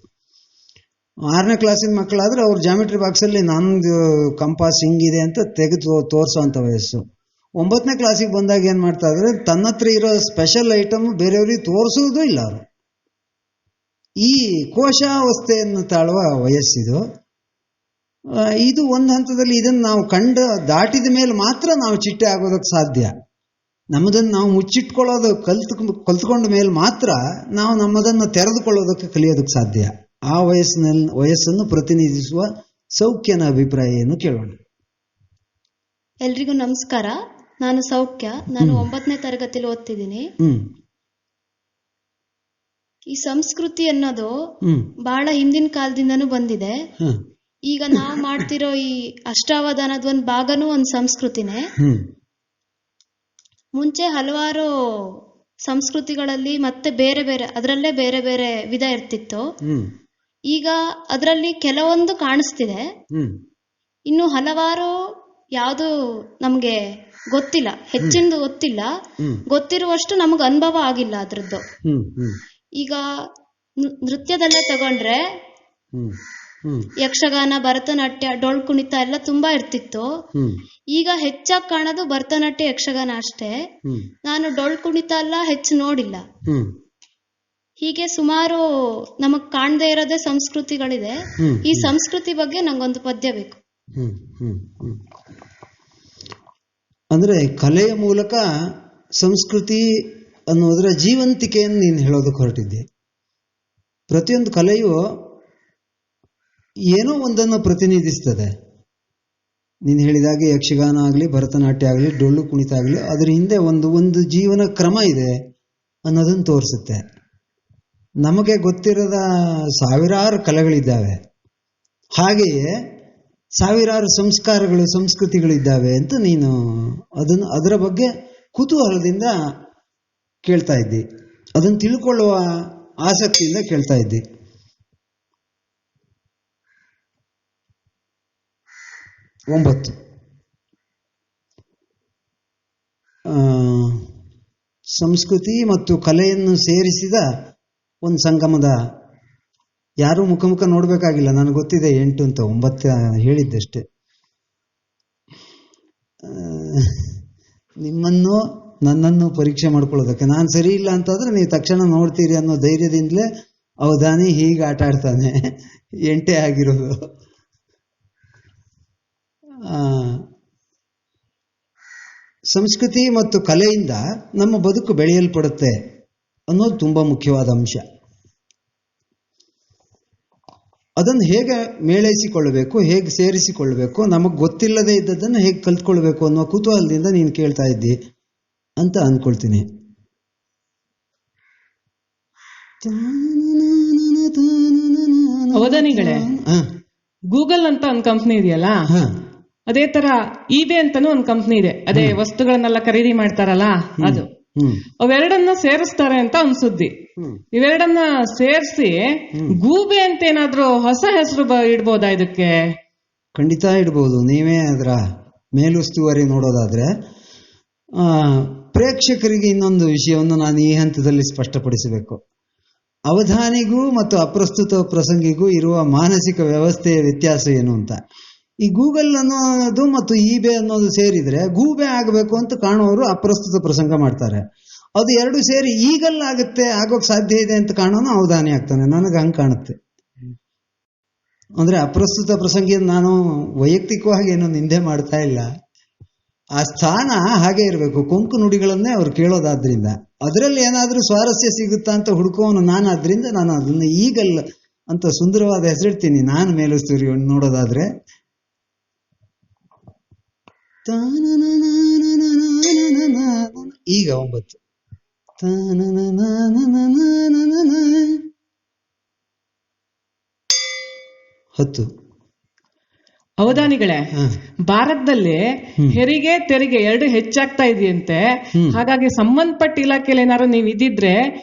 6ನೇ ಕ್ಲಾಸಿನ ಮಕ್ಕಳಾದ್ರೆ ಅವ್ರ ಜಾಮಿಟ್ರಿ ಬಾಕ್ಸಲ್ಲಿ ನಂದು ಕಂಪಾಸ್ ಹಿಂಗಿದೆ ಅಂತ ತೆಗೆದು ತೋರಿಸೋ ಅಂಥ ವಯಸ್ಸು. 9ನೇ ಕ್ಲಾಸಿಗೆ ಬಂದಾಗ ಏನು ಮಾಡ್ತಾ ಇದ್ರೆ ತನ್ನ ಹತ್ರ ಇರೋ ಸ್ಪೆಷಲ್ ಐಟಮ್ ಬೇರೆಯವ್ರಿಗೆ ತೋರಿಸೋದು ಇಲ್ಲ ಅವರು. ಈ ಕೋಶಾವಸ್ಥೆಯನ್ನು ತಾಳುವ ವಯಸ್ಸಿದು. ಇದು ಒಂದು ಹಂತದಲ್ಲಿ ಇದನ್ನು ನಾವು ದಾಟಿದ ಮೇಲೆ ಮಾತ್ರ ನಾವು ಚಿಟ್ಟೆ ಆಗೋದಕ್ಕೆ ಸಾಧ್ಯ. ನಮ್ಮದನ್ನು ನಾವು ಮುಚ್ಚಿಟ್ಕೊಳ್ಳೋದು ಕಲ್ತ್ಕೊಂಡ ಮೇಲೆ ಮಾತ್ರ ನಾವು ನಮ್ಮದನ್ನು ತೆರೆದುಕೊಳ್ಳೋದಕ್ಕೆ ಕಲಿಯೋದಕ್ಕೆ ಸಾಧ್ಯ. ಆ ವಯಸ್ಸನ್ನು ಪ್ರತಿನಿಧಿಸುವ ಸೌಖ್ಯನ ಅಭಿಪ್ರಾಯ ಏನು ಕೇಳೋಣ. ಎಲ್ರಿಗೂ ನಮಸ್ಕಾರ. ನಾನು ಸೌಖ್ಯ. ನಾನು 9ನೇ ತರಗತಿಲಿ ಓದ್ತಿದ್ದೀನಿ. ಈ ಸಂಸ್ಕೃತಿ ಅನ್ನೋದು ಬಹಳ ಹಿಂದಿನ ಕಾಲದಿಂದನೂ ಬಂದಿದೆ. ಈಗ ನಾವು ಮಾಡ್ತಿರೋ ಈ ಅಷ್ಟಾವಧಾನದ ಒಂದು ಭಾಗನೂ ಒಂದು ಸಂಸ್ಕೃತಿನೇ. ಮುಂಚೆ ಹಲವಾರು ಸಂಸ್ಕೃತಿಗಳಲ್ಲಿ ಮತ್ತೆ ಬೇರೆ ಬೇರೆ ಅದರಲ್ಲೇ ಬೇರೆ ಬೇರೆ ವಿಧ ಇರ್ತಿತ್ತು. ಈಗ ಅದರಲ್ಲಿ ಕೆಲವೊಂದು ಕಾಣಿಸ್ತಿದೆ, ಇನ್ನು ಹಲವಾರು ಯಾವುದು ನಮ್ಗೆ ಗೊತ್ತಿಲ್ಲ, ಹೆಚ್ಚಿನದು ಗೊತ್ತಿಲ್ಲ. ಗೊತ್ತಿರುವಷ್ಟು ನಮಗ್ ಅನುಭವ ಆಗಿಲ್ಲ ಅದ್ರದ್ದು. ಈಗ ನೃತ್ಯದಲ್ಲೇ ತಗೊಂಡ್ರೆ ಯಕ್ಷಗಾನ, ಭರತನಾಟ್ಯ, ಡೊಳ್ಳು ಕುಣಿತ ಎಲ್ಲ ತುಂಬಾ ಇರ್ತಿತ್ತು. ಈಗ ಹೆಚ್ಚಾಗಿ ಕಾಣೋದು ಭರತನಾಟ್ಯ, ಯಕ್ಷಗಾನ ಅಷ್ಟೇ. ನಾನು ಡೊಳ್ಳು ಕುಣಿತ ಎಲ್ಲ ಹೆಚ್ಚು ನೋಡಿಲ್ಲ. ಹೀಗೆ ಸುಮಾರು ನಮಗ್ ಕಾಣದೇ ಇರೋದೇ ಸಂಸ್ಕೃತಿಗಳಿದೆ. ಈ ಸಂಸ್ಕೃತಿ ಬಗ್ಗೆ ನಂಗೊಂದು ಪದ್ಯ ಬೇಕು. ಅಂದ್ರೆ ಕಲೆಯ ಮೂಲಕ ಸಂಸ್ಕೃತಿ ಅನ್ನೋದರ ಜೀವಂತಿಕೆಯನ್ನು ನೀನು ಹೇಳೋದಕ್ಕೆ ಹೊರಟಿದ್ದೆ. ಪ್ರತಿಯೊಂದು ಕಲೆಯು ಏನೋ ಒಂದನ್ನು ಪ್ರತಿನಿಧಿಸ್ತದೆ. ನೀನು ಹೇಳಿದಾಗೆ ಯಕ್ಷಗಾನ ಆಗಲಿ, ಭರತನಾಟ್ಯ ಆಗಲಿ, ಡೊಳ್ಳು ಕುಣಿತ ಆಗಲಿ, ಅದರ ಹಿಂದೆ ಒಂದು ಜೀವನ ಕ್ರಮ ಇದೆ ಅನ್ನೋದನ್ನು ತೋರಿಸುತ್ತೆ. ನಮಗೆ ಗೊತ್ತಿರದ ಸಾವಿರಾರು ಕಲೆಗಳಿದ್ದಾವೆ, ಹಾಗೆಯೇ ಸಾವಿರಾರು ಸಂಸ್ಕಾರಗಳು, ಸಂಸ್ಕೃತಿಗಳಿದ್ದಾವೆ ಅಂತ ನೀನು ಅದರ ಬಗ್ಗೆ ಕುತೂಹಲದಿಂದ ಕೇಳ್ತಾ ಇದ್ದಿ, ಅದನ್ನು ತಿಳ್ಕೊಳ್ಳುವ ಆಸಕ್ತಿಯಿಂದ ಕೇಳ್ತಾ ಇದ್ದಿ. ಸಂಸ್ಕೃತಿ ಮತ್ತು ಕಲೆಯನ್ನು ಸೇರಿಸಿದ ಒಂದು ಸಂಗಮದ. ಯಾರೂ ಮುಖ ನೋಡಬೇಕಾಗಿಲ್ಲ, ನನಗೆ ಗೊತ್ತಿದೆ 8 ಅಂತ, 9 ಹೇಳಿದ್ದಷ್ಟೇ. ನಿಮ್ಮನ್ನು ನನ್ನನ್ನು ಪರೀಕ್ಷೆ ಮಾಡ್ಕೊಳ್ಳೋದಕ್ಕೆ ನಾನು ಸರಿ ಇಲ್ಲ ಅಂತಾದ್ರೆ ನೀವು ತಕ್ಷಣ ನೋಡ್ತೀರಿ ಅನ್ನೋ ಧೈರ್ಯದಿಂದಲೇ ಅವಧಾನಿ ಹೀಗೆ ಆಟ ಆಡ್ತಾನೆ. 8 ಆಗಿರೋದು. ಸಂಸ್ಕೃತಿ ಮತ್ತು ಕಲೆಯಿಂದ ನಮ್ಮ ಬದುಕು ಬೆಳೆಯಲ್ಪಡುತ್ತೆ ಅನ್ನೋದು ತುಂಬಾ ಮುಖ್ಯವಾದ ಅಂಶ. ಅದನ್ನು ಹೇಗೆ ಮೇಳೈಸಿಕೊಳ್ಳಬೇಕು, ಹೇಗೆ ಸೇರಿಸಿಕೊಳ್ಳಬೇಕು, ನಮಗೆ ಗೊತ್ತಿಲ್ಲದೆ ಇದ್ದದ್ದನ್ನು ಹೇಗೆ ಕಲ್ತ್ಕೊಳ್ಬೇಕು ಅನ್ನೋ ಕುತೂಹಲದಿಂದ ನೀನು ಕೇಳ್ತಾ ಇದ್ದಿ ಅಂತ ಅಂದ್ಕೊಳ್ತೀನಿ. ಅವಧಾನಿಗಳೇ, ಗೂಗಲ್ ಅಂತ ಒಂದು ಕಂಪ್ನಿ ಇದೆಯಲ್ಲ, ಅದೇ ತರ ಇಬೇ ಅಂತಾನು ಒಂದು ಕಂಪ್ನಿ ಇದೆ. ಅದೇ ವಸ್ತುಗಳನ್ನೆಲ್ಲ ಖರೀದಿ ಮಾಡ್ತಾರಲ್ಲ ಅದು. ಅವೆರಡನ್ನ ಸೇರಿಸ್ತಾರೆ ಅಂತ ಒಂದು ಸುದ್ದಿ. ಇವೆರಡನ್ನ ಸೇರಿಸಿ ಗೂಬೆ ಅಂತ ಏನಾದ್ರೂ ಹೊಸ ಹೆಸರು ಇಡ್ಬೋದಾ ಇದಕ್ಕೆ? ಖಂಡಿತ ಇಡ್ಬೋದು. ನೀವೇ ಅದರ ಮೇಲುಸ್ತುವಾರಿ ನೋಡೋದಾದ್ರೆ. ಪ್ರೇಕ್ಷಕರಿಗೆ ಇನ್ನೊಂದು ವಿಷಯವನ್ನು ನಾನು ಈ ಹಂತದಲ್ಲಿ ಸ್ಪಷ್ಟಪಡಿಸಬೇಕು. ಅವಧಾನಿಗೂ ಮತ್ತು ಅಪ್ರಸ್ತುತ ಪ್ರಸಂಗಿಗೂ ಇರುವ ಮಾನಸಿಕ ವ್ಯವಸ್ಥೆಯ ವ್ಯತ್ಯಾಸ ಏನು ಅಂತ. ಈ ಗೂಗಲ್ ಅನ್ನೋದು ಮತ್ತು ಇಬೇ ಅನ್ನೋದು ಸೇರಿದ್ರೆ ಗೂಬೆ ಆಗಬೇಕು ಅಂತ ಕಾಣೋರು ಅಪ್ರಸ್ತುತ ಪ್ರಸಂಗ ಮಾಡ್ತಾರೆ. ಅದು ಎರಡು ಸೇರಿ ಈಗಲ್ಲ ಆಗೋಕ್ ಸಾಧ್ಯ ಇದೆ ಅಂತ ಕಾಣೋನು ಅವಧಾನಿ ಆಗ್ತಾನೆ. ನನಗೆ ಹಂಗೆ ಕಾಣುತ್ತೆ. ಅಂದ್ರೆ ಅಪ್ರಸ್ತುತ ಪ್ರಸಂಗಿಯನ್ನು ನಾನು ವೈಯಕ್ತಿಕವಾಗಿ ಏನೋ ನಿಂದೆ ಮಾಡ್ತಾ ಇಲ್ಲ. ಆ ಸ್ಥಾನ ಹಾಗೆ ಇರಬೇಕು. ಕೊಂಕು ನುಡಿಗಳನ್ನೇ ಅವ್ರು ಕೇಳೋದಾದ್ರಿಂದ ಅದರಲ್ಲಿ ಏನಾದ್ರೂ ಸ್ವಾರಸ್ಯ ಸಿಗುತ್ತಾ ಅಂತ ಹುಡುಕೋನು ನಾನಾದ್ರಿಂದ ನಾನು ಅದನ್ನ ಈಗಲ್ಲ ಅಂತ ಸುಂದರವಾದ ಹೆಸರಿಡ್ತೀನಿ. ನಾನು ಮೇಲುಸ್ತೂರಿ ನೋಡೋದಾದ್ರೆ ಈಗ 9 10. ಅವಧಾನಿಗಳೇ, ಭಾರತದಲ್ಲಿ ಹೆರಿಗೆ ತೆರಿಗೆ ಎರಡು ಹೆಚ್ಚಾಗ್ತಾ ಇದೆಯಂತೆ. ಹಾಗಾಗಿ ಸಂಬಂಧಪಟ್ಟ ಇಲಾಖೆಯಲ್ಲಿ ಏನಾದ್ರು ನೀವು ಇದ್ದಿದ್ರೆ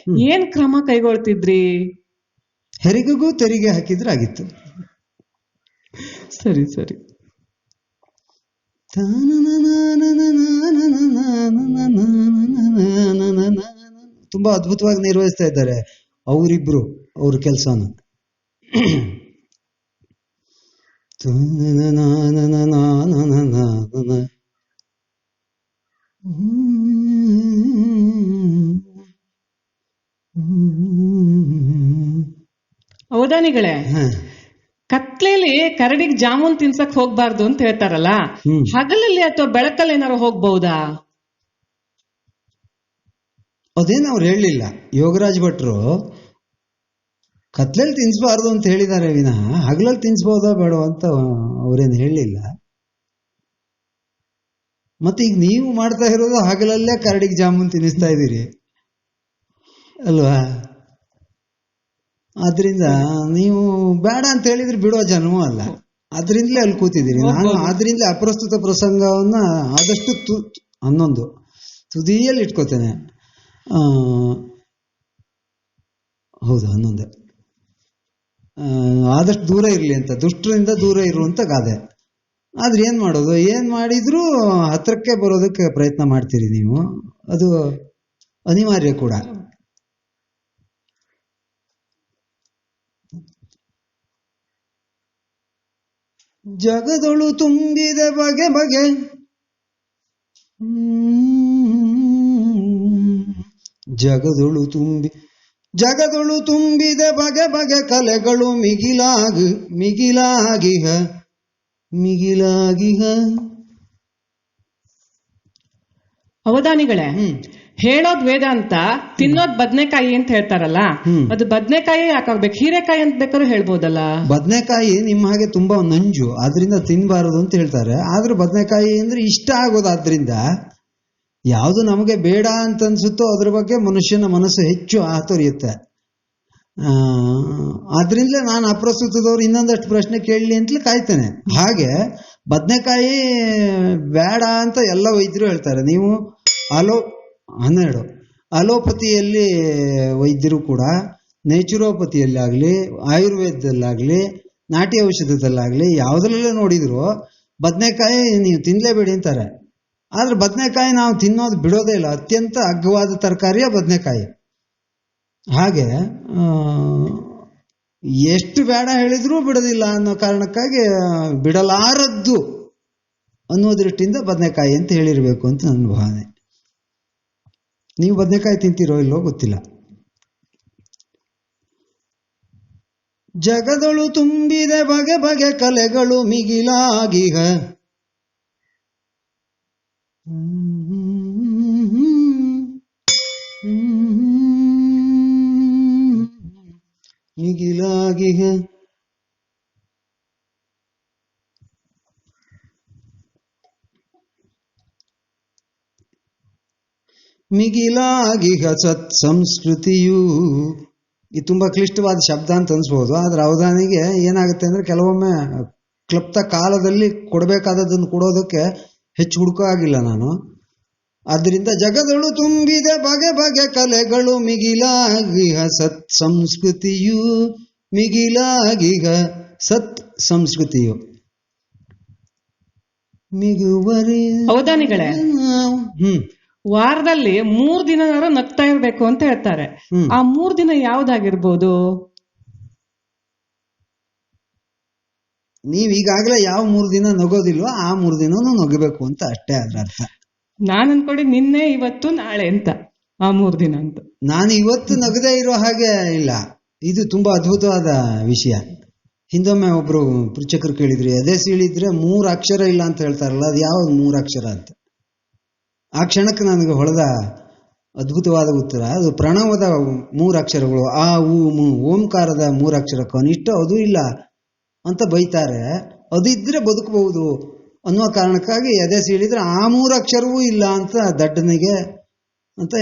ಏನ್ ಕ್ರಮ ಕೈಗೊಳ್ತಿದ್ರಿ? ಹೆರಿಗೆಗೂ ತೆರಿಗೆ ಹಾಕಿದ್ರೆ ಆಗಿತ್ತು. ಸರಿ ಸರಿ. ತುಂಬಾ ಅದ್ಭುತವಾಗಿ ನಿರ್ವಹಿಸ್ತಾ ಇದ್ದಾರೆ ಅವರಿಬ್ರು ಅವ್ರ ಕೆಲಸನ. ಅವಧಾನಿಗಳೇ, ಕತ್ಲೇಲಿ ಕರಡಿಗೆ ಜಾಮೂನ್ ತಿನ್ಸಕ್ ಹೋಗ್ಬಾರ್ದು ಅಂತ ಹೇಳ್ತಾರಲ್ಲ, ಹಗಲಲ್ಲಿ ಅಥವಾ ಬೆಳಕಲ್ಲಿ ಏನಾರು ಹೋಗ್ಬಹುದಾ? ಅದೇನು ಅವ್ರು ಹೇಳಲಿಲ್ಲ. ಯೋಗರಾಜ್ ಭಟ್ರು ಕತ್ಲಲ್ಲಿ ತಿನ್ಸ್ಬಾರ್ದು ಅಂತ ಹೇಳಿದ್ದಾರೆ ವಿನಃ ಹಗಲಲ್ಲಿ ತಿನ್ಸ್ಬೋದಾ ಬೇಡ ಅಂತ ಅವ್ರೇನು ಹೇಳಲಿಲ್ಲ. ಮತ್ತೆ ಈಗ ನೀವು ಮಾಡ್ತಾ ಇರೋದು ಹಗಲಲ್ಲೇ ಕರಡಿಗೆ ಜಾಮೂನ್ ತಿನ್ನಿಸ್ತಾ ಇದ್ದೀರಿ ಅಲ್ವಾ? ಆದ್ರಿಂದ ನೀವು ಬೇಡ ಅಂತ ಹೇಳಿದ್ರೆ ಬಿಡೋ ಜನವೂ ಅಲ್ಲ, ಆದ್ರಿಂದಲೇ ಅಲ್ಲಿ ಕೂತಿದ್ದೀರಿ. ನಾನು ಆದ್ರಿಂದಲೇ ಅಪ್ರಸ್ತುತ ಪ್ರಸಂಗವನ್ನ ಆದಷ್ಟು ಹನ್ನೊಂದು ತುದಿಯಲ್ಲಿ ಇಟ್ಕೋತೇನೆ. ಹೌದು, 11 ಆದಷ್ಟು ದೂರ ಇರಲಿ ಅಂತ, ದುಷ್ಟರಿಂದ ದೂರ ಇರುವಂತ ಗಾದೆ. ಆದ್ರೆ ಏನ್ ಮಾಡೋದು, ಏನ್ ಮಾಡಿದ್ರೂ ಹತ್ರಕ್ಕೆ ಬರೋದಕ್ಕೆ ಪ್ರಯತ್ನ ಮಾಡ್ತೀರಿ ನೀವು, ಅದು ಅನಿವಾರ್ಯ ಕೂಡ. ಜಗದೊಳು ತುಂಬಿದ ಬಗೆ ಬಗೆ ಜಗದೊಳು ತುಂಬಿದ ಬಗೆ ಬಗೆ ಕಲೆಗಳು ಮಿಗಿಲಾಗಿಹ ಅವಧಾನಿಗಳೇ, ಹೇಳೋದ್ ವೇದ ಅಂತ ತಿನ್ನೋದ್ ಬದ್ನೆಕಾಯಿ ಅಂತ ಹೇಳ್ತಾರಲ್ಲ, ಅದು ಬದ್ನೆಕಾಯಿ ಯಾಕಾಗ್ಬೇಕು? ಹೀರೆಕಾಯಿ ಅಂತ ಬೇಕಾದ್ರೂ ಹೇಳ್ಬೋದಲ್ಲ. ಬದ್ನೆಕಾಯಿ ನಿಮ್ಮ ಹಾಗೆ ತುಂಬಾ ನಂಜು, ಆದ್ರಿಂದ ತಿನ್ಬಾರದು ಅಂತ ಹೇಳ್ತಾರೆ. ಆದ್ರೂ ಬದ್ನೆಕಾಯಿ ಅಂದ್ರೆ ಇಷ್ಟ ಆಗೋದು. ಆದ್ರಿಂದ ಯಾವುದು ನಮಗೆ ಬೇಡ ಅಂತ ಅನ್ಸುತ್ತೋ ಅದ್ರ ಬಗ್ಗೆ ಮನುಷ್ಯನ ಮನಸ್ಸು ಹೆಚ್ಚು ಆತೊರೆಯುತ್ತೆ. ಆದ್ರಿಂದಲೇ ನಾನು ಅಪ್ರಸ್ತುತದವ್ರು ಇನ್ನೊಂದಷ್ಟು ಪ್ರಶ್ನೆ ಕೇಳಲಿ ಅಂತಲೇ ಕಾಯ್ತೇನೆ. ಹಾಗೆ ಬದ್ನೆಕಾಯಿ ಬೇಡ ಅಂತ ಎಲ್ಲ ವೈದ್ಯರು ಹೇಳ್ತಾರೆ. ನೀವು 12 ಅಲೋಪತಿಯಲ್ಲಿ ವೈದ್ಯರು ಕೂಡ, ನೇಚುರೋಪತಿಯಲ್ಲಾಗಲಿ, ಆಯುರ್ವೇದದಲ್ಲಾಗಲಿ, ನಾಟಿ ಔಷಧದಲ್ಲಾಗಲಿ ಯಾವುದ್ರಲ್ಲೇ ನೋಡಿದ್ರು ಬದನೆಕಾಯಿ ನೀವು ತಿನ್ನಲೇಬೇಡಿ ಅಂತಾರೆ. ಆದ್ರೆ ಬದನೆಕಾಯಿ ನಾವು ತಿನ್ನೋದು ಬಿಡೋದೇ ಇಲ್ಲ. ಅತ್ಯಂತ ಅಗ್ಗವಾದ ತರಕಾರಿಯ ಬದನೆಕಾಯಿ. ಹಾಗೆ ಎಷ್ಟು ಬೇಡ ಹೇಳಿದ್ರೂ ಬಿಡೋದಿಲ್ಲ ಅನ್ನೋ ಕಾರಣಕ್ಕಾಗಿ ಬಿಡಲಾರದ್ದು ಅನ್ನೋ ದೃಷ್ಟಿಯಿಂದ ಬದನೆಕಾಯಿ ಅಂತ ಹೇಳಿರ್ಬೇಕು ಅಂತ ನನ್ನ ಭಾವನೆ. ನೀವು ಬದನೆಕಾಯಿ ತಿಂತೀರೋ ಇಲ್ಲೋ ಗೊತ್ತಿಲ್ಲ. ಜಗದೊಳು ತುಂಬಿದ ಬಗೆ ಬಗೆ ಕಲೆಗಳು ಮಿಗಿಲಾಗಿಹ ಮಿಗಿಲಾಗಿಹ ಮಿಗಿಲಾಗಿಹ ಸತ್ ಸಂಸ್ಕೃತಿಯು. ಇದು ತುಂಬಾ ಕ್ಲಿಷ್ಟವಾದ ಶಬ್ದ ಅಂತ ಅನ್ಸ್ಬೋದು. ಆದ್ರೆ ಅವಧಾನಿಗೆ ಏನಾಗುತ್ತೆ ಅಂದ್ರೆ ಕೆಲವೊಮ್ಮೆ ಕ್ಲಪ್ತ ಕಾಲದಲ್ಲಿ ಕೊಡಬೇಕಾದದನ್ನು ಕೊಡೋದಕ್ಕೆ ಹೆಚ್ಚು ಹುಡುಕೋ ಆಗಿಲ್ಲ ನಾನು. ಆದ್ದರಿಂದ ಜಗದಳು ತುಂಬಿದ ಬಗೆ ಬಗೆ ಕಲೆಗಳು ಮಿಗಿಲಾಗಿಹ ಸತ್ ಸಂಸ್ಕೃತಿಯು. ಮಿಗಿಲಾಗಿಹ ಸತ್ ಸಂಸ್ಕೃತಿಯು ಮಿಗುವರಿ. ಅವಧಾನಿಗಳೇ, ವಾರದಲ್ಲಿ 3 ದಿನನಾರು ನಗ್ತಾ ಇರ್ಬೇಕು ಅಂತ ಹೇಳ್ತಾರೆ. ಆ 3 ದಿನ ಯಾವ್ದಾಗಿರ್ಬೋದು? ನೀವ್ ಈಗಾಗಲೇ ಯಾವ 3 ದಿನ ನಗೋದಿಲ್ವೋ ಆ 3 ದಿನನೂ ನಗಬೇಕು ಅಂತ ಅಷ್ಟೇ ಅದ್ರ ಅರ್ಥ. ನಾನು ಅನ್ಕೊಂಡೆ ನಿನ್ನೆ ಇವತ್ತು ನಾಳೆ ಅಂತ, ಆ 3 ದಿನ ಅಂತ. ನಾನು ಇವತ್ತು ನಗದೇ ಇರೋ ಹಾಗೆ ಇಲ್ಲ. ಇದು ತುಂಬಾ ಅದ್ಭುತವಾದ ವಿಷಯ. ಹಿಂದೊಮ್ಮೆ ಒಬ್ರು ಪೃಚ್ಛಕರು ಕೇಳಿದ್ರು, ಎದೆ ಸೀಳಿದ್ರೆ 3 ಅಕ್ಷರ ಇಲ್ಲ ಅಂತ ಹೇಳ್ತಾರಲ್ಲ, ಅದು ಯಾವ 3 ಅಕ್ಷರ ಅಂತ. ಆ ಕ್ಷಣಕ್ಕೆ ನನಗೆ ಹೊಳೆದ ಅದ್ಭುತವಾದ ಉತ್ತರ, ಅದು ಪ್ರಣವದ 3 ಅಕ್ಷರಗಳು, ಆ ಉ ಮು, ಓಂಕಾರದ 3 ಅಕ್ಷರ ಕನಿಷ್ಠ ಅದು ಇಲ್ಲ ಅಂತ ಬೈತಾರೆ. ಅದಿದ್ರೆ ಬದುಕಬಹುದು ಅನ್ನುವ ಕಾರಣಕ್ಕಾಗಿ ಎದೆ ಸೀಳಿದ್ರೆ ಆ 3 ಅಕ್ಷರವೂ ಇಲ್ಲ ಅಂತ ದಡ್ಡನಿಗೆ ಅಂತ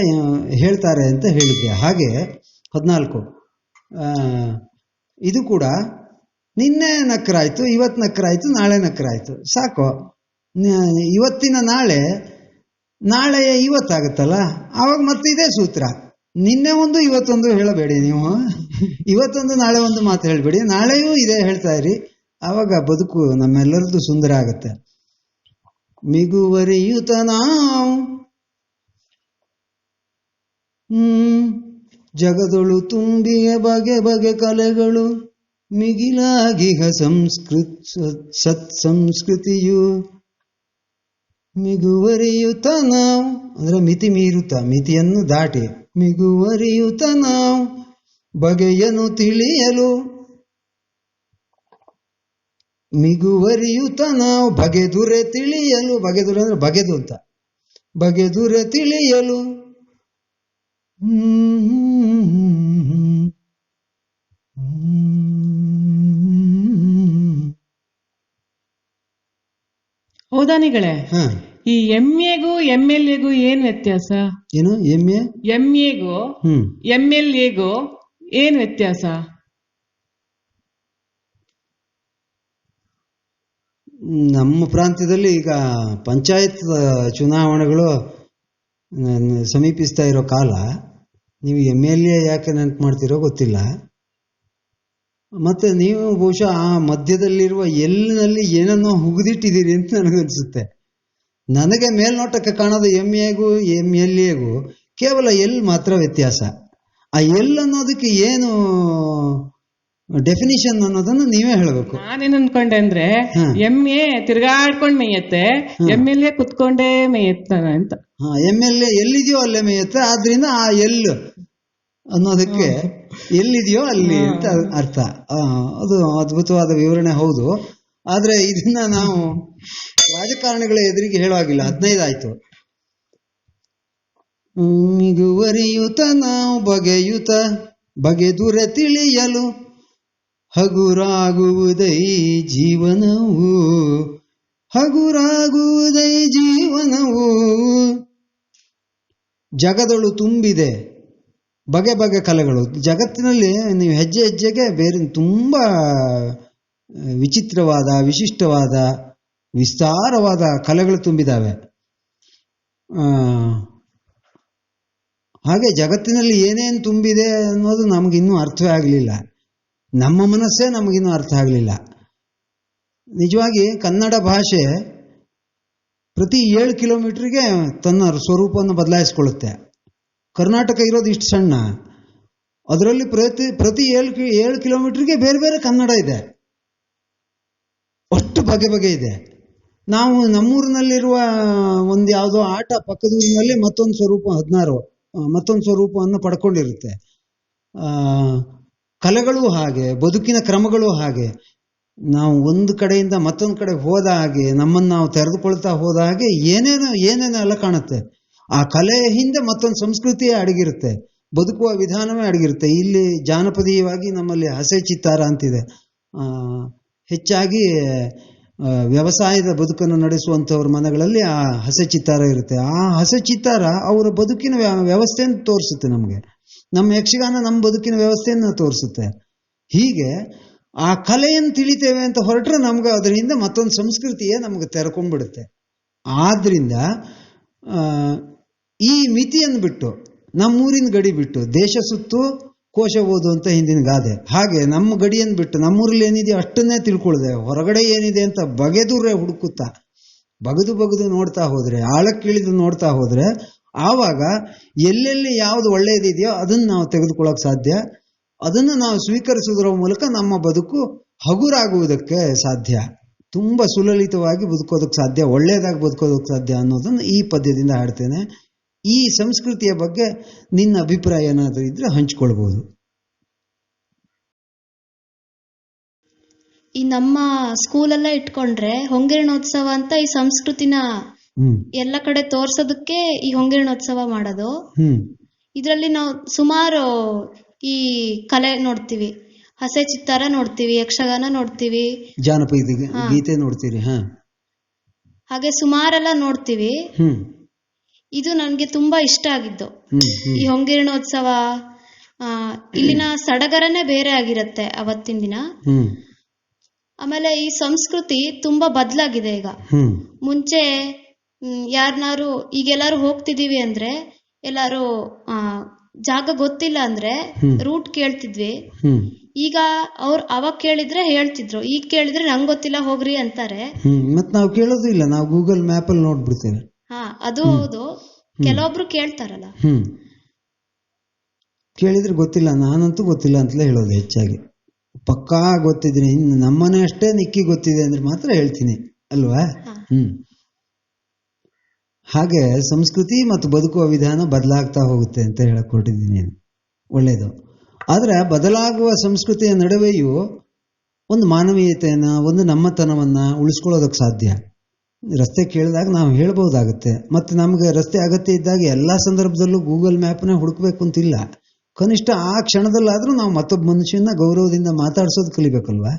ಹೇಳ್ತಾರೆ ಅಂತ ಹೇಳಿದ್ದೆ. ಹಾಗೆ 14 ಇದು ಕೂಡ ನಿನ್ನೆ ನಕ್ಕರಾಯ್ತು, ಇವತ್ತು ನಕ್ಕರಾಯ್ತು, ನಾಳೆ ನಕ್ಕರಾಯ್ತು, ಸಾಕು. ಇವತ್ತಿನ ನಾಳೆ, ನಾಳೆ ಇವತ್ತಾಗುತ್ತಲ್ಲ, ಆವಾಗ ಮತ್ತೆ ಇದೇ ಸೂತ್ರ. ನಿನ್ನೆ ಒಂದು ಇವತ್ತೊಂದು ಹೇಳಬೇಡಿ ನೀವು, ಇವತ್ತೊಂದು ನಾಳೆ ಒಂದು ಮಾತು ಹೇಳಬೇಡಿ, ನಾಳೆಯೂ ಇದೇ ಹೇಳ್ತಾ ಇರಿ. ಆವಾಗ ಬದುಕು ನಮ್ಮೆಲ್ಲರದ್ದು ಸುಂದರ ಆಗುತ್ತೆ. ಮಿಗುವರಿಯುತ ನಾವು ಜಗದೊಳು ತುಂಬಿಯ ಬಗೆ ಬಗೆ ಕಲೆಗಳು ಮಿಗಿಲಾಗಿಹ ಸತ್ಸಂಸ್ಕೃತಿಯು ಮಿಗುವರಿಯುತ ನಾವು ಅಂದ್ರೆ ಮಿತಿ ಮೀರುತ್ತ, ಮಿತಿಯನ್ನು ದಾಟಿ ಮಿಗುವರಿಯುತ ನಾವು ಬಗೆಯನ್ನು ತಿಳಿಯಲು ಮಿಗುವರಿಯುತ ನಾವು ಬಗೆದುರೆ ತಿಳಿಯಲು, ಬಗೆದುರೆ ಅಂದ್ರೆ ಬಗೆದು ಅಂತ, ಬಗೆದುರೆ ತಿಳಿಯಲು ಹೌದಾನಿಗಳೇ, ಈ MAಗೂ MLAಗೂ ಏನ್ ವ್ಯತ್ಯಾಸ? ಏನು MAಗೂ MLAಗೂ ಏನ್ ವ್ಯತ್ಯಾಸ? ನಮ್ಮ ಪ್ರಾಂತ್ಯದಲ್ಲಿ ಈಗ ಪಂಚಾಯತ್ ಚುನಾವಣೆಗಳು ಸಮೀಪಿಸ್ತಾ ಇರೋ ಕಾಲ, ನೀವು MLA ಯಾಕೆ ನೆನಪು ಮಾಡ್ತಿರೋ ಗೊತ್ತಿಲ್ಲ. ಮತ್ತೆ ನೀವು ಬಹುಶಃ ಆ ಮಧ್ಯದಲ್ಲಿರುವ ಎಲ್ಲಿನಲ್ಲಿ ಏನನ್ನೋ ಹುಗಿದಿಟ್ಟಿದ್ದೀರಿ ಅಂತ ನನಗನ್ಸುತ್ತೆ. ನನಗೆ ಮೇಲ್ನೋಟಕ್ಕೆ ಕಾಣೋದು MAಗೂ MLAಗೂ ಕೇವಲ ಎಲ್ ಮಾತ್ರ ವ್ಯತ್ಯಾಸ. ಆ ಎಲ್ ಅನ್ನೋದಕ್ಕೆ ಏನು ಡೆಫಿನಿಷನ್ ಅನ್ನೋದನ್ನು ನೀವೇ ಹೇಳಬೇಕು. ನಾನೇನ್ ಅನ್ಕೊಂಡೆ ಅಂದ್ರೆ MA ತಿರ್ಗಾಡ್ಕೊಂಡ್ ಮೇಯತ್ತೆ, MLA ಕುತ್ಕೊಂಡೇ ಮೇಯತ್ತಾನೆ ಅಂತ. MLA ಎಲ್ಲಿದೆಯೋ ಅಲ್ಲೇ ಮೇಯತ್ತೆ, ಆದ್ರಿಂದ ಆ ಎಲ್ ಅನ್ನೋದಕ್ಕೆ ಎಲ್ಲಿದೆಯೋ ಅಲ್ಲಿ ಅಂತ ಅರ್ಥ. ಅದು ಅದ್ಭುತವಾದ ವಿವರಣೆ ಹೌದು. ಆದ್ರೆ ಇದನ್ನ ನಾವು ರಾಜಕಾರಣಿಗಳ ಎದುರಿಗೆ ಹೇಳುವಾಗಿಲ್ಲ. 15 ಆಯ್ತು. ಮಿಗುವರಿಯುತ ನಾವು ಬಗೆಯುತ ಬಗೆದುರೆ ತಿಳಿಯಲು ಹಗುರಾಗುವುದೈ ಜೀವನವು, ಹಗುರಾಗುವುದೈ ಜೀವನವು ಜಗದೊಳು ತುಂಬಿದೆ ಬಗೆ ಬಗೆ ಕಲೆಗಳು. ಜಗತ್ತಿನಲ್ಲಿ ನೀವು ಹೆಜ್ಜೆ ಹೆಜ್ಜೆಗೆ ಬೇರೆ ತುಂಬಾ ವಿಚಿತ್ರವಾದ, ವಿಶಿಷ್ಟವಾದ, ವಿಸ್ತಾರವಾದ ಕಲೆಗಳು ತುಂಬಿದಾವೆ. ಹಾಗೆ ಜಗತ್ತಿನಲ್ಲಿ ಏನೇನು ತುಂಬಿದೆ ಅನ್ನೋದು ನಮಗಿನ್ನೂ ಅರ್ಥವೇ ಆಗಲಿಲ್ಲ. ನಮ್ಮ ಮನಸ್ಸೇ ನಮಗಿನ್ನೂ ಅರ್ಥ ಆಗಲಿಲ್ಲ. ನಿಜವಾಗಿ ಕನ್ನಡ ಭಾಷೆ ಪ್ರತಿ 7 ಕಿಲೋಮೀಟರ್ಗೆ ತನ್ನ ಸ್ವರೂಪವನ್ನು ಬದಲಾಯಿಸ್ಕೊಳ್ಳುತ್ತೆ. ಕರ್ನಾಟಕ ಇರೋದು ಇಷ್ಟು ಸಣ್ಣ, ಅದರಲ್ಲಿ ಪ್ರತಿ 7 ಕಿಲೋಮೀಟರ್ಗೆ ಬೇರೆ ಬೇರೆ ಕನ್ನಡ ಇದೆ. ಅಷ್ಟು ಬಗೆ ಬಗೆ ಇದೆ. ನಾವು ನಮ್ಮೂರಿನಲ್ಲಿರುವ ಒಂದು ಯಾವುದೋ ಆಟ ಪಕ್ಕದೂರಿನಲ್ಲಿ ಮತ್ತೊಂದು ಸ್ವರೂಪ 16 ಮತ್ತೊಂದು ಸ್ವರೂಪವನ್ನು ಪಡ್ಕೊಂಡಿರುತ್ತೆ. ಕಲೆಗಳು ಹಾಗೆ, ಬದುಕಿನ ಕ್ರಮಗಳು ಹಾಗೆ. ನಾವು ಒಂದು ಕಡೆಯಿಂದ ಮತ್ತೊಂದು ಕಡೆ ಹೋದ ಹಾಗೆ, ನಮ್ಮನ್ನು ನಾವು ತೆರೆದುಕೊಳ್ತಾ ಹೋದ ಹಾಗೆ ಏನೇನೋ ಎಲ್ಲ ಕಾಣುತ್ತೆ. ಆ ಕಲೆಯ ಹಿಂದೆ ಮತ್ತೊಂದು ಸಂಸ್ಕೃತಿಯೇ ಅಡಗಿರುತ್ತೆ, ಬದುಕುವ ವಿಧಾನವೇ ಅಡಗಿರುತ್ತೆ. ಇಲ್ಲಿ ಜಾನಪದೀಯವಾಗಿ ನಮ್ಮಲ್ಲಿ ಹಸೆ ಚಿತ್ತಾರ ಅಂತಿದೆ. ಹೆಚ್ಚಾಗಿ ವ್ಯವಸಾಯದ ಬದುಕನ್ನು ನಡೆಸುವಂಥವ್ರ ಮನೆಗಳಲ್ಲಿ ಆ ಹಸೆ ಚಿತ್ತಾರ ಇರುತ್ತೆ. ಆ ಹಸೆ ಚಿತ್ತಾರ ಅವರ ಬದುಕಿನ ವ್ಯವಸ್ಥೆಯನ್ನು ತೋರಿಸುತ್ತೆ ನಮಗೆ. ನಮ್ಮ ಯಕ್ಷಗಾನ ನಮ್ಮ ಬದುಕಿನ ವ್ಯವಸ್ಥೆಯನ್ನು ತೋರಿಸುತ್ತೆ. ಹೀಗೆ ಆ ಕಲೆಯನ್ನು ತಿಳಿತೇವೆ ಅಂತ ಹೊರಟ್ರೆ ನಮ್ಗೆ ಅದರಿಂದ ಮತ್ತೊಂದು ಸಂಸ್ಕೃತಿಯೇ ನಮಗೆ ತೆರೆಕೊಂಡ್ಬಿಡುತ್ತೆ. ಆದ್ರಿಂದ ಈ ಮಿತಿಯನ್ನು ಬಿಟ್ಟು, ನಮ್ಮೂರಿನ ಗಡಿ ಬಿಟ್ಟು ದೇಶ ಸುತ್ತು ಕೋಶ ಓದು ಅಂತ ಹಿಂದಿನ ಗಾದೆ, ಹಾಗೆ ನಮ್ಮ ಗಡಿಯನ್ನು ಬಿಟ್ಟು ನಮ್ಮೂರಲ್ಲಿ ಏನಿದೆ ಅಷ್ಟನ್ನೇ ತಿಳ್ಕೊಳ್ದೆ ಹೊರಗಡೆ ಏನಿದೆ ಅಂತ ಬಗೆದೂರೇ ಹುಡುಕುತ್ತಾ ಬಗದು ನೋಡ್ತಾ ಹೋದ್ರೆ, ಆಳಕ್ಕಿಳಿದು ನೋಡ್ತಾ ಹೋದ್ರೆ, ಆವಾಗ ಎಲ್ಲೆಲ್ಲಿ ಯಾವುದು ಒಳ್ಳೆಯದಿದೆಯೋ ಅದನ್ನು ನಾವು ತೆಗೆದುಕೊಳ್ಳೋಕೆ ಸಾಧ್ಯ. ಅದನ್ನು ನಾವು ಸ್ವೀಕರಿಸುವುದರ ಮೂಲಕ ನಮ್ಮ ಬದುಕು ಹಗುರಾಗುವುದಕ್ಕೆ ಸಾಧ್ಯ, ತುಂಬ ಸುಲಲಿತವಾಗಿ ಬದುಕೋದಕ್ಕೆ ಸಾಧ್ಯ, ಒಳ್ಳೆಯದಾಗಿ ಬದುಕೋದಕ್ಕೆ ಸಾಧ್ಯ ಅನ್ನೋದನ್ನು ಈ ಪದ್ಯದಿಂದ ಹಾಡ್ತೇನೆ. ಈ ಸಂಸ್ಕೃತಿಯ ಬಗ್ಗೆ ನಿನ್ನ ಅಭಿಪ್ರಾಯ ಏನಾದರೂ ಇದ್ರೆ ಹಂಚ್ಕೊಳ್ಬಹುದು. ಈ ನಮ್ಮ ಸ್ಕೂಲೆಲ್ಲ ಇಟ್ಕೊಂಡ್ರೆ ಹೊಂಗೆರಣೋತ್ಸವ ಅಂತ ಈ ಸಂಸ್ಕೃತಿನ ಎಲ್ಲ ಕಡೆ ತೋರ್ಸೋದಕ್ಕೆ ಈ ಹೊಂಗೆರಣೋತ್ಸವ ಮಾಡೋದು. ಇದರಲ್ಲಿ ನಾವು ಸುಮಾರು ಈ ಕಲೆ ನೋಡ್ತೀವಿ, ಹಸೆ ಚಿತ್ತಾರ ನೋಡ್ತೀವಿ, ಯಕ್ಷಗಾನ ನೋಡ್ತೀವಿ, ಜಾನಪದ ಗೀತೆ ನೋಡ್ತೀರಿ, ಹಾಗೆ ಸುಮಾರೆಲ್ಲ ನೋಡ್ತೀವಿ. ಇದು ನನಗೆ ತುಂಬಾ ಇಷ್ಟ ಆಗಿದ್ದು ಈ ಹೊಂಗೆರಣೋತ್ಸವ. ಇಲ್ಲಿನ ಸಡಗರನೇ ಬೇರೆ ಆಗಿರತ್ತೆ ಅವತ್ತಿನ ದಿನ. ಆಮೇಲೆ ಈ ಸಂಸ್ಕೃತಿ ತುಂಬಾ ಬದಲಾಗಿದೆ ಈಗ. ಮುಂಚೆ ಯಾರನ್ನಾರು ಈಗೆಲ್ಲಾರು ಹೋಗ್ತಿದೀವಿ ಅಂದ್ರೆ ಎಲ್ಲಾರು ಜಾಗ ಗೊತ್ತಿಲ್ಲ ಅಂದ್ರೆ ರೂಟ್ ಕೇಳ್ತಿದ್ವಿ. ಈಗ ಅವಾಗ ಕೇಳಿದ್ರೆ ಹೇಳ್ತಿದ್ರು, ಈಗ ಕೇಳಿದ್ರೆ ನಂಗೆ ಗೊತ್ತಿಲ್ಲ ಹೋಗ್ರಿ ಅಂತಾರೆ. ಮತ್ ನಾವು ಕೇಳೋದು ಇಲ್ಲ, ನಾವು ಗೂಗಲ್ ಮ್ಯಾಪ್ ಅಲ್ಲಿ ನೋಡ್ಬಿಡ್ತೇವೆ. ಹಾ, ಅದು ಹೌದು. ಕೆಲವೊಬ್ರು ಕೇಳ್ತಾರಲ್ಲ. ಕೇಳಿದ್ರೆ ಗೊತ್ತಿಲ್ಲ, ನಾನಂತೂ ಗೊತ್ತಿಲ್ಲ ಅಂತಲೇ ಹೇಳೋದು ಹೆಚ್ಚಾಗಿ. ಪಕ್ಕಾ ಗೊತ್ತಿದ್ದೀನಿ, ನಮ್ಮನೆ ಅಷ್ಟೇ ನಿಕ್ಕಿ ಗೊತ್ತಿದೆ ಅಂದ್ರೆ ಮಾತ್ರ ಹೇಳ್ತೀನಿ ಅಲ್ವಾ. ಹಾಗೆ ಸಂಸ್ಕೃತಿ ಮತ್ತು ಬದುಕುವ ವಿಧಾನ ಬದಲಾಗ್ತಾ ಹೋಗುತ್ತೆ ಅಂತ ಹೇಳಕ್ ಹೊರಟಿದ್ದೀನಿ. ಒಳ್ಳೇದು. ಆದ್ರೆ ಬದಲಾಗುವ ಸಂಸ್ಕೃತಿಯ ನಡುವೆಯೂ ಒಂದು ಮಾನವೀಯತೆಯನ್ನ, ಒಂದು ನಮ್ಮತನವನ್ನ ಉಳಿಸ್ಕೊಳ್ಳೋದಕ್ಕೆ ಸಾಧ್ಯ. ರಸ್ತೆ ಕೇಳಿದಾಗ ನಾವು ಹೇಳ್ಬೋದಾಗತ್ತೆ, ಮತ್ತೆ ನಮ್ಗೆ ರಸ್ತೆ ಅಗತ್ಯ ಇದ್ದಾಗ ಎಲ್ಲಾ ಸಂದರ್ಭದಲ್ಲೂ ಗೂಗಲ್ ಮ್ಯಾಪ್ನ ಹುಡುಕ್ಬೇಕು ಅಂತಿಲ್ಲ. ಕನಿಷ್ಠ ಆ ಕ್ಷಣದಲ್ಲಾದ್ರೂ ನಾವು ಮತ್ತೊಬ್ಬ ಮನುಷ್ಯನ ಗೌರವದಿಂದ ಮಾತಾಡ್ಸೋದು ಕಲಿಬೇಕಲ್ವಾ.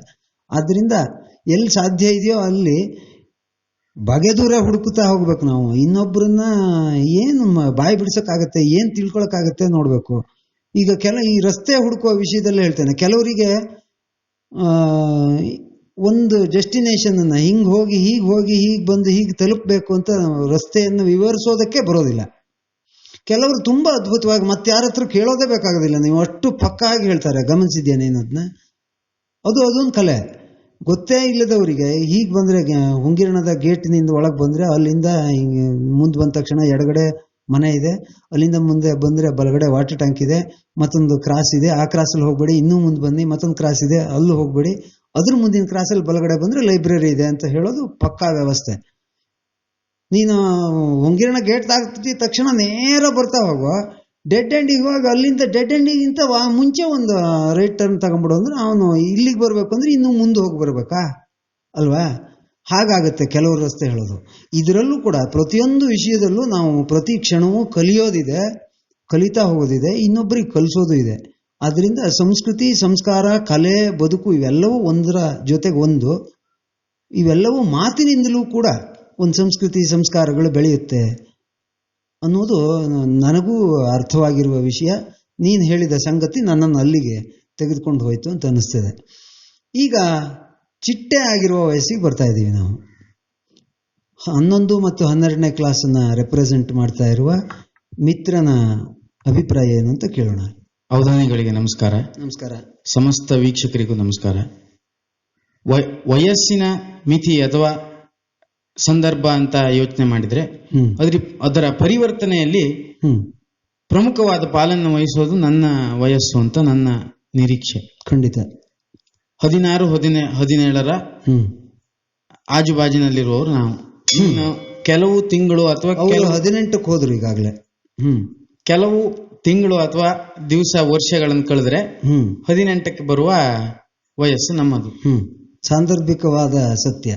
ಆದ್ರಿಂದ ಎಲ್ಲಿ ಸಾಧ್ಯ ಇದೆಯೋ ಅಲ್ಲಿ ಬಗೆದೂರ ಹುಡುಕುತ್ತಾ ಹೋಗ್ಬೇಕು. ನಾವು ಇನ್ನೊಬ್ಬರನ್ನ ಏನು ಬಾಯಿ ಬಿಡ್ಸಕ್ಕಾಗತ್ತೆ, ಏನ್ ತಿಳ್ಕೊಳಕ್ಕಾಗತ್ತೆ ನೋಡ್ಬೇಕು. ಈಗ ಈ ರಸ್ತೆ ಹುಡುಕುವ ವಿಷಯದಲ್ಲಿ ಹೇಳ್ತೇನೆ, ಕೆಲವರಿಗೆ ಒಂದು ಡೆಸ್ಟಿನೇಷನ್ ಅನ್ನ ಹಿಂಗ್ ಹೋಗಿ ಹೀಗ್ ಬಂದು ಹೀಗೆ ತಲುಪಬೇಕು ಅಂತ ರಸ್ತೆಯನ್ನು ವಿವರಿಸೋದಕ್ಕೆ ಬರೋದಿಲ್ಲ. ಕೆಲವರು ತುಂಬಾ ಅದ್ಭುತವಾಗಿ ಮತ್ತೆ ಯಾರ ಹತ್ರ ಕೇಳೋದೇ ಬೇಕಾಗೋದಿಲ್ಲ, ನೀವು ಅಷ್ಟು ಪಕ್ಕ ಆಗಿ ಹೇಳ್ತಾರೆ. ಗಮನಿಸಿದ್ಯಾ ನೀನು ಅದನ್ನ? ಅದೊಂದು ಕಲೆ. ಗೊತ್ತೇ ಇಲ್ಲದವರಿಗೆ ಹೀಗೆ ಬಂದ್ರೆ ಹೊಂಗಿರಣದ ಗೇಟಿನಿಂದ ಒಳಗೆ ಬಂದ್ರೆ ಅಲ್ಲಿಂದ ಮುಂದೆ ಬಂದ ತಕ್ಷಣ ಎಡಗಡೆ ಮನೆ ಇದೆ, ಅಲ್ಲಿಂದ ಮುಂದೆ ಬಂದ್ರೆ ಬಲಗಡೆ ವಾಟರ್ ಟ್ಯಾಂಕ್ ಇದೆ, ಮತ್ತೊಂದು ಕ್ರಾಸ್ ಇದೆ, ಆ ಕ್ರಾಸಲ್ಲಿ ಹೋಗ್ಬೇಡಿ, ಇನ್ನೂ ಮುಂದೆ ಬನ್ನಿ ಮತ್ತೊಂದು ಕ್ರಾಸ್ ಇದೆ, ಅಲ್ಲೂ ಹೋಗ್ಬೇಡಿ, ಅದ್ರ ಮುಂದಿನ ಕ್ರಾಸಲ್ಲಿ ಬಲಗಡೆ ಬಂದ್ರೆ ಲೈಬ್ರರಿ ಇದೆ ಅಂತ ಹೇಳೋದು ಪಕ್ಕಾ ವ್ಯವಸ್ಥೆ. ನೀನು ಹೊಂಗಿರಣ ಗೇಟ್ ದಾಟಿದ ತಕ್ಷಣ ನೇರ ಬರ್ತಾ ಹೋಗೋ, ಡೆಡ್ ಎಂಡಿಗೆ ಹೋಗಿ ಅಲ್ಲಿಂದ ಡೆಡ್ ಎಂಡಿಗಿಂತ ಮುಂಚೆ ಒಂದು ರೈಟ್ ಟರ್ನ್ ತಗೊಂಡ್ಬಿಡು ಅಂದ್ರೆ ಅವನು ಇಲ್ಲಿಗೆ ಬರ್ಬೇಕು ಅಂದ್ರೆ ಇನ್ನೂ ಮುಂದೆ ಹೋಗಿ ಬರ್ಬೇಕಾ ಅಲ್ವಾ. ಹಾಗಾಗತ್ತೆ ಕೆಲವರು ರಸ್ತೆ ಹೇಳೋದು. ಇದರಲ್ಲೂ ಕೂಡ ಪ್ರತಿಯೊಂದು ವಿಷಯದಲ್ಲೂ ನಾವು ಪ್ರತಿ ಕ್ಷಣವೂ ಕಲಿಯೋದಿದೆ, ಕಲಿತಾ ಹೋಗೋದಿದೆ, ಇನ್ನೊಬ್ಬರಿಗೆ ಕಲಿಸೋದು ಇದೆ. ಆದ್ರಿಂದ ಸಂಸ್ಕೃತಿ, ಸಂಸ್ಕಾರ, ಕಲೆ, ಬದುಕು ಇವೆಲ್ಲವೂ ಒಂದರ ಜೊತೆಗೆ ಒಂದು. ಇವೆಲ್ಲವೂ ಮಾತಿನಿಂದಲೂ ಕೂಡ ಒಂದು ಸಂಸ್ಕೃತಿ ಸಂಸ್ಕಾರಗಳು ಬೆಳೆಯುತ್ತೆ ಅನ್ನೋದು ನನಗೂ ಅರ್ಥವಾಗಿರುವ ವಿಷಯ. ನೀನು ಹೇಳಿದ ಸಂಗತಿ ನನ್ನನ್ನು ಅಲ್ಲಿಗೆ ತೆಗೆದುಕೊಂಡು ಹೋಯ್ತು ಅಂತ ಅನ್ನಿಸ್ತದೆ. ಈಗ ಚಿಟ್ಟೆ ಆಗಿರುವ ವಯಸ್ಸಿಗೆ ಬರ್ತಾ ಇದ್ದೀವಿ ನಾವು. 11 ಮತ್ತು 12ನೇ ಕ್ಲಾಸನ್ನ ರೆಪ್ರೆಸೆಂಟ್ ಮಾಡ್ತಾ ಇರುವ ಮಿತ್ರನ ಅಭಿಪ್ರಾಯ ಏನು ಅಂತ ಕೇಳೋಣ. ಅವಧಾನಿಗಳಿಗೆ ನಮಸ್ಕಾರ. ನಮಸ್ಕಾರ. ಸಮಸ್ತ ವೀಕ್ಷಕರಿಗೂ ನಮಸ್ಕಾರ. ವಯಸ್ಸಿನ ಮಿತಿ ಅಥವಾ ಸಂದರ್ಭ ಅಂತ ಯೋಚನೆ ಮಾಡಿದ್ರೆ ಅದರ ಪರಿವರ್ತನೆಯಲ್ಲಿ ಪ್ರಮುಖವಾದ ಪಾಲನ್ನು ವಹಿಸೋದು ನನ್ನ ವಯಸ್ಸು ಅಂತ ನನ್ನ ನಿರೀಕ್ಷೆ. ಖಂಡಿತ. 16-17ರ ಆಜುಬಾಜಿನಲ್ಲಿರುವವರು ನಾವು. ಕೆಲವು ತಿಂಗಳು ಅಥವಾ 18ಕ್ಕೆ ಹೋದ್ರು ಈಗಾಗಲೇ. ಕೆಲವು ತಿಂಗಳು ಅಥವಾ ದಿವಸ ವರ್ಷಗಳನ್ನು ಕಳೆದ್ರೆ 18ಕ್ಕೆ ಬರುವ ವಯಸ್ಸು ನಮ್ಮದು. ಸಾಂದರ್ಭಿಕವಾದ ಸತ್ಯ.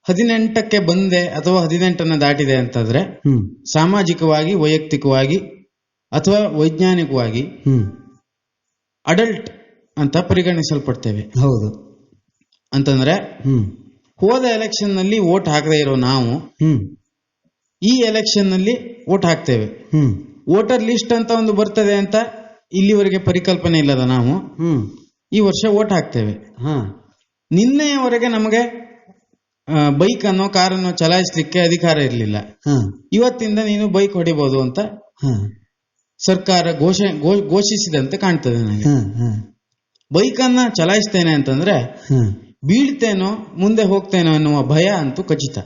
18ಕ್ಕೆ ಬಂದೆ ಅಥವಾ 18ನ್ನ ದಾಟಿದೆ ಅಂತಂದ್ರೆ ಸಾಮಾಜಿಕವಾಗಿ, ವೈಯಕ್ತಿಕವಾಗಿ ಅಥವಾ ವೈಜ್ಞಾನಿಕವಾಗಿ ಅಡಲ್ಟ್ ಅಂತ ಪರಿಗಣಿಸಲ್ಪಡ್ತೇವೆ. ಹೌದು. ಅಂತಂದ್ರೆ ಹೋದ ಎಲೆಕ್ಷನ್ ನಲ್ಲಿ ವೋಟ್ ಹಾಕದೇ ಇರೋ ನಾವು ಈ ಎಲೆಕ್ಷನ್ ನಲ್ಲಿ ವೋಟ್ ಹಾಕ್ತೇವೆ. ವೋಟರ್ ಲಿಸ್ಟ್ ಅಂತ ಒಂದು ಬರ್ತದೆ ಅಂತ ಇಲ್ಲಿವರೆಗೆ ಪರಿಕಲ್ಪನೆ ಇಲ್ಲದ ನಾವು ಈ ವರ್ಷ ವೋಟ್ ಹಾಕ್ತೇವೆ. ನಿನ್ನೆಯವರೆಗೆ ನಮಗೆ ಬೈಕ್ ಅನ್ನೋ ಕಾರನ್ನು ಚಲಾಯಿಸಲಿಕ್ಕೆ ಅಧಿಕಾರ ಇರಲಿಲ್ಲ. ಇವತ್ತಿಂದ ನೀನು ಬೈಕ್ ಹೊಡಿಬಹುದು ಅಂತ ಸರ್ಕಾರ ಘೋಷಿಸಿದಂತೆ ಕಾಣ್ತದೆ ನನಗೆ. ಬೈಕ್ ಅನ್ನ ಚಲಾಯಿಸ್ತೇನೆ ಅಂತಂದ್ರೆ ಬೀಳ್ತೇನೋ ಮುಂದೆ ಹೋಗ್ತೇನೋ ಎನ್ನುವ ಭಯ ಅಂತೂ ಖಚಿತ.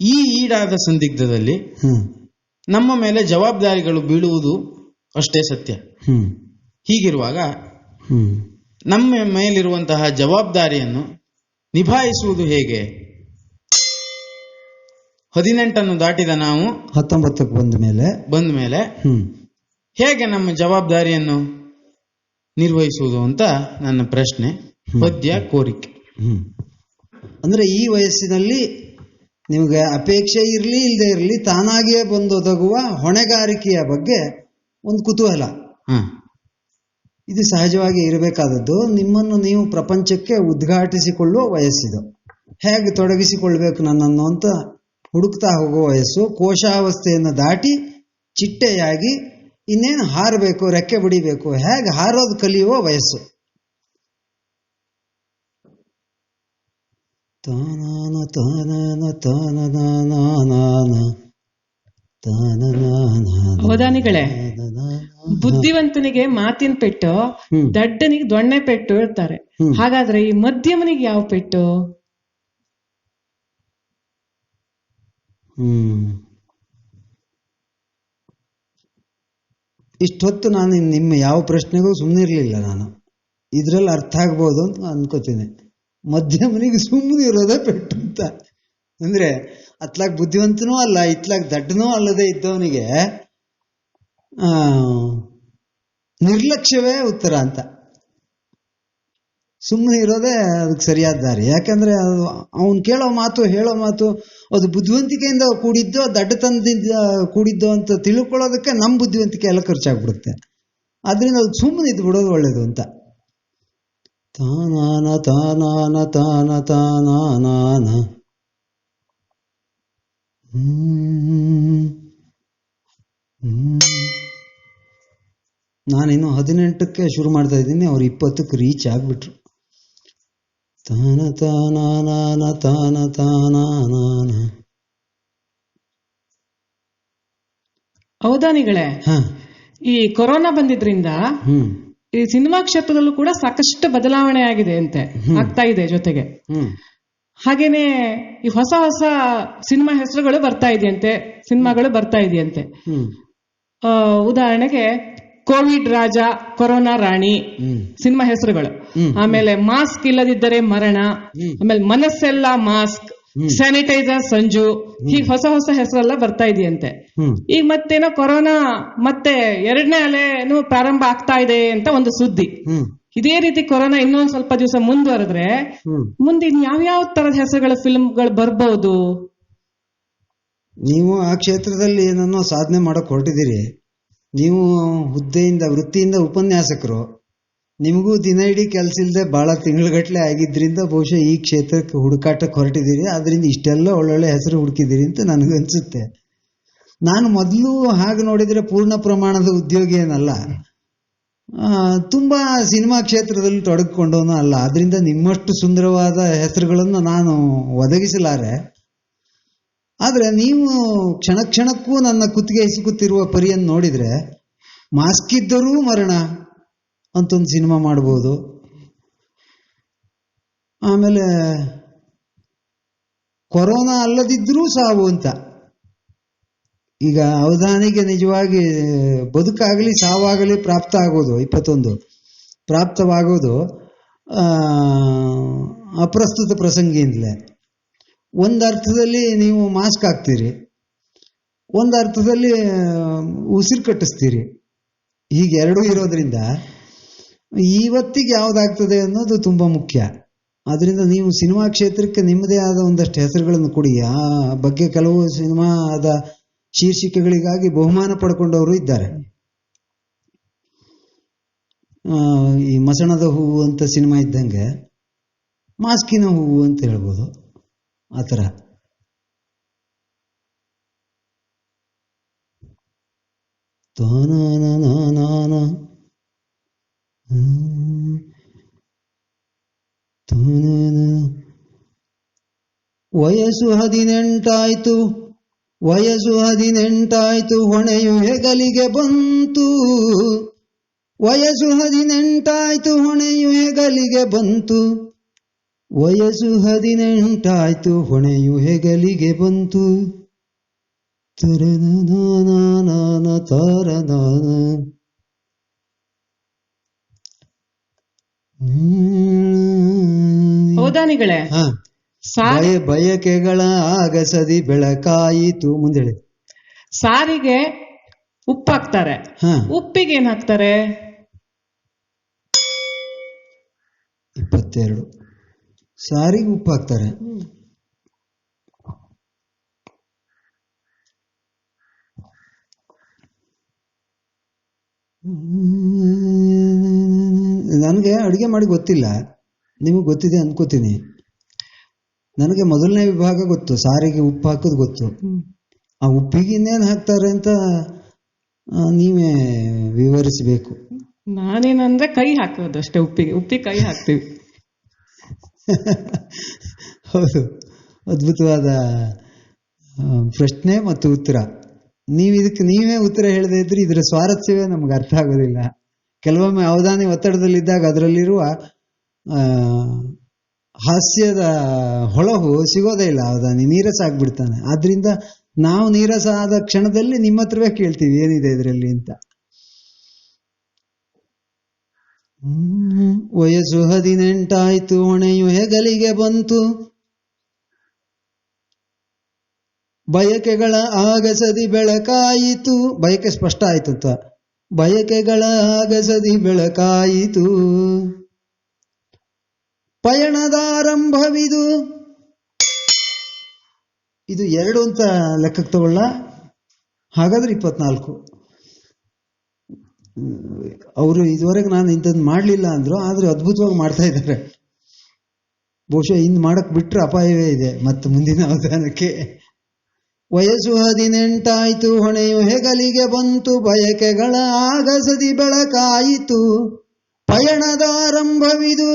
ಈ ಈಡಾದ ಸಂದಿಗ್ಧದಲ್ಲಿ ನಮ್ಮ ಮೇಲೆ ಜವಾಬ್ದಾರಿಗಳು ಬೀಳುವುದು ಅಷ್ಟೇ ಸತ್ಯ. ಹೀಗಿರುವಾಗ ನಮ್ಮ ಮೇಲಿರುವಂತಹ ಜವಾಬ್ದಾರಿಯನ್ನು ನಿಭಾಯಿಸುವುದು ಹೇಗೆ? 18ನ್ನು ದಾಟಿದ ನಾವು 19ಕ್ಕೆ ಬಂದ ಮೇಲೆ ಹೇಗೆ ನಮ್ಮ ಜವಾಬ್ದಾರಿಯನ್ನು ನಿರ್ವಹಿಸುವುದು ಅಂತ ನನ್ನ ಪ್ರಶ್ನೆ, ಪದ್ಯ, ಕೋರಿಕೆ. ಅಂದ್ರೆ ಈ ವಯಸ್ಸಿನಲ್ಲಿ ನಿಮಗೆ ಅಪೇಕ್ಷೆ ಇರಲಿ ಇಲ್ಲದೆ ಇರಲಿ ತಾನಾಗಿಯೇ ಬಂದೊದಗುವ ಹೊಣೆಗಾರಿಕೆಯ ಬಗ್ಗೆ ಒಂದು ಕುತೂಹಲ, ಇದು ಸಹಜವಾಗಿ ಇರಬೇಕಾದದ್ದು. ನಿಮ್ಮನ್ನು ನೀವು ಪ್ರಪಂಚಕ್ಕೆ ಉದ್ಘಾಟಿಸಿಕೊಳ್ಳುವ ವಯಸ್ಸಿದು. ಹೇಗೆ ತೊಡಗಿಸಿಕೊಳ್ಬೇಕು ನನ್ನನ್ನು ಅಂತ ಹುಡುಕ್ತಾ ಹೋಗುವ ವಯಸ್ಸು. ಕೋಶಾವಸ್ಥೆಯನ್ನು ದಾಟಿ ಚಿಟ್ಟೆಯಾಗಿ ಇನ್ನೇನು ಹಾರಬೇಕು, ರೆಕ್ಕೆ ಬಿಡಿಬೇಕು, ಹೇಗೆ ಹಾರೋದು ಕಲಿಯುವ ವಯಸ್ಸು. ತಾನಾನ ತಾನಾನ ತಾನಾನ ಅವಧಾನಿಗಳೇ, ಬುದ್ಧಿವಂತನಿಗೆ ಮಾತಿನ ಪೆಟ್ಟು, ದಡ್ಡನಿಗೆ ದೊಣ್ಣೆ ಪೆಟ್ಟು ಹೇಳ್ತಾರೆ. ಹಾಗಾದ್ರೆ ಈ ಮಧ್ಯಮನಿಗೆ ಯಾವ ಪೆಟ್ಟು? ಇಷ್ಟೊತ್ತು ನಾನು ನಿಮ್ಮ ಯಾವ ಪ್ರಶ್ನೆಗೂ ಸುಮ್ಮನಿರ್ಲಿಲ್ಲ. ನಾನು ಇದ್ರಲ್ಲಿ ಅರ್ಥ ಆಗ್ಬೋದು ಅಂತ ಅನ್ಕೋತೀನಿ. ಮಧ್ಯಮನಿಗೆ ಸುಮ್ಮನೆ ಇರೋದೇ ಪೆಟ್ಟು ಅಂತ ಅಂದ್ರೆ, ಅತ್ಲಾಗ ಬುದ್ಧಿವಂತನೂ ಅಲ್ಲ, ಇತ್ಲಾಗ ದಡ್ಡನೂ ಅಲ್ಲದೆ ಇದ್ದವನಿಗೆ ನಿರ್ಲಕ್ಷ್ಯವೇ ಉತ್ತರ ಅಂತ. ಸುಮ್ಮನೆ ಇರೋದೇ ಅದಕ್ಕೆ ಸರಿಯಾದ ದಾರಿ. ಯಾಕಂದ್ರೆ ಅವನು ಕೇಳೋ ಮಾತು, ಹೇಳೋ ಮಾತು ಅದು ಬುದ್ಧಿವಂತಿಕೆಯಿಂದ ಕೂಡಿದ್ದೋ ದಡ್ಡತನದಿಂದ ಕೂಡಿದ್ದೋ ಅಂತ ತಿಳ್ಕೊಳ್ಳೋದಕ್ಕೆ ನಮ್ಮ ಬುದ್ಧಿವಂತಿಕೆ ಎಲ್ಲ ಖರ್ಚಾಗ್ಬಿಡುತ್ತೆ. ಆದ್ರಿಂದ ಅದು ಸುಮ್ಮನೆ ಇದ್ದು ಬಿಡೋದು ಒಳ್ಳೇದು ಅಂತ. ತಾನಾನ ತಾನಾನ ತಾನ ತಾನಾನ. ನಾನಿನ್ನು 18ಕ್ಕೆ ಶುರು ಮಾಡ್ತಾ ಇದ್ದೀನಿ, ಅವ್ರು 20ಕ್ಕೆ ರೀಚ್ ಆಗ್ಬಿಟ್ರು. ತಾನ ತಾನಾನ ತಾನ ತಾನಾನ. ಅವಧಾನಿಗಳೇ, ಈ ಕೊರೋನಾ ಬಂದಿದ್ರಿಂದ ಈ ಸಿನಿಮಾ ಕ್ಷೇತ್ರದಲ್ಲೂ ಕೂಡ ಸಾಕಷ್ಟು ಬದಲಾವಣೆ ಆಗಿದೆ ಅಂತೆ, ಆಗ್ತಾ ಇದೆ. ಜೊತೆಗೆ ಹಾಗೇನೆ ಈ ಹೊಸ ಹೊಸ ಸಿನಿಮಾ ಹೆಸರುಗಳು ಬರ್ತಾ ಇದೆಯಂತೆ, ಸಿನಿಮಾಗಳು ಬರ್ತಾ ಇದೆಯಂತೆ. ಉದಾಹರಣೆಗೆ ಕೋವಿಡ್ ರಾಜ, ಕೊರೋನಾ ರಾಣಿ ಸಿನಿಮಾ ಹೆಸರುಗಳು. ಆಮೇಲೆ ಮಾಸ್ಕ್ ಇಲ್ಲದಿದ್ದರೆ ಮರಣ, ಆಮೇಲೆ ಮನಸ್ಸೆಲ್ಲ ಮಾಸ್ಕ್, ಸ್ಯಾನಿಟೈಸರ್ ಸಂಜು, ಹೀಗೆ ಹೊಸ ಹೊಸ ಹೆಸರೆಲ್ಲ ಬರ್ತಾ ಇದೆಯಂತೆ. ಈಗ ಮತ್ತೇನೋ ಕೊರೋನಾ ಮತ್ತೆ 2ನೇ ಅಲೆನೂ ಪ್ರಾರಂಭ ಆಗ್ತಾ ಇದೆ ಅಂತ ಒಂದು ಸುದ್ದಿ. ಇದೇ ರೀತಿ ಕೊರೋನಾ ಇನ್ನೊಂದ್ ಸ್ವಲ್ಪ ದಿವಸ ಮುಂದುವರೆದ್ರೆ ಮುಂದೆ ಯಾವ್ಯಾವ ತರದ ಹೆಸರುಗಳ ಫಿಲ್ಮ್ಗಳು ಬರ್ಬಹುದು? ನೀವು ಆ ಕ್ಷೇತ್ರದಲ್ಲಿ ಏನನ್ನೋ ಸಾಧನೆ ಮಾಡಕ್ ಹೊರಟಿದ್ದೀರಿ. ನೀವು ಹುದ್ದೆಯಿಂದ, ವೃತ್ತಿಯಿಂದ ಉಪನ್ಯಾಸಕರು. ನಿಮಗೂ ದಿನ ಇಡೀ ಕೆಲಸ ಇಲ್ಲದೆ ಬಹಳ ತಿಂಗಳುಗಟ್ಟಲೆ ಆಗಿದ್ರಿಂದ ಬಹುಶಃ ಈ ಕ್ಷೇತ್ರಕ್ಕೆ ಹುಡುಕಾಟಕ್ಕೆ ಹೊರಟಿದ್ದೀರಿ. ಆದ್ರಿಂದ ಇಷ್ಟೆಲ್ಲ ಒಳ್ಳೊಳ್ಳೆ ಹೆಸರು ಹುಡುಕಿದ್ದೀರಿ ಅಂತ ನನಗನ್ಸುತ್ತೆ. ನಾನು ಮೊದಲು ಹಾಗೆ ನೋಡಿದ್ರೆ ಪೂರ್ಣ ಪ್ರಮಾಣದ ಉದ್ಯೋಗಿ ಏನಲ್ಲ, ತುಂಬಾ ಸಿನಿಮಾ ಕ್ಷೇತ್ರದಲ್ಲಿ ತೊಡಗಿಕೊಂಡವನು ಅಲ್ಲ. ಆದ್ರಿಂದ ನಿಮ್ಮಷ್ಟು ಸುಂದರವಾದ ಹೆಸರುಗಳನ್ನು ನಾನು ಒದಗಿಸಲಾರೆ. ಆದ್ರೆ ನೀವು ಕ್ಷಣ ಕ್ಷಣಕ್ಕೂ ನನ್ನ ಕುತ್ತಿಗೆ ಹಿಸುಕುತ್ತಿರುವ ಪರಿಯನ್ನು ನೋಡಿದ್ರೆ ಮಾಸ್ಕ್ ಇದ್ದರೂ ಮರಣ ಅಂತ ಒಂದು ಸಿನಿಮಾ ಮಾಡ್ಬೋದು. ಆಮೇಲೆ ಕೊರೋನಾ ಅಲ್ಲದಿದ್ರೂ ಸಾವು ಅಂತ. ಈಗ ಅವಧಾನಿಗೆ ನಿಜವಾಗಿ ಬದುಕಾಗಲಿ ಸಾವಾಗಲಿ ಪ್ರಾಪ್ತ ಆಗೋದು 21 ಪ್ರಾಪ್ತವಾಗೋದು ಅಪ್ರಸ್ತುತ ಪ್ರಸಂಗಿಯಿಂದಲೇ. ಒಂದರ್ಥದಲ್ಲಿ ನೀವು ಮಾಸ್ಕ್ ಹಾಕ್ತೀರಿ, ಒಂದರ್ಥದಲ್ಲಿ ಉಸಿರು ಕಟ್ಟಿಸ್ತೀರಿ. ಹೀಗೆ ಎರಡೂ ಇರೋದ್ರಿಂದ ಇವತ್ತಿಗೆ ಯಾವ್ದಾಗ್ತದೆ ಅನ್ನೋದು ತುಂಬಾ ಮುಖ್ಯ. ಆದ್ರಿಂದ ನೀವು ಸಿನಿಮಾ ಕ್ಷೇತ್ರಕ್ಕೆ ನಿಮ್ಮದೇ ಆದ ಒಂದಷ್ಟು ಹೆಸರುಗಳನ್ನು ಕೊಡಿ. ಆ ಬಗ್ಗೆ ಕೆಲವು ಸಿನಿಮಾದ ಶೀರ್ಷಿಕೆಗಳಿಗಾಗಿ ಬಹುಮಾನ ಪಡ್ಕೊಂಡವರು ಇದ್ದಾರೆ. ಈ ಮಸಣದ ಹೂವು ಅಂತ ಸಿನಿಮಾ ಇದ್ದಂಗೆ ಮಾಸ್ಕಿನ ಹೂವು ಅಂತ ಹೇಳ್ಬೋದು. ಆ ಥರ ವಯಸ್ಸು 18 ವಯಸ್ಸು 18 ಹೊಣೆಯು ಹೆಗಲಿಗೆ ಬಂತು. ವಯಸ್ಸು 18 ಹೊಣೆಯು ಹೆಗಲಿಗೆ ಬಂತು. ವಯಸ್ಸು 18 ಹೊಣೆಯು ಹೆಗಲಿಗೆ ಬಂತು. ತರನಾನ ತಾರನಾನ. ಅವಧಾನಿಗಳೇ, ಬಯಕೆಗಳ ಆಗಸದಿ ಬೆಳಕಾಯಿತು. ಮುಂದೇಳಿ. ಸಾರಿಗೆ ಉಪ್ಪು ಹಾಕ್ತಾರೆ, ಉಪ್ಪಿಗೆ ಏನ್ ಹಾಕ್ತಾರೆ? 22 ಸಾರಿಗೆ ಉಪ್ಪು ಹಾಕ್ತಾರೆ. ನನಗೆ ಅಡುಗೆ ಮಾಡಿ ಗೊತ್ತಿಲ್ಲ, ನಿಮಗೆ ಗೊತ್ತಿದೆ ಅನ್ಕೋತೀನಿ. ನನಗೆ ಮೊದಲನೇ ವಿಭಾಗ ಗೊತ್ತು, ಸಾರಿಗೆ ಉಪ್ಪು ಹಾಕೋದು ಗೊತ್ತು. ಆ ಉಪ್ಪಿಗೆ ಇನ್ನೇನು ಹಾಕ್ತಾರೆ ಅಂತ ನೀವೇ ವಿವರಿಸಬೇಕು. ನಾನೇನಂದ್ರೆ ಕೈ ಹಾಕೋದು ಅಷ್ಟೇ, ಉಪ್ಪಿಗೆ ಕೈ ಹಾಕ್ತೀವಿ. ಹೌದು, ಅದ್ಭುತವಾದ ಪ್ರಶ್ನೆ ಮತ್ತು ಉತ್ತರ. ನೀವು ಇದಕ್ಕೆ ನೀವೇ ಉತ್ತರ ಹೇಳದೇ ಇದ್ರೆ ಇದರ ಸ್ವಾರಸ್ಯವೇ ನಮ್ಗೆ ಅರ್ಥ ಆಗೋದಿಲ್ಲ. ಕೆಲವೊಮ್ಮೆ ಅವಧಾನಿ ಒತ್ತಡದಲ್ಲಿದ್ದಾಗ ಅದರಲ್ಲಿರುವ ಹಾಸ್ಯದ ಹೊಳಹು ಸಿಗೋದೇ ಇಲ್ಲ. ಅವಧಾನಿ ನೀರಸ ಆಗ್ಬಿಡ್ತಾನೆ. ಆದ್ರಿಂದ ನಾವು ನೀರಸ ಆದ ಕ್ಷಣದಲ್ಲಿ ನಿಮ್ಮ ಹತ್ರವೇ ಕೇಳ್ತೀವಿ ಏನಿದೆ ಇದರಲ್ಲಿ ಅಂತ. ವಯಸ್ಸು 18 ಆಯ್ತು, ಹೊಣೆಯು ಹೆಗಲಿಗೆ ಬಂತು, ಬಯಕೆಗಳ ಆಗಸದಿ ಬೆಳಕಾಯಿತು. ಬಯಕೆ ಸ್ಪಷ್ಟ ಆಯ್ತು ಅಂತ. ಬಯಕೆಗಳ ಆಗಸದಿ ಬೆಳಕಾಯಿತು, ಪಯಣದಾರಂಭವಿದು. ಇದು 2 ಅಂತ ಲೆಕ್ಕಕ್ಕೆ ತಗೊಳ್ಳ. ಹಾಗಾದ್ರೆ 24. ಅವರು ಇದುವರೆಗೆ ನಾನು ಇಂಥದ್ದು ಮಾಡಲಿಲ್ಲ ಅಂದ್ರು, ಆದ್ರೆ ಅದ್ಭುತವಾಗಿ ಮಾಡ್ತಾ ಇದ್ದಾರೆ. ಬಹುಶಃ ಇನ್ನು ಮಾಡಕ್ ಬಿಟ್ರೆ ಅಪಾಯವೇ ಇದೆ ಮತ್ತೆ ಮುಂದಿನ ಅವಧಾನಕ್ಕೆ. ವಯಸ್ಸು 18 ಆಯ್ತು, ಹೊಣೆಯು ಹೆಗಲಿಗೆ ಬಂತು, ಬಯಕೆಗಳ ಆಗಸದಿ ಬೆಳಕಾಯಿತು, ಪಯಣದಾರಂಭವಿದು,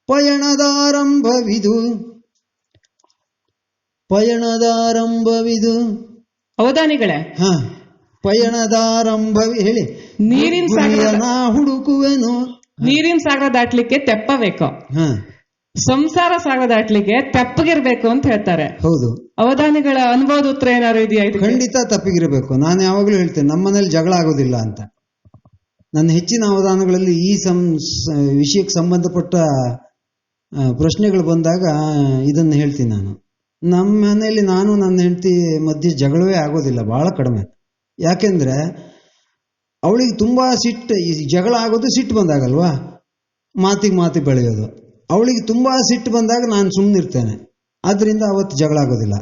ಪಯಣದಾರಂಭವಿದು, ಪಯಣದಾರಂಭವಿದು. ಅವಧಾನಿಗಳೇ, ಪಯಣದಾರಂಭವಿ ಹೇಳಿ. ನೀರಿನ ಸಾಗರ ಹುಡುಕುವೆನು. ನೀರಿನ ಸಾಗರ ದಾಟ್ಲಿಕ್ಕೆ ತೆಪ್ಪ ಬೇಕು, ಸಂಸಾರ ಸಾಗರ ದಾಟ್ಲಿಕ್ಕೆ ತೆಪ್ಪಗಿರ್ಬೇಕು ಅಂತ ಹೇಳ್ತಾರೆ. ಹೌದು. ಅವಧಾನಿಗಳ ಅನುಭವದ ಉತ್ತರ ಏನಾದ್ರು ಇದೆಯಾ? ಖಂಡಿತ ತಪ್ಪಿಗಿರಬೇಕು. ನಾನು ಯಾವಾಗಲೂ ಹೇಳ್ತೇನೆ, ನಮ್ಮನೇಲಿ ಜಗಳ ಆಗೋದಿಲ್ಲ ಅಂತ. ನನ್ನ ಹೆಚ್ಚಿನ ಅವಧಾನಗಳಲ್ಲಿ ಈ ವಿಷಯಕ್ಕೆ ಸಂಬಂಧಪಟ್ಟ ಪ್ರಶ್ನೆಗಳು ಬಂದಾಗ ಇದನ್ನು ಹೇಳ್ತೀನಿ ನಾನು. ನಮ್ಮ ಮನೆಯಲ್ಲಿ ನಾನು ನನ್ನ ಹೆಂಡತಿ ಮಧ್ಯೆ ಜಗಳವೇ ಆಗೋದಿಲ್ಲ, ಬಹಳ ಕಡಿಮೆ. ಯಾಕೆಂದ್ರೆ ಅವಳಿಗೆ ತುಂಬಾ ಸಿಟ್ಟು. ಈ ಜಗಳ ಆಗೋದು ಸಿಟ್ಟು ಬಂದಾಗಲ್ವಾ, ಮಾತಿಗೆ ಬೆಳೆಯೋದು. ಅವಳಿಗೆ ತುಂಬಾ ಸಿಟ್ಟು ಬಂದಾಗ ನಾನು ಸುಮ್ಮನಿರ್ತೇನೆ, ಆದ್ರಿಂದ ಅವತ್ತು ಜಗಳ ಆಗೋದಿಲ್ಲ.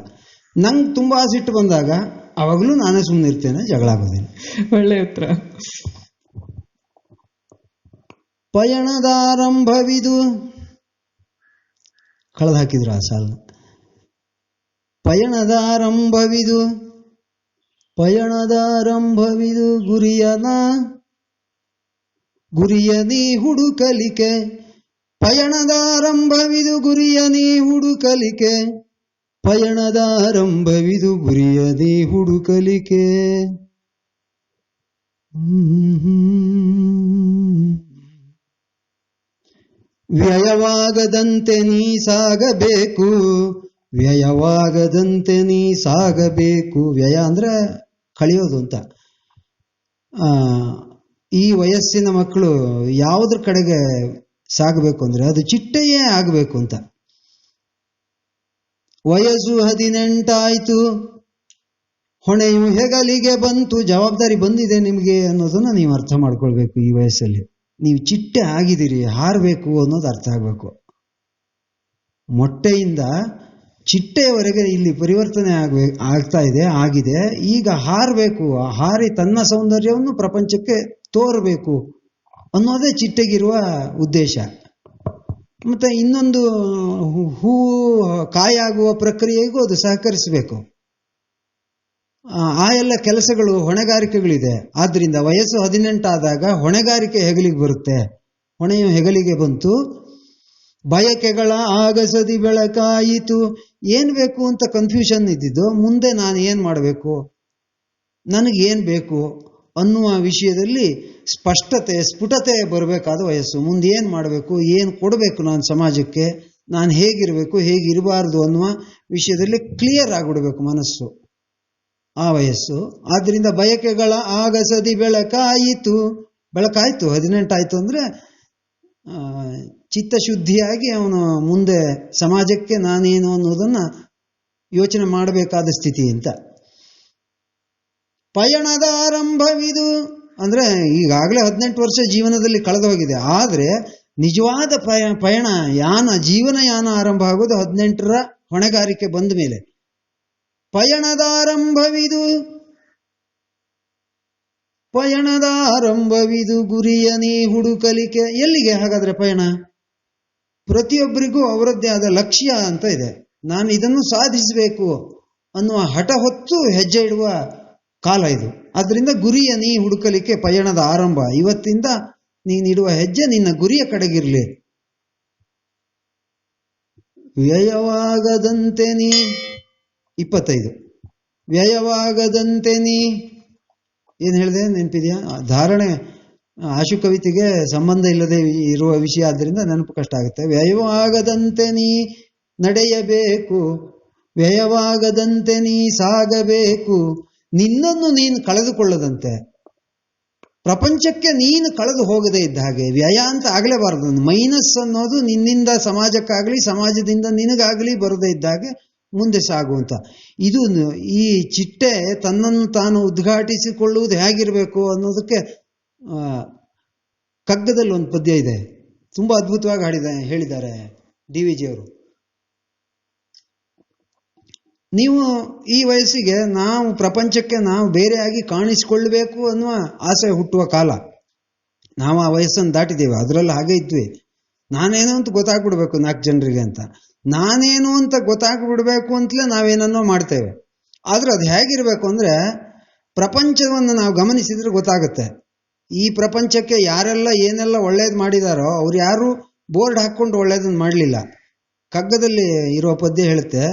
ನಂಗೆ ತುಂಬಾ ಸಿಟ್ಟು ಬಂದಾಗ ಅವಾಗಲೂ ನಾನೇ ಸುಮ್ಮನಿರ್ತೇನೆ, ಜಗಳ ಆಗೋದಿಲ್ಲ. ಒಳ್ಳೆ ಉತ್ತರ. ಪಯಣದಾರಂಭವಿದು. ಕಳೆದು ಹಾಕಿದ್ರು ಆ ಸಾಲ. ಪಯಣದಾರಂಭವಿದು, ಪಯಣದಾರಂಭವಿದು, ಗುರಿಯ ನೀ ಹುಡುಕಲಿಕೆ. ಪಯಣದಾರಂಭವಿದು, ಗುರಿಯ ನೀ ಹುಡುಕಲಿಕೆ. ಪಯಣದಾರಂಭವಿದು, ಗುರಿಯ ನೀ ಹುಡುಕಲಿಕೆ. ವ್ಯಯವಾಗದಂತೆ ನೀ ಸಾಗಬೇಕು, ವ್ಯಯವಾಗದಂತೆ ನೀ ಸಾಗಬೇಕು. ವ್ಯಯ ಅಂದ್ರೆ ಕಳೆಯೋದು ಅಂತ. ಈ ವಯಸ್ಸಿನ ಮಕ್ಕಳು ಯಾವುದ್ರ ಕಡೆಗೆ ಸಾಗಬೇಕು ಅಂದ್ರೆ ಅದು ಚಿಟ್ಟೆಯೇ ಆಗಬೇಕು ಅಂತ. ವಯಸ್ಸು 18 ಆಯ್ತು, ಹೊಣೆಯು ಹೆಗಲಿಗೆ ಬಂತು. ಜವಾಬ್ದಾರಿ ಬಂದಿದೆ ನಿಮಗೆ ಅನ್ನೋದನ್ನ ನೀವು ಅರ್ಥ ಮಾಡ್ಕೊಳ್ಬೇಕು. ಈ ವಯಸ್ಸಲ್ಲಿ ನೀವು ಚಿಟ್ಟೆ ಆಗಿದ್ದೀರಿ, ಹಾರಬೇಕು ಅನ್ನೋದು ಅರ್ಥ ಆಗಬೇಕು. ಮೊಟ್ಟೆಯಿಂದ ಚಿಟ್ಟೆಯವರೆಗೆ ಇಲ್ಲಿ ಪರಿವರ್ತನೆ ಆಗ್ತಾ ಇದೆ, ಆಗಿದೆ. ಈಗ ಹಾರಬೇಕು, ಹಾರಿ ತನ್ನ ಸೌಂದರ್ಯವನ್ನು ಪ್ರಪಂಚಕ್ಕೆ ತೋರಬೇಕು ಅನ್ನೋದೇ ಚಿಟ್ಟೆಗಿರುವ ಉದ್ದೇಶ. ಮತ್ತೆ ಇನ್ನೊಂದು ಹೂ ಕಾಯಾಗುವ ಪ್ರಕ್ರಿಯೆಗೂ ಅದು ಸಹಕರಿಸಬೇಕು. ಆ ಎಲ್ಲ ಕೆಲಸಗಳು, ಹೊಣೆಗಾರಿಕೆಗಳಿದೆ. ಆದ್ರಿಂದ ವಯಸ್ಸು 18 ಆದಾಗ ಹೊಣೆಗಾರಿಕೆ ಹೆಗಲಿಗೆ ಬರುತ್ತೆ. ಹೊಣೆಯು ಹೆಗಲಿಗೆ ಬಂತು, ಬಯಕೆಗಳ ಆಗಸದಿ ಬೆಳಕಾಯಿತು. ಏನ್ ಬೇಕು ಅಂತ ಕನ್ಫ್ಯೂಷನ್ ಇದ್ದಿದ್ದು, ಮುಂದೆ ನಾನು ಏನ್ ಮಾಡಬೇಕು, ನನಗೇನ್ ಬೇಕು ಅನ್ನುವ ವಿಷಯದಲ್ಲಿ ಸ್ಫುಟತೆ ಬರಬೇಕಾದ ವಯಸ್ಸು. ಮುಂದೆ ಏನ್ ಮಾಡಬೇಕು, ಏನ್ ಕೊಡಬೇಕು ನಾನು ಸಮಾಜಕ್ಕೆ, ನಾನು ಹೇಗಿರಬೇಕು, ಹೇಗಿರಬಾರ್ದು ಅನ್ನುವ ವಿಷಯದಲ್ಲಿ ಕ್ಲಿಯರ್ ಆಗಿಬಿಡ್ಬೇಕು ಮನಸ್ಸು, ಆ ವಯಸ್ಸು. ಆದ್ರಿಂದ ಬಯಕೆಗಳ ಆಗಸದಿ ಬೆಳಕಾಯಿತು. 18 ಆಯ್ತು ಅಂದ್ರೆ ಚಿತ್ತಶುದ್ಧಿಯಾಗಿ ಅವನು ಮುಂದೆ ಸಮಾಜಕ್ಕೆ ನಾನೇನು ಅನ್ನೋದನ್ನ ಯೋಚನೆ ಮಾಡಬೇಕಾದ ಸ್ಥಿತಿ ಅಂತ. ಪಯಣದ ಆರಂಭವಿದು ಅಂದ್ರೆ ಈಗಾಗಲೇ 18 ವರ್ಷ ಜೀವನದಲ್ಲಿ ಕಳೆದು ಹೋಗಿದೆ. ಆದ್ರೆ ನಿಜವಾದ ಪಯಣ ಜೀವನ ಯಾನ ಆರಂಭ ಆಗೋದು 18ರ ಹೊಣೆಗಾರಿಕೆ ಬಂದ ಮೇಲೆ. ಪಯಣದಾರಂಭವಿದು, ಪಯಣದಾರಂಭವಿದು, ಗುರಿಯ ನೀ ಹುಡುಕಲಿಕೆ. ಎಲ್ಲಿಗೆ ಹಾಗಾದ್ರೆ ಪಯಣ? ಪ್ರತಿಯೊಬ್ಬರಿಗೂ ಅವರದ್ದೇ ಆದ ಲಕ್ಷ್ಯ ಅಂತ ಇದೆ. ನಾನು ಇದನ್ನು ಸಾಧಿಸಬೇಕು ಅನ್ನುವ ಹಠ ಹೊತ್ತು ಹೆಜ್ಜೆ ಇಡುವ ಕಾಲ ಇದು. ಆದ್ರಿಂದ ಗುರಿಯ ನೀ ಹುಡುಕಲಿಕ್ಕೆ ಪಯಣದ ಆರಂಭ. ಇವತ್ತಿಂದ ನೀನಿಡುವ ಹೆಜ್ಜೆ ನಿನ್ನ ಗುರಿಯ ಕಡೆಗಿರ್ಲಿ. ವ್ಯಯವಾಗದಂತೆ ನೀ 25 ವ್ಯಯವಾಗದಂತೆ ನೀ, ಏನು ಹೇಳಿದೆ ನೆನಪಿದೆಯಾ? ಧಾರಣೆ ಆಶು ಕವಿತೆಗೆ ಸಂಬಂಧ ಇಲ್ಲದೆ ಇರುವ ವಿಷಯ ಆದ್ದರಿಂದ ನೆನಪು ಕಷ್ಟ ಆಗುತ್ತೆ. ವ್ಯಯವಾಗದಂತೆ ನೀ ನಡೆಯಬೇಕು, ವ್ಯಯವಾಗದಂತೆ ನೀ ಸಾಗಬೇಕು, ನಿನ್ನನ್ನು ನೀನು ಕಳೆದುಕೊಳ್ಳದಂತೆ. ಪ್ರಪಂಚಕ್ಕೆ ನೀನು ಕಳೆದು ಹೋಗದೇ ಇದ್ದ ಹಾಗೆ. ವ್ಯಯ ಅಂತ ಆಗಲೇಬಾರದು. ಮೈನಸ್ ಅನ್ನೋದು ನಿನ್ನಿಂದ ಸಮಾಜಕ್ಕಾಗಲಿ ಸಮಾಜದಿಂದ ನಿನಗಾಗಲಿ ಬರದೇ ಇದ್ದ ಹಾಗೆ ಮುಂದೆ ಸಾಗುವಂತ. ಇದು ಈ ಚಿಟ್ಟೆ ತನ್ನನ್ನು ತಾನು ಉದ್ಘಾಟಿಸಿಕೊಳ್ಳುವುದು ಹೇಗಿರಬೇಕು ಅನ್ನೋದಕ್ಕೆ ಕಗ್ಗದಲ್ಲಿ ಒಂದು ಪದ್ಯ ಇದೆ, ತುಂಬಾ ಅದ್ಭುತವಾಗಿ ಹೇಳಿದ್ದಾರೆ DVG ಅವರು. ನೀವು ಈ ವಯಸ್ಸಿಗೆ ನಾವು ಪ್ರಪಂಚಕ್ಕೆ ನಾವು ಬೇರೆಯಾಗಿ ಕಾಣಿಸಿಕೊಳ್ಬೇಕು ಅನ್ನುವ ಆಸೆ ಹುಟ್ಟುವ ಕಾಲ. ನಾವು ಆ ವಯಸ್ಸನ್ನು ದಾಟಿದ್ದೇವೆ, ಅದರಲ್ಲಿ ಹಾಗೆ ಇದ್ವಿ. ನಾನೇನು ಅಂತ ಗೊತ್ತಾಗ್ಬಿಡ್ಬೇಕು 4 ಜನರಿಗೆ ಅಂತ. ನಾನೇನು ಅಂತ ಗೊತ್ತಾಗ್ಬಿಡ್ಬೇಕು ಅಂತಲೇ ನಾವೇನನ್ನೋ ಮಾಡ್ತೇವೆ. ಆದ್ರೆ ಅದು ಹೇಗಿರ್ಬೇಕು ಅಂದ್ರೆ, ಪ್ರಪಂಚವನ್ನು ನಾವು ಗಮನಿಸಿದ್ರೆ ಗೊತ್ತಾಗುತ್ತೆ. ಈ ಪ್ರಪಂಚಕ್ಕೆ ಯಾರೆಲ್ಲ ಏನೆಲ್ಲ ಒಳ್ಳೇದು ಮಾಡಿದಾರೋ ಅವ್ರು ಯಾರು ಬೋರ್ಡ್ ಹಾಕೊಂಡು ಒಳ್ಳೇದನ್ನು ಮಾಡಲಿಲ್ಲ. ಕಗ್ಗದಲ್ಲಿ ಇರೋ ಪದ್ಯ ಹೇಳುತ್ತೆ,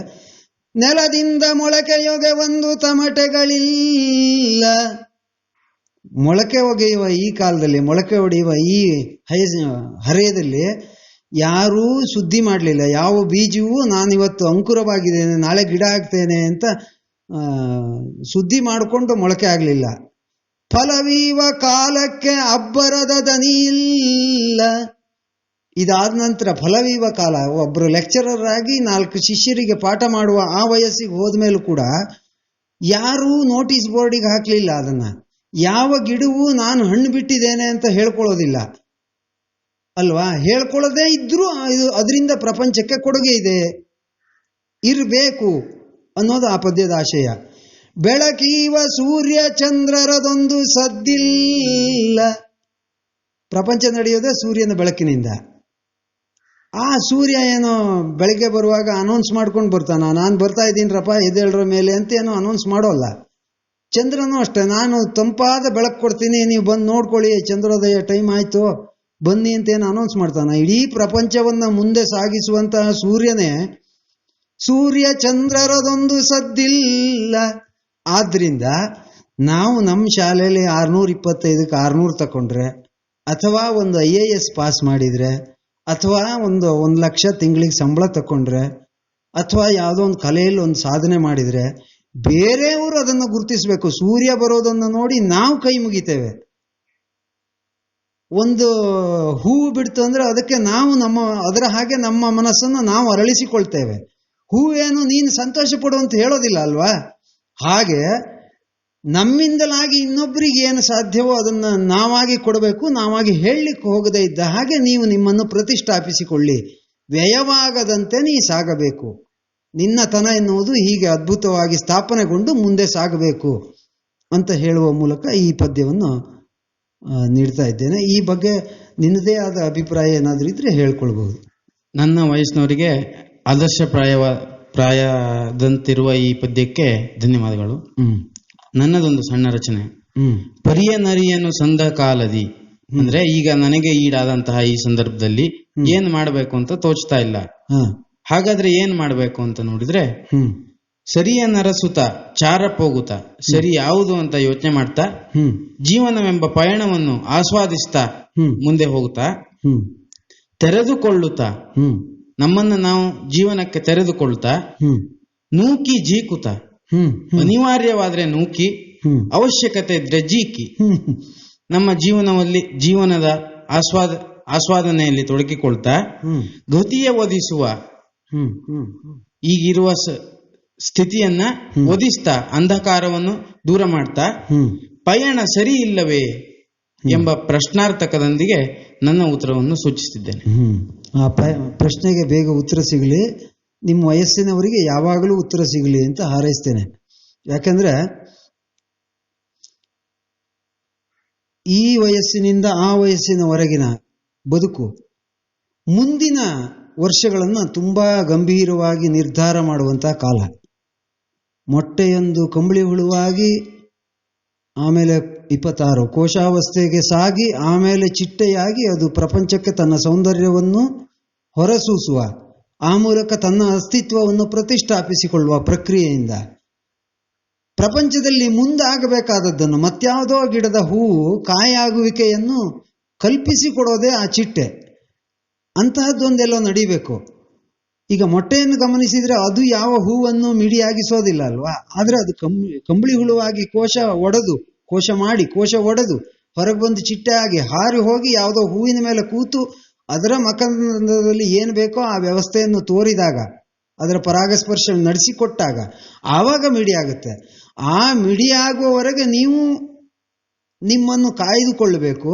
ನೆಲದಿಂದ ಮೊಳಕೆಯೊಗೆ ಒಂದು ತಮಟೆಗಳಿಲ್ಲ. ಮೊಳಕೆ ಒಗೆಯುವ ಈ ಕಾಲದಲ್ಲಿ, ಮೊಳಕೆ ಹೊಡೆಯುವ ಈ ಹರೆಯದಲ್ಲಿ ಯಾರೂ ಸುದ್ದಿ ಮಾಡಲಿಲ್ಲ. ಯಾವ ಬೀಜವೂ ನಾನಿವತ್ತು ಅಂಕುರವಾಗಿದ್ದೇನೆ, ನಾಳೆ ಗಿಡ ಆಗ್ತೇನೆ ಅಂತ ಸುದ್ದಿ ಮಾಡಿಕೊಂಡು ಮೊಳಕೆ ಆಗಲಿಲ್ಲ. ಫಲವೀವ ಕಾಲಕ್ಕೆ ಅಬ್ಬರದ ದನಿಯಿಲ್ಲ. ಇದಾದ ನಂತರ ಫಲವೀವ ಕಾಲ, ಒಬ್ಬರು ಲೆಕ್ಚರರ್ ಆಗಿ 4 ಶಿಷ್ಯರಿಗೆ ಪಾಠ ಮಾಡುವ ಆ ವಯಸ್ಸಿಗೆ ಹೋದ್ಮೇಲೂ ಕೂಡ ಯಾರೂ ನೋಟಿಸ್ ಬೋರ್ಡಿಗೆ ಹಾಕಲಿಲ್ಲ ಅದನ್ನ. ಯಾವ ಗಿಡವೂ ನಾನು ಹಣ್ಣು ಬಿಟ್ಟಿದ್ದೇನೆ ಅಂತ ಹೇಳ್ಕೊಳ್ಳೋದಿಲ್ಲ ಅಲ್ವಾ? ಹೇಳ್ಕೊಳ್ಳೋದೇ ಇದ್ರೂ ಅದರಿಂದ ಪ್ರಪಂಚಕ್ಕೆ ಕೊಡುಗೆ ಇದೆ, ಇರಬೇಕು ಅನ್ನೋದು ಆ ಪದ್ಯದ ಆಶಯ. ಬೆಳಕೀವ ಸೂರ್ಯ ಚಂದ್ರರದೊಂದು ಸದ್ದಿಲ್ಲ. ಪ್ರಪಂಚ ನಡೆಯೋದೇ ಸೂರ್ಯನ ಬೆಳಕಿನಿಂದ. ಆ ಸೂರ್ಯ ಏನೋ ಬೆಳಗ್ಗೆ ಬರುವಾಗ ಅನೌನ್ಸ್ ಮಾಡ್ಕೊಂಡು ಬರ್ತಾನ, ನಾನು ಬರ್ತಾ ಇದ್ದೀನಿರಪ್ಪ ಎದ್ದೇಳರ ಮೇಲೆ ಅಂತ ಏನೋ ಅನೌನ್ಸ್ ಮಾಡೋಲ್ಲ. ಚಂದ್ರನೂ ಅಷ್ಟೇ, ನಾನು ತಂಪಾದ ಬೆಳಕು ಕೊಡ್ತೀನಿ, ನೀವು ಬಂದು ನೋಡ್ಕೊಳ್ಳಿ, ಚಂದ್ರೋದಯ ಟೈಮ್ ಆಯ್ತು ಬನ್ನಿ ಅಂತ ಏನು ಅನೌನ್ಸ್ ಮಾಡ್ತಾನ? ಇಡೀ ಪ್ರಪಂಚವನ್ನ ಮುಂದೆ ಸಾಗಿಸುವಂತಹ ಸೂರ್ಯನೇ ಸೂರ್ಯ ಚಂದ್ರರದೊಂದು ಸದ್ದಿಲ್ಲ. ಆದ್ರಿಂದ ನಾವು ನಮ್ಮ ಶಾಲೆಯಲ್ಲಿ 625ಕ್ಕೆ 600 ತಗೊಂಡ್ರೆ, ಅಥವಾ ಒಂದು IAS ಪಾಸ್ ಮಾಡಿದ್ರೆ, ಅಥವಾ ಒಂದು 1 ಲಕ್ಷ ತಿಂಗಳಿಗೆ ಸಂಬಳ ತಗೊಂಡ್ರೆ, ಅಥವಾ ಯಾವುದೋ ಒಂದು ಕಲೆಯಲ್ಲಿ ಒಂದು ಸಾಧನೆ ಮಾಡಿದ್ರೆ ಬೇರೆಯವರು ಅದನ್ನು ಗುರುತಿಸಬೇಕು. ಸೂರ್ಯ ಬರೋದನ್ನು ನೋಡಿ ನಾವು ಕೈ ಮುಗಿತೇವೆ. ಒಂದು ಹೂವು ಬಿಡ್ತು ಅಂದ್ರೆ ಅದಕ್ಕೆ ನಾವು ಅದರ ಹಾಗೆ ನಮ್ಮ ಮನಸ್ಸನ್ನು ನಾವು ಅರಳಿಸಿಕೊಳ್ತೇವೆ. ಹೂವೇನು ನೀನು ಸಂತೋಷ ಪಡು ಅಂತ ಹೇಳೋದಿಲ್ಲ ಅಲ್ವಾ? ಹಾಗೆ ನಮ್ಮಿಂದಲಾಗಿ ಇನ್ನೊಬ್ಬರಿಗೆ ಏನು ಸಾಧ್ಯವೋ ಅದನ್ನು ನಾವಾಗಿ ಕೊಡಬೇಕು. ನಾವಾಗಿ ಹೇಳಲಿಕ್ಕೆ ಹೋಗದೇ ಇದ್ದ ಹಾಗೆ ನೀವು ನಿಮ್ಮನ್ನು ಪ್ರತಿಷ್ಠಾಪಿಸಿಕೊಳ್ಳಿ. ವ್ಯಯವಾಗದಂತೆ ನೀ ಸಾಗಬೇಕು. ನಿನ್ನ ತನ ಎನ್ನುವುದು ಹೀಗೆ ಅದ್ಭುತವಾಗಿ ಸ್ಥಾಪನೆಗೊಂಡು ಮುಂದೆ ಸಾಗಬೇಕು ಅಂತ ಹೇಳುವ ಮೂಲಕ ಈ ಪದ್ಯವನ್ನು ನೀಡ್ತಾ ಇದ್ದೇನೆ. ಈ ಬಗ್ಗೆ ನಿನ್ನದೇ ಆದ ಅಭಿಪ್ರಾಯ ಏನಾದರೂ ಇದ್ರೆ ಹೇಳ್ಕೊಳ್ಬಹುದು. ನನ್ನ ವಯಸ್ಸಿನವರಿಗೆ ಆದರ್ಶ ಪ್ರಾಯದಂತಿರುವ ಈ ಪದ್ಯಕ್ಕೆ ಧನ್ಯವಾದಗಳು. ನನ್ನದೊಂದು ಸಣ್ಣ ರಚನೆ. ಪರಿಯ ನರಿಯನ್ನು ಸಂದ ಕಾಲದಿ, ಅಂದ್ರೆ ಈಗ ನನಗೆ ಈಡಾದಂತಹ ಈ ಸಂದರ್ಭದಲ್ಲಿ ಏನ್ ಮಾಡಬೇಕು ಅಂತ ತೋಚ್ತಾ ಇಲ್ಲ. ಹಾಗಾದ್ರೆ ಏನ್ ಮಾಡಬೇಕು ಅಂತ ನೋಡಿದ್ರೆ, ಸರಿಯ ನರಸುತ ಚಾರ ಹೋಗುತ್ತ ಸರಿ ಯಾವುದು ಅಂತ ಯೋಚನೆ ಮಾಡ್ತಾ ಜೀವನವೆಂಬ ಪಯಣವನ್ನು ಆಸ್ವಾದಿಸ್ತಾ ಮುಂದೆ ಹೋಗುತ್ತಾ, ತೆರೆದುಕೊಳ್ಳುತ್ತಾ ನಮ್ಮನ್ನು ನಾವು ಜೀವನಕ್ಕೆ ತೆರೆದುಕೊಳ್ಳುತ್ತಾ, ನೂಕಿ ಜೀಕುತ್ತ ಅನಿವಾರ್ಯವಾದ್ರೆ ನೂಕಿ, ಅವಶ್ಯಕತೆ ಇದ್ರೆ ಜೀಕಿ, ನಮ್ಮ ಜೀವನದ ಆಸ್ವಾದನೆಯಲ್ಲಿ ತೊಡಗಿಕೊಳ್ತಾ ಗತಿಯ ಒದಿಸುವ ಈಗಿರುವ ಸ್ಥಿತಿಯನ್ನ ಒದಿಸ್ತಾ ಅಂಧಕಾರವನ್ನು ದೂರ ಮಾಡ್ತಾ ಪಯಣ ಸರಿ ಇಲ್ಲವೇ ಎಂಬ ಪ್ರಶ್ನಾರ್ಥಕದೊಂದಿಗೆ ನನ್ನ ಉತ್ತರವನ್ನು ಸೂಚಿಸುತ್ತಿದ್ದೇನೆ. ಆ ಪ್ರಶ್ನೆಗೆ ಬೇಗ ಉತ್ತರ ಸಿಗಲಿ, ನಿಮ್ಮ ವಯಸ್ಸಿನವರಿಗೆ ಯಾವಾಗಲೂ ಉತ್ತರ ಸಿಗಲಿ ಅಂತ ಹಾರೈಸ್ತೇನೆ. ಯಾಕಂದ್ರೆ ಈ ವಯಸ್ಸಿನಿಂದ ಆ ವಯಸ್ಸಿನವರೆಗಿನ ಬದುಕು ಮುಂದಿನ ವರ್ಷಗಳನ್ನು ತುಂಬಾ ಗಂಭೀರವಾಗಿ ನಿರ್ಧಾರ ಮಾಡುವಂತಹ ಕಾಲ. ಮೊಟ್ಟೆಯೊಂದು ಕಂಬಳಿ ಹುಳುವಾಗಿ, ಆಮೇಲೆ 26 ಕೋಶಾವಸ್ಥೆಗೆ ಸಾಗಿ, ಆಮೇಲೆ ಚಿಟ್ಟೆಯಾಗಿ ಅದು ಪ್ರಪಂಚಕ್ಕೆ ತನ್ನ ಸೌಂದರ್ಯವನ್ನು ಹೊರಸೂಸುವ, ಆ ಮೂಲಕ ತನ್ನ ಅಸ್ತಿತ್ವವನ್ನು ಪ್ರತಿಷ್ಠಾಪಿಸಿಕೊಳ್ಳುವ ಪ್ರಕ್ರಿಯೆಯಿಂದ ಪ್ರಪಂಚದಲ್ಲಿ ಮುಂದಾಗಬೇಕಾದದ್ದನ್ನು ಮತ್ಯಾವುದೋ ಗಿಡದ ಹೂವು ಕಾಯಾಗುವಿಕೆಯನ್ನು ಕಲ್ಪಿಸಿಕೊಡೋದೇ ಆ ಚಿಟ್ಟೆ. ಅಂತಹದ್ದೊಂದೆಲ್ಲೋ ನಡಿಬೇಕು. ಈಗ ಮೊಟ್ಟೆಯನ್ನು ಗಮನಿಸಿದರೆ ಅದು ಯಾವ ಹೂವನ್ನು ಮಿಡಿಯಾಗಿಸೋದಿಲ್ಲ ಅಲ್ವಾ, ಆದರೆ ಅದು ಕಂಬಳಿ ಹುಳುವಾಗಿ ಕೋಶ ಒಡೆದು ಹೊರಗೆ ಬಂದು ಚಿಟ್ಟೆ ಆಗಿ ಹಾರಿ ಹೋಗಿ ಯಾವುದೋ ಹೂವಿನ ಮೇಲೆ ಕೂತು ಅದರ ಮಕರಂದದಲ್ಲಿ ಏನು ಬೇಕೋ ಆ ವ್ಯವಸ್ಥೆಯನ್ನು ತೋರಿದಾಗ, ಅದರ ಪರಾಗಸ್ಪರ್ಶ ನಡೆಸಿಕೊಟ್ಟಾಗ ಆವಾಗ ಮಿಡಿಯಾಗುತ್ತೆ. ಆ ಮಿಡಿಯಾಗುವವರೆಗೆ ನೀವು ನಿಮ್ಮನ್ನು ಕಾಯ್ದುಕೊಳ್ಳಬೇಕು.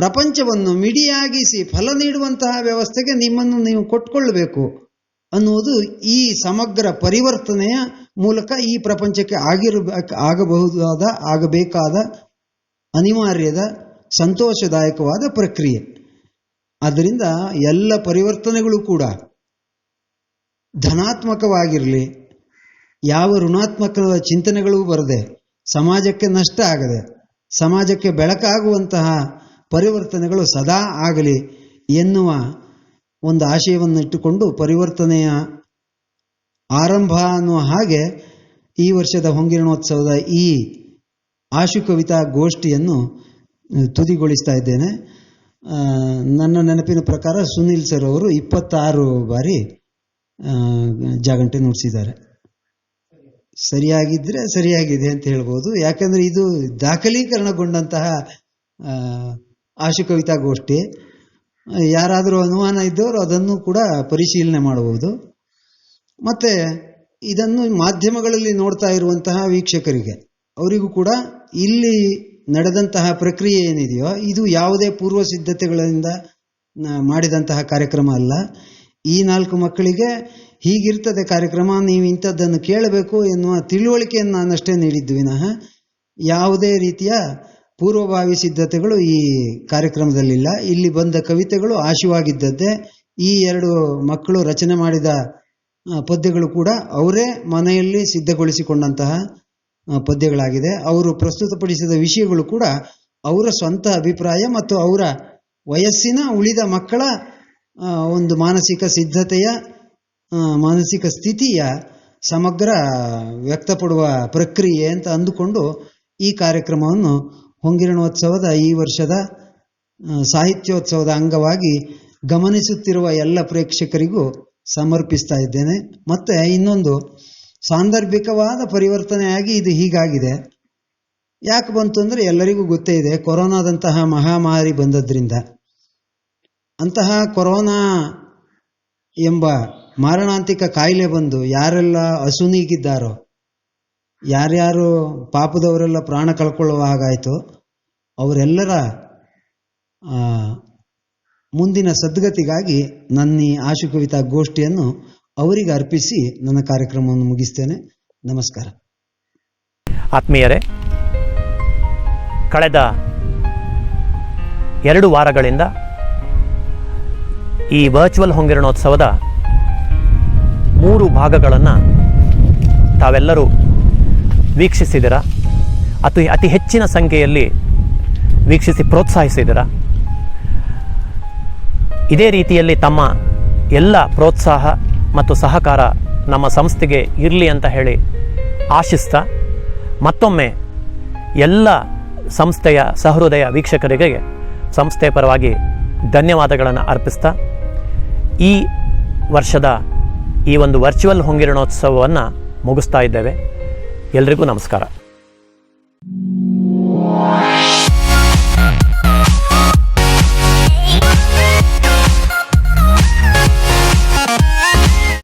ಪ್ರಪಂಚವನ್ನು ಮಿಡಿಯಾಗಿಸಿ ಫಲ ನೀಡುವಂತಹ ವ್ಯವಸ್ಥೆಗೆ ನಿಮ್ಮನ್ನು ನೀವು ಕೊಟ್ಕೊಳ್ಬೇಕು ಅನ್ನುವುದು ಈ ಸಮಗ್ರ ಪರಿವರ್ತನೆಯ ಮೂಲಕ ಈ ಪ್ರಪಂಚಕ್ಕೆ ಆಗಬೇಕಾದ ಅನಿವಾರ್ಯದ ಸಂತೋಷದಾಯಕವಾದ ಪ್ರಕ್ರಿಯೆ. ಆದ್ದರಿಂದ ಎಲ್ಲ ಪರಿವರ್ತನೆಗಳು ಕೂಡ ಧನಾತ್ಮಕವಾಗಿರಲಿ, ಯಾವ ಋಣಾತ್ಮಕ ಚಿಂತನೆಗಳೂ ಬರದೆ, ಸಮಾಜಕ್ಕೆ ನಷ್ಟ ಆಗದೆ, ಸಮಾಜಕ್ಕೆ ಬೆಳಕಾಗುವಂತಹ ಪರಿವರ್ತನೆಗಳು ಸದಾ ಆಗಲಿ ಎನ್ನುವ ಒಂದು ಆಶಯವನ್ನು ಇಟ್ಟುಕೊಂಡು ಪರಿವರ್ತನೆಯ ಆರಂಭ ಅನ್ನುವ ಹಾಗೆ ಈ ವರ್ಷದ ಹೊಂಗಿರಣೋತ್ಸವದ ಈ ಆಶು ಕವಿತಾ ಗೋಷ್ಠಿಯನ್ನು ತುದಿಗೊಳಿಸ್ತಾ ಇದ್ದೇನೆ. ನನ್ನ ನೆನಪಿನ ಪ್ರಕಾರ ಸುನಿಲ್ ಸರ್ ಅವರು 26 ಬಾರಿ ಜಾಗಂಟೆ ನುಡಿಸಿದ್ದಾರೆ. ಸರಿಯಾಗಿದ್ದರೆ ಸರಿಯಾಗಿದೆ ಅಂತ ಹೇಳ್ಬೋದು, ಯಾಕಂದರೆ ಇದು ದಾಖಲೀಕರಣಗೊಂಡಂತಹ ಆಶು ಕವಿತಾ ಗೋಷ್ಠಿ. ಯಾರಾದರೂ ಅನುಮಾನ ಇದ್ದವರು ಅದನ್ನು ಕೂಡ ಪರಿಶೀಲನೆ ಮಾಡಬಹುದು. ಮತ್ತು ಇದನ್ನು ಮಾಧ್ಯಮಗಳಲ್ಲಿ ನೋಡ್ತಾ ಇರುವಂತಹ ವೀಕ್ಷಕರಿಗೆ, ಅವರಿಗೂ ಕೂಡ ಇಲ್ಲಿ ನಡೆದಂತಹ ಪ್ರಕ್ರಿಯೆ ಏನಿದೆಯೋ ಇದು ಯಾವುದೇ ಪೂರ್ವ ಸಿದ್ಧತೆಗಳಿಂದ ಮಾಡಿದಂತಹ ಕಾರ್ಯಕ್ರಮ ಅಲ್ಲ. ಈ 4 ಮಕ್ಕಳಿಗೆ ಹೀಗಿರ್ತದೆ ಕಾರ್ಯಕ್ರಮ, ನೀವು ಇಂಥದ್ದನ್ನು ಕೇಳಬೇಕು ಎನ್ನುವ ತಿಳುವಳಿಕೆಯನ್ನು ನಾನಷ್ಟೇ ನೀಡಿದ್ದು ವಿನಃ ಯಾವುದೇ ರೀತಿಯ ಪೂರ್ವಭಾವಿ ಸಿದ್ಧತೆಗಳು ಈ ಕಾರ್ಯಕ್ರಮದಲ್ಲಿಲ್ಲ. ಇಲ್ಲಿ ಬಂದ ಕವಿತೆಗಳು ಆಶುವಾಗಿದ್ದದ್ದೇ. ಈ 2 ಮಕ್ಕಳು ರಚನೆ ಮಾಡಿದ ಪದ್ಯಗಳು ಕೂಡ ಅವರೇ ಮನೆಯಲ್ಲಿ ಸಿದ್ಧಗೊಳಿಸಿಕೊಂಡಂತಹ ಪದ್ಯಗಳಾಗಿದೆ. ಅವರು ಪ್ರಸ್ತುತಪಡಿಸಿದ ವಿಷಯಗಳು ಕೂಡ ಅವರ ಸ್ವಂತ ಅಭಿಪ್ರಾಯ ಮತ್ತು ಅವರ ವಯಸ್ಸಿನ ಉಳಿದ ಮಕ್ಕಳ ಒಂದು ಮಾನಸಿಕ ಸಿದ್ಧತೆಯ, ಮಾನಸಿಕ ಸ್ಥಿತಿಯ ಸಮಗ್ರ ವ್ಯಕ್ತಪಡುವ ಪ್ರಕ್ರಿಯೆ ಅಂತ ಅಂದುಕೊಂಡು ಈ ಕಾರ್ಯಕ್ರಮವನ್ನು ಹೊಂಗಿರಣೋತ್ಸವದ ಈ ವರ್ಷದ ಸಾಹಿತ್ಯೋತ್ಸವದ ಅಂಗವಾಗಿ ಗಮನಿಸುತ್ತಿರುವ ಎಲ್ಲ ಪ್ರೇಕ್ಷಕರಿಗೂ ಸಮರ್ಪಿಸ್ತಾ ಇದ್ದೇನೆ. ಮತ್ತು ಇನ್ನೊಂದು ಸಾಂದರ್ಭಿಕವಾದ ಪರಿವರ್ತನೆಯಾಗಿ ಇದು ಹೀಗಾಗಿದೆ. ಯಾಕೆ ಬಂತು ಅಂದರೆ ಎಲ್ಲರಿಗೂ ಗೊತ್ತೇ ಇದೆ, ಕೊರೋನಾದಂತಹ ಮಹಾಮಾರಿ ಬಂದದ್ರಿಂದ. ಅಂತಹ ಕೊರೋನಾ ಎಂಬ ಮಾರಣಾಂತಿಕ ಕಾಯಿಲೆ ಬಂದು ಯಾರೆಲ್ಲ ಅಸುನೀಗಿದ್ದಾರೋ, ಯಾರ್ಯಾರು ಪಾಪದವರೆಲ್ಲ ಪ್ರಾಣ ಕಳ್ಕೊಳ್ಳುವ ಹಾಗಾಯಿತು, ಅವರೆಲ್ಲರ ಮುಂದಿನ ಸದ್ಗತಿಗಾಗಿ ನನ್ನ ಈ ಆಶು ಕವಿತಾ ಗೋಷ್ಠಿಯನ್ನು ಅವರಿಗೆ ಅರ್ಪಿಸಿ ನನ್ನ ಕಾರ್ಯಕ್ರಮವನ್ನು ಮುಗಿಸ್ತೇನೆ. ನಮಸ್ಕಾರ. ಆತ್ಮೀಯರೇ, ಕಳೆದ 2 ವಾರಗಳಿಂದ ಈ ವರ್ಚುವಲ್ ಹೊಂಗಿರಣೋತ್ಸವದ 3 ಭಾಗಗಳನ್ನು ತಾವೆಲ್ಲರೂ ವೀಕ್ಷಿಸಿದಿರ, ಅತಿ ಹೆಚ್ಚಿನ ಸಂಖ್ಯೆಯಲ್ಲಿ ವೀಕ್ಷಿಸಿ ಪ್ರೋತ್ಸಾಹಿಸಿದಿರ. ಇದೇ ರೀತಿಯಲ್ಲಿ ತಮ್ಮ ಎಲ್ಲ ಪ್ರೋತ್ಸಾಹ ಮತ್ತು ಸಹಕಾರ ನಮ್ಮ ಸಂಸ್ಥೆಗೆ ಇರಲಿ ಅಂತ ಹೇಳಿ ಆಶಿಸ್ತಾ, ಮತ್ತೊಮ್ಮೆ ಎಲ್ಲ ಸಂಸ್ಥೆಯ ಸಹೃದಯ ವೀಕ್ಷಕರಿಗೆ ಸಂಸ್ಥೆಯ ಪರವಾಗಿ ಧನ್ಯವಾದಗಳನ್ನು ಅರ್ಪಿಸ್ತಾ ಈ ವರ್ಷದ ಈ ಒಂದು ವರ್ಚುವಲ್ ಹೊಂಗಿರಣೋತ್ಸವವನ್ನು ಮುಗಿಸ್ತಾ ಇದ್ದೇವೆ. ಎಲ್ರಿಗೂ ನಮಸ್ಕಾರ.